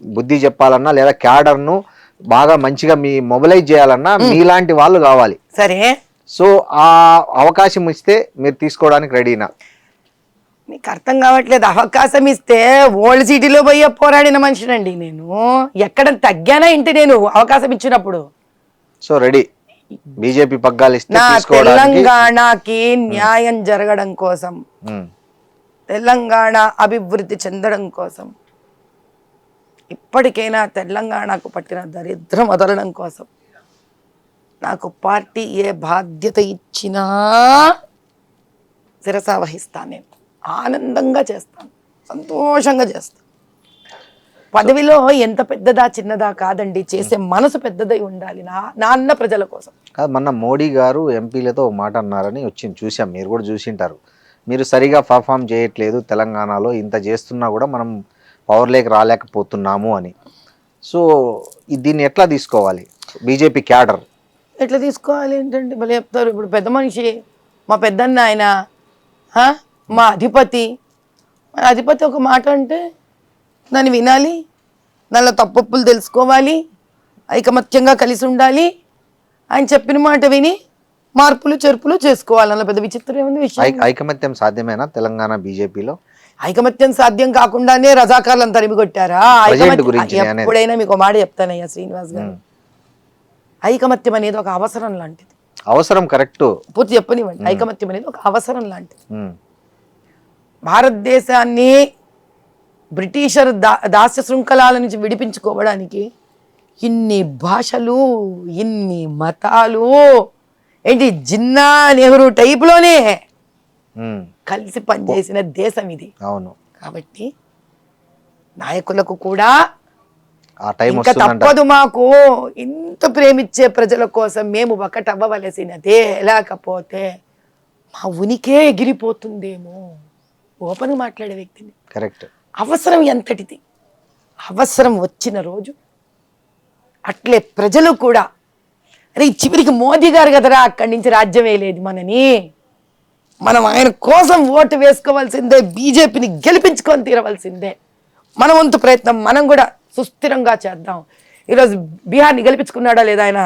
S2: బుద్ధి చెప్పాలన్నా లేదా క్యాడర్ను బాగా మంచిగా మొబిలైజ్ చేయాలన్నా మీలాంటి వాళ్ళు కావాలి.
S3: సరే,
S2: సో ఆ అవకాశం ఇస్తే మీరు తీసుకోవడానికి రెడీనా?
S3: మీకు అర్థం కావట్లేదు. అవకాశం ఇస్తే ఓల్డ్ సిటీలో పోయే పోరాడిన మనిషినండి నేను. ఎక్కడ తగ్గానా ఇంటి నేను అవకాశం ఇచ్చినప్పుడు.
S2: సో రెడీ బీజేపీ పగ్గాలు ఇస్తే
S3: నా తెలంగాణకి న్యాయం జరగడం కోసం తెలంగాణ అభివృద్ధి చెందడం కోసం, ఇప్పటికైనా తెలంగాణకు పట్టిన దరిద్రం వదలడం కోసం నాకు పార్టీ ఏ బాధ్యత ఇచ్చినా శిరస వహిస్తాను. నేను ఆనందంగా చేస్తాను, సంతోషంగా చేస్తాను. పదవిలో ఎంత పెద్దదా చిన్నదా కాదండి, చేసే మనసు పెద్దదై ఉండాలి నా అన్న ప్రజల కోసం.
S2: మొన్న మోడీ గారు ఎంపీలతో మాట అన్నారని వచ్చింది, చూసాం, మీరు కూడా చూసింటారు. మీరు సరిగా పర్ఫామ్ చేయట్లేదు, తెలంగాణలో ఇంత చేస్తున్నా కూడా మనం పవర్లోకి రాలేకపోతున్నాము అని. సో దీన్ని ఎట్లా తీసుకోవాలి బీజేపీ క్యాడర్?
S3: ఎట్లా తీసుకోవాలి ఏంటంటే భలే చెప్తారు. ఇప్పుడు పెద్ద మనిషి, మా పెద్దన్న ఆయన, మా అధిపతి ఒక మాట అంటే దాన్ని వినాలి, దానిలో తప్పులు తెలుసుకోవాలి, ఐకమత్యంగా కలిసి ఉండాలి. ఆయన చెప్పిన మాట విని మార్పులు చెరుపులు చేసుకోవాలి. అందులో పెద్ద విచిత్రం ఏముంది విషయం?
S2: ఐకమత్యం సాధ్యమేనా తెలంగాణ బీజేపీలో?
S3: ఐకమత్యం సాధ్యం కాకుండానే రజాకార్లను తరిమి కొట్టారా? ఎప్పుడైనా మీకు మాట చెప్తానయ్యా శ్రీనివాస్ గారు, ఐకమత్యం అనేది ఒక అవసరం లాంటిది.
S2: అవసరం, కరెక్ట్,
S3: పూర్తి చెప్పనివ్వండి. ఐకమత్యం అనేది ఒక అవసరం లాంటిది. భారతదేశాన్ని బ్రిటిషర్ దాస్య శృంఖలాల నుంచి విడిపించుకోవడానికి ఇన్ని భాషలు, ఇన్ని మతాలు, ఏంటి జిన్నా నెహ్రూ టైప్లోనే కలిసి పనిచేసిన దేశం ఇది.
S2: అవును.
S3: కాబట్టి నాయకులకు కూడా
S2: ఆ టైం
S3: ఇంకా తప్పదు, మాకు ఇంత ప్రేమించే ప్రజల కోసం మేము ఒకటవ్వవలసినదే, లేకపోతే మా ఉనికే ఎగిరిపోతుందేమో. ఓపెన్ మాట్లాడే వ్యక్తిని.
S2: కరెక్ట్.
S3: అవసరం ఎంతటిది, అవసరం వచ్చిన రోజు అట్లే ప్రజలు కూడా, అరే చివరికి మోదీ గారు కదరా అక్కడి నుంచి రాజ్యం వేయలేదు మనని, మనం ఆయన కోసం ఓటు వేసుకోవాల్సిందే, బీజేపీని గెలిపించుకొని తీరవలసిందే. మన వంతు ప్రయత్నం మనం కూడా సుస్థిరంగా చేద్దాం. ఈరోజు బీహార్ని గెలిపించుకున్నాడా లేదా ఆయన,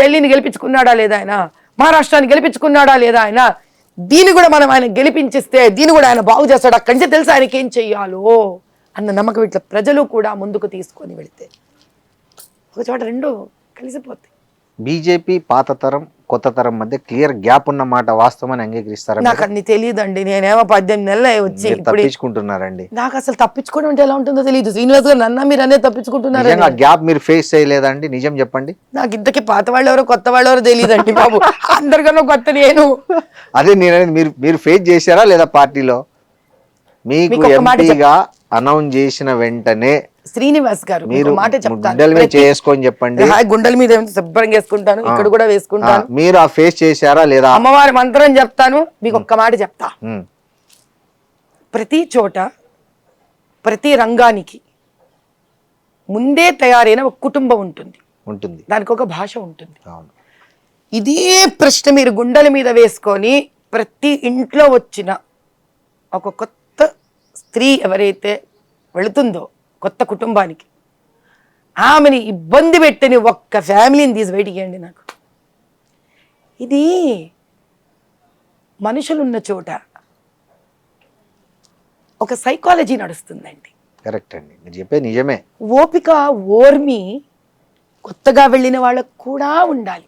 S3: ఢిల్లీని గెలిపించుకున్నాడా లేదా ఆయన, మహారాష్ట్రాన్ని గెలిపించుకున్నాడా లేదా ఆయన, దీన్ని కూడా మనం ఆయన గెలిపించిస్తే దీన్ని కూడా ఆయన బాగు చేస్తాడు. అక్కడి నుంచి తెలుసు ఆయనకి ఏం చెయ్యాలో అన్న నమ్మకం ఇట్లా ప్రజలు కూడా ముందుకు తీసుకొని వెళితే ఒక చోట రెండు కలిసిపోతాయి.
S2: బీజేపీ పాత తరం కొత్త తరం మధ్య క్లియర్ గ్యాప్ ఉన్న మాట వాస్తవాన్ని అంగీకరిస్తారా?
S3: నాకు అన్ని తెలియదండి. నేనేమో 18 నెలలు వచ్చి
S2: తప్పించుకుంటున్నారండి.
S3: నాకు అసలు తప్పించుకోవడం అంటే ఎలా ఉంటుందో తెలియదు. శ్రీనివాస్ గారు నన్న మీరు అనేది తప్పించుకుంటున్నారు.
S2: గ్యాప్ మీరు ఫేస్ చేయలేదండి? నిజం చెప్పండి.
S3: నాకు ఇంతకీ పాత వాళ్ళు ఎవరో కొత్త వాళ్ళు ఎవరో తెలియదండి బాబు. అందరికన్నా కొత్త నేను.
S2: అదే నేను మీరు ఫేస్ చేశారా లేదా పార్టీలో? మీకు ఎంపీగా అనౌన్స్ చేసిన వెంటనే
S3: శ్రీనివాస్ గారు
S2: మీరు
S3: మాట చెప్తాను,
S2: చేసుకొని చెప్పండి.
S3: గుండెల మీద శుభ్రంగా వేసుకుంటాను, ఇక్కడ కూడా వేసుకుంటాను.
S2: మీరు ఆ ఫేస్ చేశారా లేదా?
S3: అమ్మవారి మంత్రం చెప్తాను. మీకు ఒక్క మాట చెప్తా, ప్రతి చోట ప్రతి రంగానికి ముందే తయారైన ఒక కుటుంబం ఉంటుంది, దానికి ఒక భాష ఉంటుంది. ఇదే ప్రశ్న మీరు గుండెల మీద వేసుకొని ప్రతి ఇంట్లో వచ్చిన ఒక కొత్త స్త్రీ ఎవరైతే వెళుతుందో కొత్త కుటుంబానికి, ఆమెని ఇబ్బంది పెట్టని ఒక్క ఫ్యామిలీని తీసి బయటికి నాకు. ఇది మనుషులున్న చోట ఒక సైకాలజీ నడుస్తుందండి.
S2: కరెక్ట్ అండి, మీరు చెప్పేది నిజమే.
S3: ఓపిక, ఓర్మి కొత్తగా వెళ్ళిన వాళ్ళకు కూడా ఉండాలి.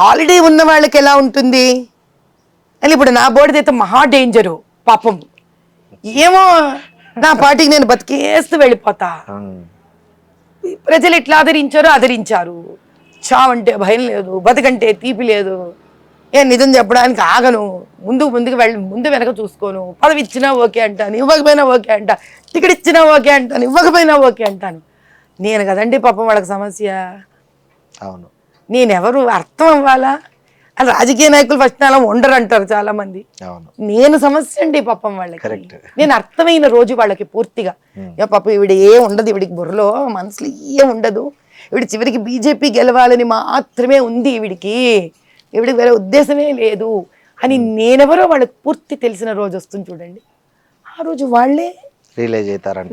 S3: ఆల్రెడీ ఉన్న వాళ్ళకి ఎలా ఉంటుంది అని, ఇప్పుడు నా బోర్డుదైతే మహా డేంజరు పాపం. ఏమో నా పార్టీకి నేను బతికేస్తూ వెళ్ళిపోతా. ప్రజలు ఎట్లా ఆదరించారు. చావంటే భయం లేదు, బతకంటే తీపి లేదు. నిజం చెప్పడానికి ఆగను, ముందు వెనక చూసుకోను. పదవి ఇచ్చినా ఓకే అంటాను, ఇవ్వకపోయినా ఓకే అంటా. టికెట్ ఇచ్చినా ఓకే అంటాను, ఇవ్వకపోయినా ఓకే అంటాను. నేను కదండి పాపం వాళ్ళకి సమస్య.
S2: అవును,
S3: నేనెవరు అర్థం అవ్వాలా? అది రాజకీయ నాయకులు ఫస్ట్ అలా ఉండరు అంటారు చాలా మంది. నేను సమస్య అండి పాపం వాళ్ళకి. నేను అర్థమైన రోజు వాళ్ళకి పూర్తిగా పాపం ఈవిడ ఏం ఉండదు, ఈవిడికి బుర్రలో మనసులో ఏం ఉండదు, ఈవిడ చివరికి బీజేపీ గెలవాలని మాత్రమే ఉంది, ఈవిడికి వేరే ఉద్దేశమే లేదు అని నేనెవరో వాళ్ళకి పూర్తి తెలిసిన రోజు వస్తుంది చూడండి. ఆ రోజు వాళ్ళే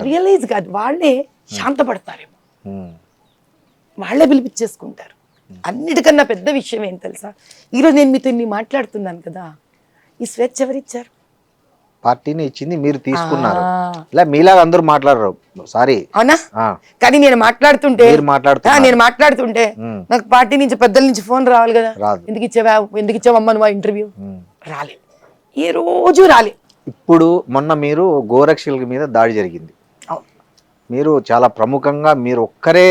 S3: రియలైజ్ కాదు, వాళ్ళే శాంతపడతారేమో, వాళ్ళే పిలిపించేసుకుంటారు. అన్నిటికన్నా పెద్ద విషయం ఏం తెలుసా, ఈరోజు నేను మీతో ఇన్ని మాట్లాడుతున్నాను కదా, ఈ స్వేచ్ఛ ఎవరిచ్చారు?
S2: పార్టీని ఇచ్చింది, మీరు తీసుకున్నారు. మీలాగా అందరూ మాట్లాడరు, సారీ.
S3: అవునా? కానీ నేను మాట్లాడుతుంటే నాకు పార్టీ నుంచి పెద్దల నుంచి ఫోన్ రావాలి కదా, ఎందుకు ఇచ్చావమ్మా నువ్వు ఇంటర్వ్యూ? రాలే, ఏ రోజు రాలే.
S2: ఇప్పుడు మొన్న మీరు గోరక్షకుల మీద దాడి జరిగింది.
S3: అవును.
S2: మీరు చాలా ప్రముఖంగా మీరు ఒక్కరే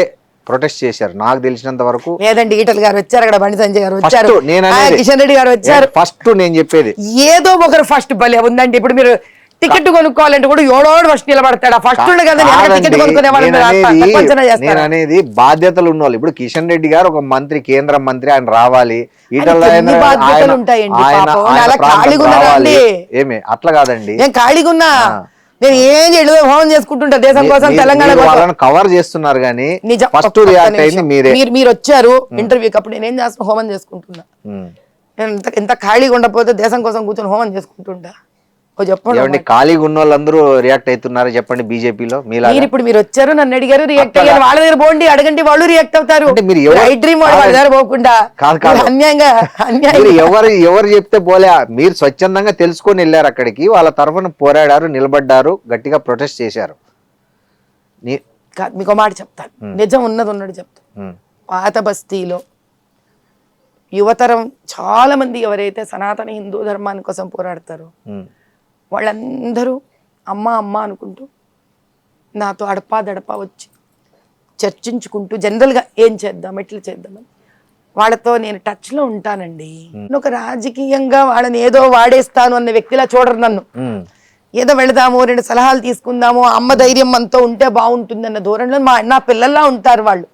S2: ప్రొటెస్ట్ చేశారు నాకు తెలిసినంత వరకు.
S3: లేదండి, ఈటల్ గారు వచ్చారు, అక్కడ బండి సంజయ్ గారు వచ్చారు,
S2: First నేను అనేది-
S3: కిషన్ రెడ్డి గారు వచ్చారు.
S2: ఫస్ట్ నేను చెప్పేది
S3: ఏదో ఒకరు ఫస్ట్ భలే ఉందండి. ఇప్పుడు మీరు టికెట్ కొనుక్కోవాలంటే కూడా ఎవడోడు ఫస్ట్ నిలబడతాడా? ఫస్ట్ ఉండే కదా టికెట్ కొనుక్కునే
S2: నేను అనేది బాధ్యతలు ఉన్నవాళ్ళు. ఇప్పుడు కిషన్ రెడ్డి గారు ఒక మంత్రి, కేంద్ర మంత్రి, ఆయన రావాలి. ఈటల
S3: ఎన్ని బాధ్యతలు ఉంటాయండి పాపం. అలా ఖాళీగా ఉన్నారా అండి?
S2: ఏమి అట్లా కాదండి,
S3: నేను ఖాళీగా ఉన్నా, నేను ఏం చేయలేదు, హోమం చేసుకుంటుంటా దేశం కోసం, తెలంగాణ
S2: మీరు
S3: కోసం.
S2: వాళ్ళని కవర్ చేస్తున్నారు కానీ
S3: నిజం.
S2: ఫస్ట్ రియాక్ట్ అయింది మీరే.
S3: మీరు వచ్చారు ఇంటర్వ్యూకి, అప్పుడు నేను ఏం చేస్తున్నా, హోమం చేసుకుంటున్నా. నేను ఎంత ఖాళీగా ఉండకపోతే దేశం కోసం కూర్చొని హోమం చేసుకుంటుంటా.
S2: చెప్పండి, ఖాళీగా ఉన్న వాళ్ళందరూ రియాక్ట్ అవుతున్నారు చెప్పండి బీజేపీలో మీలా.
S3: మీరు వచ్చారు, నన్ను అడిగారు, రియాక్ట్ అయ్యారు. వాళ్ళ దగ్గర పోండి, అడగండి, వాళ్ళు రియాక్ట్ అవుతారు. వాళ్ళ దగ్గర పోకుండా అన్యాయంగా
S2: ఎవరు చెప్తే పోలే, మీరు స్వచ్ఛందంగా తెలుసుకొని వెళ్ళారు అక్కడికి, వాళ్ళ తరఫున పోరాడారు, నిలబడ్డారు, గట్టిగా ప్రొటెస్ట్ చేశారు.
S3: మీకు మాట చెప్తాను, నిజం ఉన్నది చెప్తాను. పాత బస్తీలో యువతరం చాలా మంది ఎవరైతే సనాతన హిందూ ధర్మాన్ని కోసం పోరాడతారో వాళ్ళందరూ అమ్మ అమ్మ అనుకుంటూ నాతో అడపా వచ్చి చర్చించుకుంటూ జనరల్గా ఏం చేద్దాం, ఎట్లా చేద్దామని వాళ్ళతో నేను టచ్లో ఉంటానండి. ఒక రాజకీయంగా వాళ్ళని ఏదో వాడేస్తాను అన్న వ్యక్తిలా చూడరు నన్ను. ఏదో వెళదాము, 2 సలహాలు తీసుకుందాము, అమ్మ ధైర్యం మనతో ఉంటే బాగుంటుంది అన్న ధోరణిలో నా పిల్లల్లా ఉంటారు వాళ్ళు.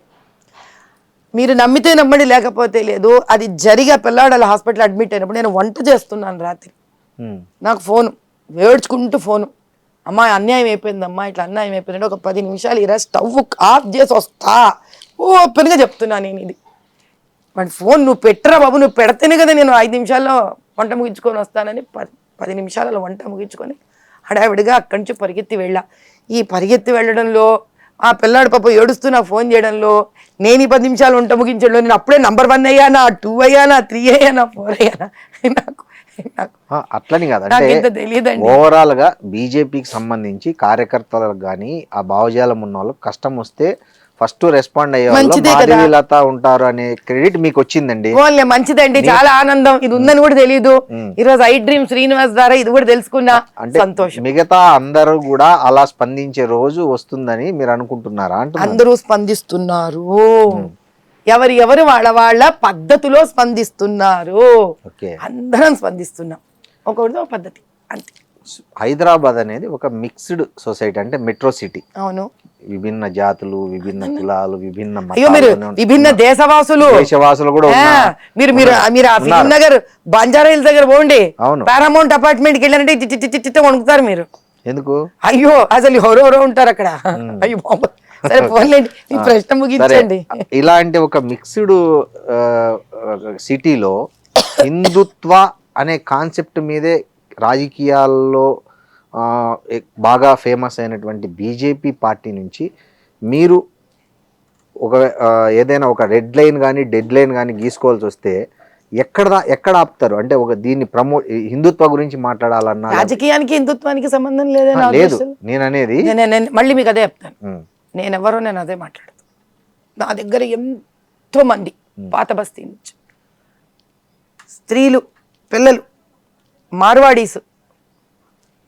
S3: మీరు నమ్మితే నమ్మడి, లేకపోతే లేదు. అది జరిగా పిల్లాడు అలా హాస్పిటల్ అడ్మిట్ అయినప్పుడు నేను వంట చేస్తున్నాను రాత్రి, నాకు ఫోను వేడ్చుకుంటూ ఫోను, అమ్మా అన్యాయం అయిపోయిందమ్మా, ఇట్లా అన్యాయం అయిపోయిందంటే ఒక 10 నిమిషాలు ఇలా స్టవ్ ఆఫ్ చేసి వస్తా ఓపెన్గా చెప్తున్నా నేను. ఇది వాడి ఫోన్, నువ్వు పెట్టరా బాబు, నువ్వు పెడితేనే కదా నేను 5 నిమిషాల్లో వంట ముగించుకొని వస్తానని 10 నిమిషాలలో వంట ముగించుకొని హడావిడిగా అక్కడి నుంచి పరిగెత్తి వెళ్ళా. ఈ పరిగెత్తి వెళ్ళడంలో ఆ పిల్లాడు పాప ఏడుస్తూ నాకు ఫోన్ చేయడంలో, నేను ఈ 10 నిమిషాలు వంట ముగించడంలో నేను అప్పుడే నంబర్ 1 అయ్యానా, 2 అయ్యానా, 3 అయ్యానా, 4 అయ్యానా, నాకు
S2: అట్లని కాదంటే ఓవరాల్ గా బీజేపీకి సంబంధించి కార్యకర్తలకు కానీ ఆ భావజాలం ఉన్న వాళ్ళకి కష్టం వస్తే ఫస్ట్ రెస్పాండ్ అయ్యే మాధవీలత ఉంటారు అనే క్రెడిట్ మీకు వచ్చిందండి.
S3: మంచిదండి, చాలా ఆనందం. ఇది ఉందని కూడా తెలియదు, ఈ రోజు ఐ డ్రీమ్ శ్రీనివాస్ ద్వారా ఇది కూడా తెలుసుకున్నా, సంతోషం.
S2: మిగతా అందరూ కూడా అలా స్పందించే రోజు వస్తుందని మీరు అనుకుంటున్నారా? అంటే
S3: అందరూ స్పందిస్తున్నారు, ఎవరు వాళ్ళ పద్ధతిలో స్పందిస్తున్నారు, అందరం స్పందిస్తున్నాం, ఒకరితో పద్ధతి అంతే.
S2: హైదరాబాద్ అనేది ఒక మిక్స్డ్ సొసైటీ, అంటే మెట్రో సిటీ.
S3: అవును,
S2: విభిన్న జాతులు, విభిన్న కులాలు,
S3: విభిన్న దేశవాసులు
S2: కూడా
S3: మీరు ఫిల్మ్ నగర్ బంజారా హిల్స్ దగ్గర పోండి, పారామౌంట్ అపార్ట్మెంట్ కి వెళ్ళారంటే చిట్ట వణుకుతారు మీరు.
S2: ఎందుకు?
S3: అయ్యో అసలు ఎవరెవరో ఉంటారు అక్కడ. అయ్యో సరే పోన్లేండి, ఈ ప్రశ్న ముగించండి.
S2: ఇలాంటి ఒక మిక్స్డ్ సిటీలో హిందుత్వ అనే కాన్సెప్ట్ మీదే రాజకీయాల్లో బాగా ఫేమస్ అయినటువంటి బీజేపీ పార్టీ నుంచి మీరు ఒక ఏదైనా ఒక రెడ్ లైన్ కానీ డెడ్ లైన్ కానీ గీసుకోవాల్సి వస్తే ఎక్కడ ఆపుతారు? అంటే ఒక దీన్ని హిందుత్వ గురించి మాట్లాడాలన్నా,
S3: రాజకీయానికి హిందుత్వానికి సంబంధం
S2: లేదు. నేను అనేది
S3: మళ్ళీ మీకు అదే చెప్తాను, నేను అదే మాట్లాడతాను. నా దగ్గర ఎంతో మంది పాత బస్తీ నుంచి స్త్రీలు, పిల్లలు, మార్వాడీస్,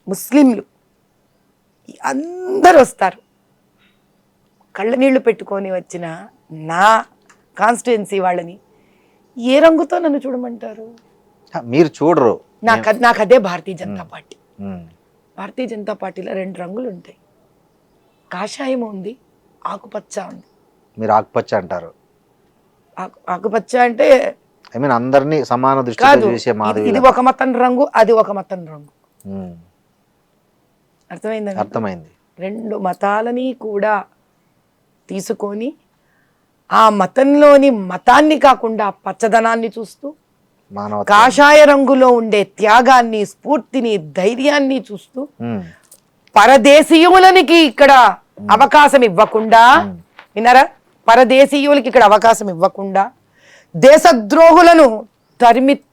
S3: ముస్లింలు అందరూ వస్తారు. కళ్ళ నీళ్లు పెట్టుకొని వచ్చిన నా కాన్స్టిట్యుయెన్సీ వాళ్ళని ఏ రంగుతో నన్ను చూడమంటారు?
S2: మీరు చూడరు.
S3: నాకు అదే భారతీయ జనతా పార్టీ. భారతీయ జనతా పార్టీలో 2 రంగులు ఉంటాయి, కాషాయం ఉంది, ఆకుపచ్చ ఉంది.
S2: మీరు ఆకుపచ్చ అంటారు?
S3: ఆకుపచ్చ అంటే
S2: ఐ మీన్ అందరినీ సమాన దృష్టితో చూసే మాధవి.
S3: ఇది ఒక మతం రంగు, అది ఒక మతం రంగు. అర్థమైంది?
S2: అర్థమైంది.
S3: 2 మతాలని కూడా తీసుకొని ఆ మతంలోని మతాన్ని కాకుండా పచ్చదనాన్ని చూస్తూ, కాషాయ రంగులో ఉండే త్యాగాన్ని, స్ఫూర్తిని, ధైర్యాన్ని చూస్తూ, పరదేశీయులకి ఇక్కడ అవకాశం ఇవ్వకుండా, విన్నారా, పరదేశీయులకి ఇక్కడ అవకాశం ఇవ్వకుండా దేశద్రోహులను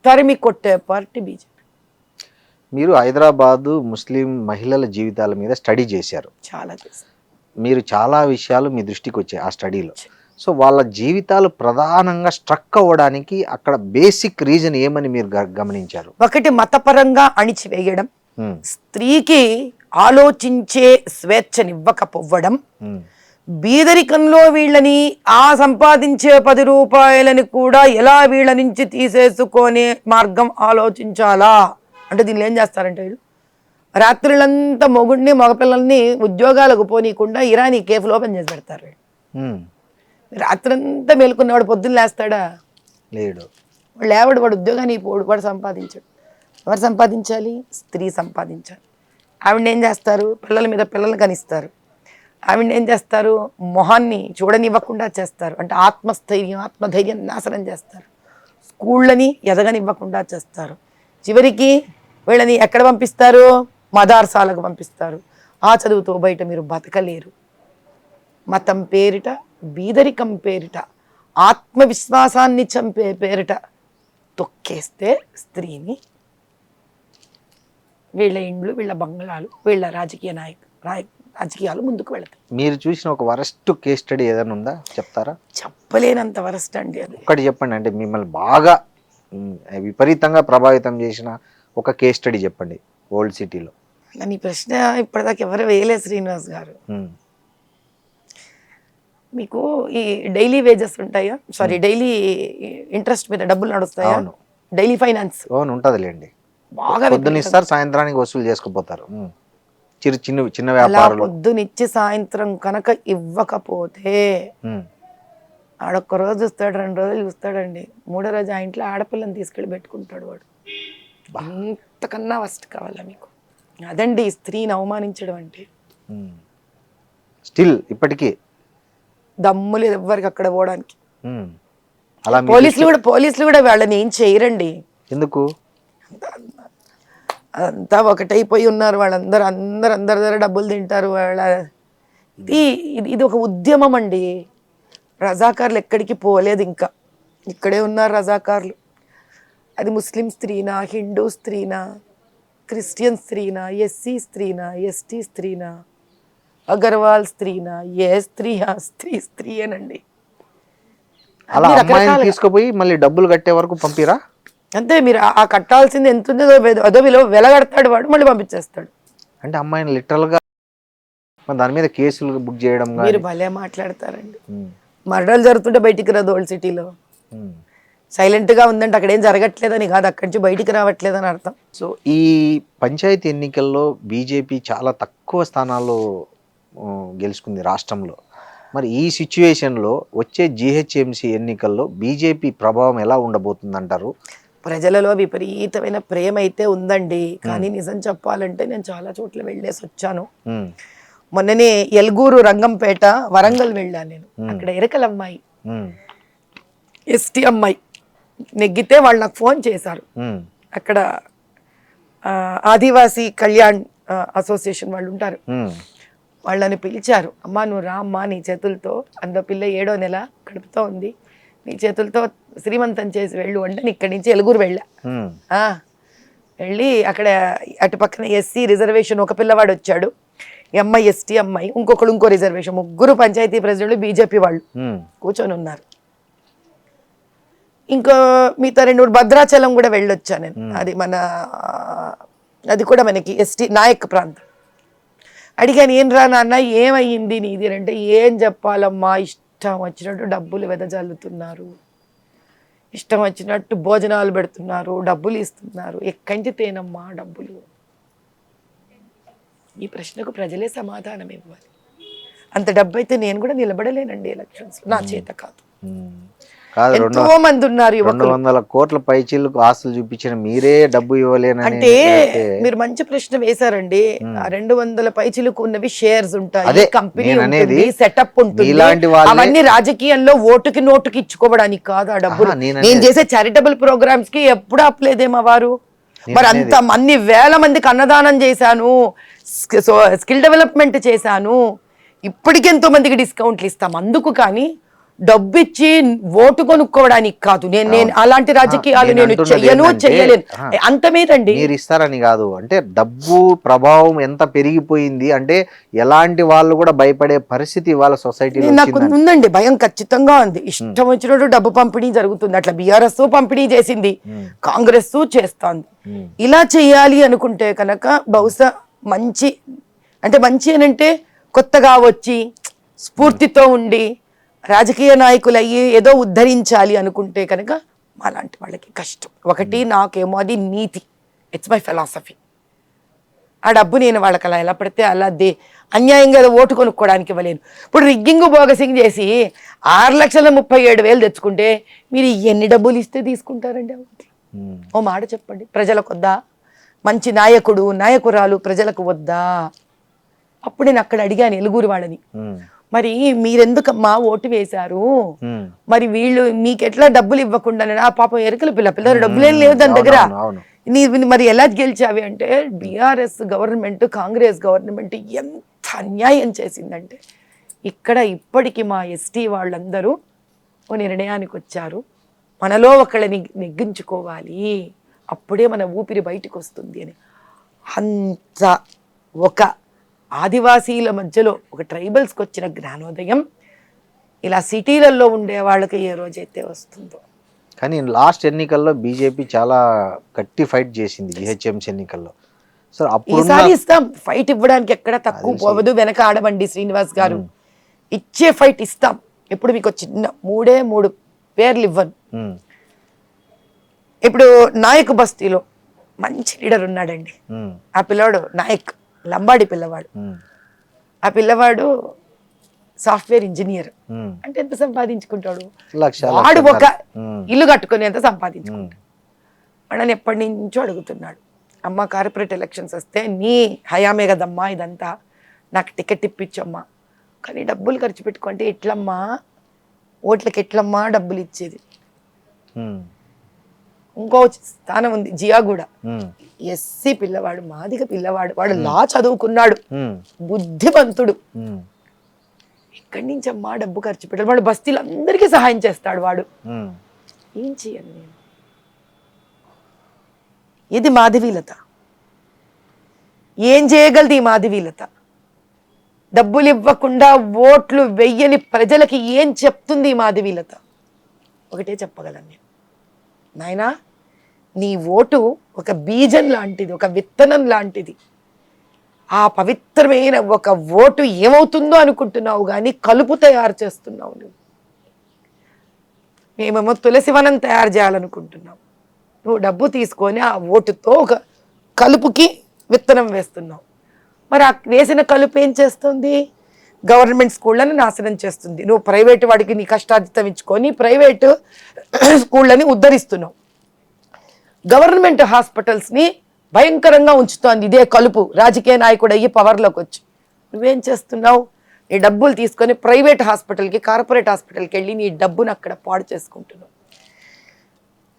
S3: తరిమి కొట్టే పార్టీ బీజేపీ.
S2: మీరు హైదరాబాదు ముస్లిం మహిళల జీవితాల మీద స్టడీ చేశారు,
S3: చాలా చేశారు.
S2: మీరు చాలా విషయాలు మీ దృష్టికి వచ్చాయి ఆ స్టడీలో. సో వాళ్ళ జీవితాలు ప్రధానంగా స్ట్రక్ అవ్వడానికి అక్కడ బేసిక్ రీజన్ ఏమని మీరు గమనించారు?
S3: ఒకటి, మతపరంగా అణిచివేయడం. స్త్రీకి ఆలోచించే స్వేచ్ఛనివ్వకపోవడం,
S2: ఉమ్,
S3: బీదరికంలో వీళ్ళని ఆ సంపాదించే 10 రూపాయలని కూడా ఎలా వీళ్ళ నుంచి తీసేసుకునే మార్గం ఆలోచించాలా అంటే దీనిలో ఏం చేస్తారంటే వీళ్ళు రాత్రులంతా మొగుడిని మగపిల్లల్ని ఉద్యోగాలకు పోనీయకుండా ఇరానీ కేఫ్లు ఓపెన్ చేసి పెడతారు.
S2: ఉమ్,
S3: రాత్రంతా మేలుకున్నవాడు పొద్దున్న లేస్తాడా?
S2: లేడు.
S3: వాడు ఉద్యోగానికి పోడు, వాడు సంపాదించాడు. ఎవరు సంపాదించాలి? స్త్రీ సంపాదించాలి. ఆవిడని ఏం చేస్తారు? పిల్లల మీద పిల్లల్ని కనిస్తారు. ఆవిడని ఏం చేస్తారు? మొహాన్ని చూడనివ్వకుండా చేస్తారు. అంటే ఆత్మధైర్యం నాశనం చేస్తారు. స్కూళ్ళని ఎదగనివ్వకుండా చేస్తారు. చివరికి వీళ్ళని ఎక్కడ పంపిస్తారు? మదార్సాలకు పంపిస్తారు. ఆ చదువుతో బయట మీరు బతకలేరు. మతం పేరిట, బీదరికం పేరిట, ఆత్మవిశ్వాసాన్ని చంపే పేరిట తొక్కేస్తే స్త్రీని వీళ్ళ ఇండ్లు, వీళ్ళ బంగ్లాలు, వీళ్ళ రాజకీయాలు ముందుకు వెళతాయి.
S2: మీరు చూసిన ఒక వరస్ట్ కేస్ స్టడీ ఏదైనా ఉందా? చెప్తారా?
S3: చెప్పలేనంత వరస్ట్ అండి అది.
S2: ఒక్కటి చెప్పండి. అంటే మిమ్మల్ని బాగా విపరీతంగా ప్రభావితం చేసిన ఒక కేస్ స్టడీ చెప్పండి ఓల్డ్ సిటీలో.
S3: నీ ప్రశ్న ఇప్పటిదాకా ఎవరు వేయలేదు శ్రీనివాస్ గారు. మీకు ఈ డైలీ వేజెస్ ఉంటాయా? సారీ, డైలీ ఇంట్రెస్ట్ మీద డబ్బులు నడుస్తాయా? డైలీ ఫైనాన్స్
S2: అవును, ఉంటదిలేండి.
S3: బాగా
S2: పొద్దునిస్తారు, సాయంత్రానికి వసూలు చేసుకుపోతారు. చిన్న వ్యాపారాలు
S3: పొద్దునిచ్చి సాయంత్రం కనుక ఇవ్వకపోతే ఆడొక్క రోజు చూస్తాడు, 2 రోజులు చూస్తాడండి. 3వ రోజు ఆ ఇంట్లో ఆడపిల్లని తీసుకెళ్ళి పెట్టుకుంటాడు వాడు. ఇంతకన్నా వస్ట్ కావాలా మీకు? అదండి స్త్రీని అవమానించడం అంటే.
S2: స్టిల్ ఇప్పటికీ
S3: దమ్ము లేదు ఎవ్వరికి అక్కడ పోవడానికి.
S2: అలా
S3: పోలీసులు కూడా వాళ్ళని ఏం చేయరండి.
S2: ఎందుకు?
S3: అంతా ఒకటైపోయి ఉన్నారు వాళ్ళందరూ. అందరి దగ్గర డబ్బులు తింటారు. ఇది ఒక ఉద్యమం అండి. రజాకార్లు ఎక్కడికి పోలేదు, ఇంకా ఇక్కడే ఉన్నారు రజాకార్లు. అది ముస్లిం స్త్రీనా, హిందూ స్త్రీనా, క్రిస్టియన్ స్త్రీనా, ఎస్సీ స్త్రీనా, ఎస్టీ స్త్రీనా, అగర్వాల్ స్త్రీనా, ఏ స్త్రీయేనండి.
S2: అలా అమ్మాయిని తీసుకుపోయి మళ్ళీ డబ్బులు కట్టే వరకు పంపిరా?
S3: అంతే. మీరు ఆ కట్టాల్సింది ఎంత ఉందో అదో వెలగడతాడు వాడు, మళ్ళీ పంపించేస్తాడు.
S2: అంటే అమ్మాయిని లిటరల్ గా దాని మీద కేసులు బుక్ చేయడం.
S3: మీరు భలే మాట్లాడతారండి. మర్డర్లు జరుగుతుంటే బయటికి రాదు ఓల్డ్ సిటీలో. సైలెంట్ గా ఉందంటే అక్కడ ఏం జరగట్లేదని కాదు, అక్కడి నుంచి బయటికి రావట్లేదని అర్థం.
S2: సో ఈ పంచాయతీ ఎన్నికల్లో బీజేపీ చాలా తక్కువ స్థానాల్లో గెలుచుకుంది రాష్ట్రంలో. మరి ఈ సిచ్యువేషన్లో వచ్చే జిహెచ్ఎంసీ ఎన్నికల్లో బీజేపీ ప్రభావం ఎలా ఉండబోతుందంటారు?
S3: ప్రజలలో విపరీతమైన ప్రేమ అయితే ఉందండి. కానీ నిజం చెప్పాలంటే నేను చాలా చోట్ల వెళ్ళేసి వచ్చాను. మొన్ననే ఎల్గూరు, రంగంపేట, వరంగల్ వెళ్ళాను నేను. అక్కడ ఎరకల అమ్మాయి, ఎస్టీ అమ్మాయి నెగ్గితే వాళ్ళు నాకు ఫోన్ చేశారు. అక్కడ ఆదివాసీ కళ్యాణ్ అసోసియేషన్ వాళ్ళు ఉంటారు, వాళ్ళని పిలిచారు. అమ్మా నువ్వు రా అమ్మా, నీ చేతులతో, అందులో పిల్ల 7వ నెల కడుపుతో ఉంది, నీ చేతులతో శ్రీమంతం చేసి వెళ్ళు అంటే ఇక్కడి నుంచి ఎలుగురు వెళ్ళా. వెళ్ళి అక్కడ అటు పక్కన ఎస్సీ రిజర్వేషన్ ఒక పిల్లవాడు వచ్చాడు, అమ్మాయి ఎస్టీ అమ్మాయి, ఇంకో రిజర్వేషన్, 3 పంచాయతీ ప్రెసిడెంట్లు బీజేపీ వాళ్ళు కూర్చొని ఉన్నారు. ఇంకో మిగతా 2 భద్రాచలం కూడా వెళ్ళొచ్చా నేను. అది కూడా మనకి ఎస్టీ నాయక్ ప్రాంతం. అడిగాను, ఏం రా నాన్న ఏమయ్యింది నీది అంటే, ఏం చెప్పాలమ్మా, ఇష్టం వచ్చినట్టు డబ్బులు వెదజల్లుతున్నారు, ఇష్టం వచ్చినట్టు భోజనాలు పెడుతున్నారు, డబ్బులు ఇస్తున్నారు, ఎక్కడి నుంచి తేనమ్మా డబ్బులు? ఈ ప్రశ్నకు ప్రజలే సమాధానం ఇవ్వాలి. అంత డబ్బు అయితే నేను కూడా నిలబడలేనండి ఎలక్షన్స్, నా చేత కాదు. ఎంతో మంది ఉన్నారు.
S2: 200 కోట్ల పైచీలకు ఆస్తులు చూపించిన మీరే డబ్బు ఇవ్వలేని
S3: అంటే మీరు మంచి ప్రశ్న వేశారండి. 200 పైచీలకు ఉన్నవి షేర్స్ ఉంటాయి, కంపెనీ ఉంటుంది, సెటప్ ఉంటుంది. అవన్నీ రాజకీయంలో ఓటుకి నోటుకి ఇచ్చుకోవడానికి కాదు ఆ డబ్బులు. నేను చేసే చారిటబుల్ ప్రోగ్రామ్స్ కి ఎప్పుడు అప్పలేదేమో వారు. మరి అంత అన్ని వేల మందికి అన్నదానం చేశాను, స్కిల్ డెవలప్మెంట్ చేశాను, ఇప్పటికెంతో మందికి డిస్కౌంట్లు ఇస్తాం అందుకు. కానీ డబ్బు ఇచ్చి ఓటు కొనుక్కోవడానికి కాదు. నేను అలాంటి రాజకీయాలు నేను చెయ్యలేను. అంత మీదండి
S2: మీరు ఇస్తారని కాదు, అంటే డబ్బు ప్రభావం ఎంత పెరిగిపోయింది అంటే ఎలాంటి వాళ్ళు కూడా భయపడే పరిస్థితి ఇవాళ సొసైటీలో
S3: నాకు ఉందండి, భయం ఖచ్చితంగా ఉంది. ఇష్టం వచ్చినట్టు డబ్బు పంపిణీ జరుగుతుంది. అట్లా బీఆర్ఎస్ పంపిణీ చేసింది, కాంగ్రెస్ చేస్తోంది. ఇలా చెయ్యాలి అనుకుంటే కనుక బహుశా మంచి అంటే కొత్తగా వచ్చి స్ఫూర్తితో ఉండి రాజకీయ నాయకులు అయ్యి ఏదో ఉద్ధరించాలి అనుకుంటే కనుక అలాంటి వాళ్ళకి కష్టం. ఒకటి నాకేమో అది నీతి, ఇట్స్ మై ఫిలాసఫీ. ఆ డబ్బు నేను వాళ్ళకి అలా ఎలా పడితే అలా అన్యాయంగా ఓటు కొనుక్కోవడానికి ఇవ్వలేను. ఇప్పుడు రిగ్గింగ్ బోగసింగ్ చేసి 6,37,000 తెచ్చుకుంటే మీరు ఎన్ని డబ్బులు ఇస్తే తీసుకుంటారండి? ఓ మాట చెప్పండి, ప్రజలకు వద్దా? మంచి నాయకుడు నాయకురాలు ప్రజలకు వద్దా? అప్పుడు నేను అక్కడ అడిగాను ఎలుగురు వాళ్ళని, మరి మీరెందుకమ్మా ఓటు వేశారు, మరి వీళ్ళు మీకెట్లా డబ్బులు ఇవ్వకుండా? ఆ పాపం ఎరుకల పిల్లలు డబ్బులేం లేవు దాని దగ్గర, మరి ఎలా గెలిచావి అంటే బీఆర్ఎస్ గవర్నమెంట్ కాంగ్రెస్ గవర్నమెంట్ ఎంత అన్యాయం చేసిందంటే ఇక్కడ ఇప్పటికీ మా ఎస్టీ వాళ్ళందరూ ఓ నిర్ణయానికి వచ్చారు, మనలో ఒకళ్ళని నెగ్గించుకోవాలి, అప్పుడే మన ఊపిరి బయటకు వస్తుంది అని. అంత ఒక ఆదివాసీల మధ్యలో ఒక ట్రైబల్స్కి వచ్చిన జ్ఞానోదయం ఇలా సిటీలలో ఉండే వాళ్ళకి ఏ రోజైతే వస్తుందో.
S2: కానీ లాస్ట్ ఎన్నికల్లో బీజేపీ చాలా గట్టి ఫైట్ చేసింది జిహెచ్ఎంసీ ఎన్నికల్లో. సో అప్పుడు
S3: ఈసారి ఇస్తాం, ఫైట్ ఇవ్వడానికి ఎక్కడ తక్కువ పోవదు, వెనక ఆడవండి శ్రీనివాస్ గారు, ఇచ్చే ఫైట్ ఇస్తాం. ఇప్పుడు మీకు చిన్న 3 పేర్లు ఇవ్వను. ఇప్పుడు నాయక్ బస్తీలో మంచి లీడర్ ఉన్నాడండి, ఆ పిల్లవాడు నాయక్, లంబాడి పిల్లవాడు. ఆ పిల్లవాడు సాఫ్ట్వేర్ ఇంజనీర్. అంటే ఎంత సంపాదించుకుంటాడు? వాడు ఒక ఇల్లు కట్టుకుని ఎంత సంపాదించుకుంటాడు? వాడని ఎప్పటి నుంచో అడుగుతున్నాడు, అమ్మ కార్పొరేట్ ఎలక్షన్స్ వస్తే నీ హయామే కదమ్మా ఇదంతా, నాకు టికెట్ ఇప్పించమ్మా, కానీ డబ్బులు ఖర్చు పెట్టుకుంటే ఎట్లమ్మా, ఓట్లకి ఎట్లమ్మా డబ్బులు ఇచ్చేది? ఇంకో స్థానం ఉంది జియాగూడ, ఎస్సీ పిల్లవాడు, మాదిగ పిల్లవాడు, వాడు లా చదువుకున్నాడు, బుద్ధిమంతుడు, ఎక్కడి నుంచి అమ్మా డబ్బు ఖర్చు పెట్టాడు? వాడు బస్తీలు అందరికీ సహాయం చేస్తాడు. వాడు ఏం చేయను నేను? ఇది మాధవీలత. ఏం చేయగలది ఈ మాధవీలత? డబ్బులు ఇవ్వకుండా ఓట్లు వెయ్యని ప్రజలకి ఏం చెప్తుంది ఈ మాధవీలత? ఒకటే చెప్పగలను నేను, నాయనా నీ ఓటు ఒక బీజం లాంటిది, ఒక విత్తనం లాంటిది. ఆ పవిత్రమైన ఒక ఓటు ఏమవుతుందో అనుకుంటున్నావు కానీ కలుపు తయారు చేస్తున్నావు నువ్వు. మేమేమో తులసివనం తయారు చేయాలనుకుంటున్నావు, నువ్వు డబ్బు తీసుకొని ఆ ఓటుతో ఒక కలుపుకి విత్తనం వేస్తున్నావు. మరి ఆ వేసిన కలుపు ఏం చేస్తుంది? గవర్నమెంట్ స్కూళ్ళని నాశనం చేస్తుంది. నువ్వు ప్రైవేటు వాడికి నీ కష్టార్జితం ఇచ్చుకొని ప్రైవేటు స్కూళ్ళని ఉద్ధరిస్తున్నావు. గవర్నమెంట్ హాస్పిటల్స్ని భయంకరంగా ఉంచుతోంది ఇదే కలుపు. రాజకీయ నాయకుడు అయ్యి పవర్లోకి వచ్చి నువ్వేం చేస్తున్నావు? నీ డబ్బులు తీసుకొని ప్రైవేట్ హాస్పిటల్కి, కార్పొరేట్ హాస్పిటల్కి వెళ్ళి నీ డబ్బును అక్కడ పాడు చేసుకుంటున్నావు.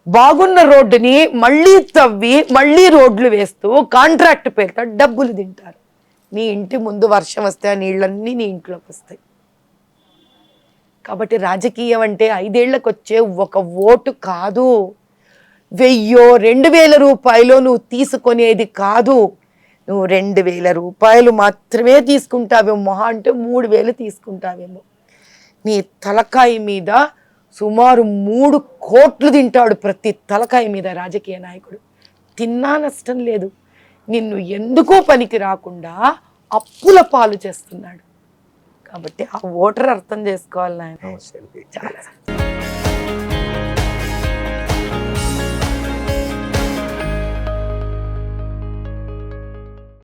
S3: బాగున్న రోడ్డుని మళ్ళీ తవ్వి మళ్ళీ రోడ్లు వేస్తూ కాంట్రాక్ట్ పేరుతో డబ్బులు తింటారు. నీ ఇంటి ముందు వర్షం వస్తే ఆ నీళ్ళన్నీ నీ ఇంట్లోకి వస్తాయి. కాబట్టి రాజకీయం అంటే 5 ఏళ్లకు వచ్చే ఒక ఓటు కాదు, 1000-2000 రూపాయలు నువ్వు తీసుకునేది కాదు. నువ్వు 2000 రూపాయలు మాత్రమే తీసుకుంటావేమో, మహా అంటే 3000 తీసుకుంటావేమో. నీ తలకాయ మీద సుమారు 3 కోట్లు తింటాడు ప్రతి తలకాయ మీద రాజకీయ నాయకుడు. తిన్నా నష్టం లేదు, నిన్ను ఎందుకో పనికి రాకుండా అప్పుల పాలు చేస్తున్నాడు. కాబట్టి ఆ ఓటర్ అర్థం చేసుకోవాలి నాయన. చాలా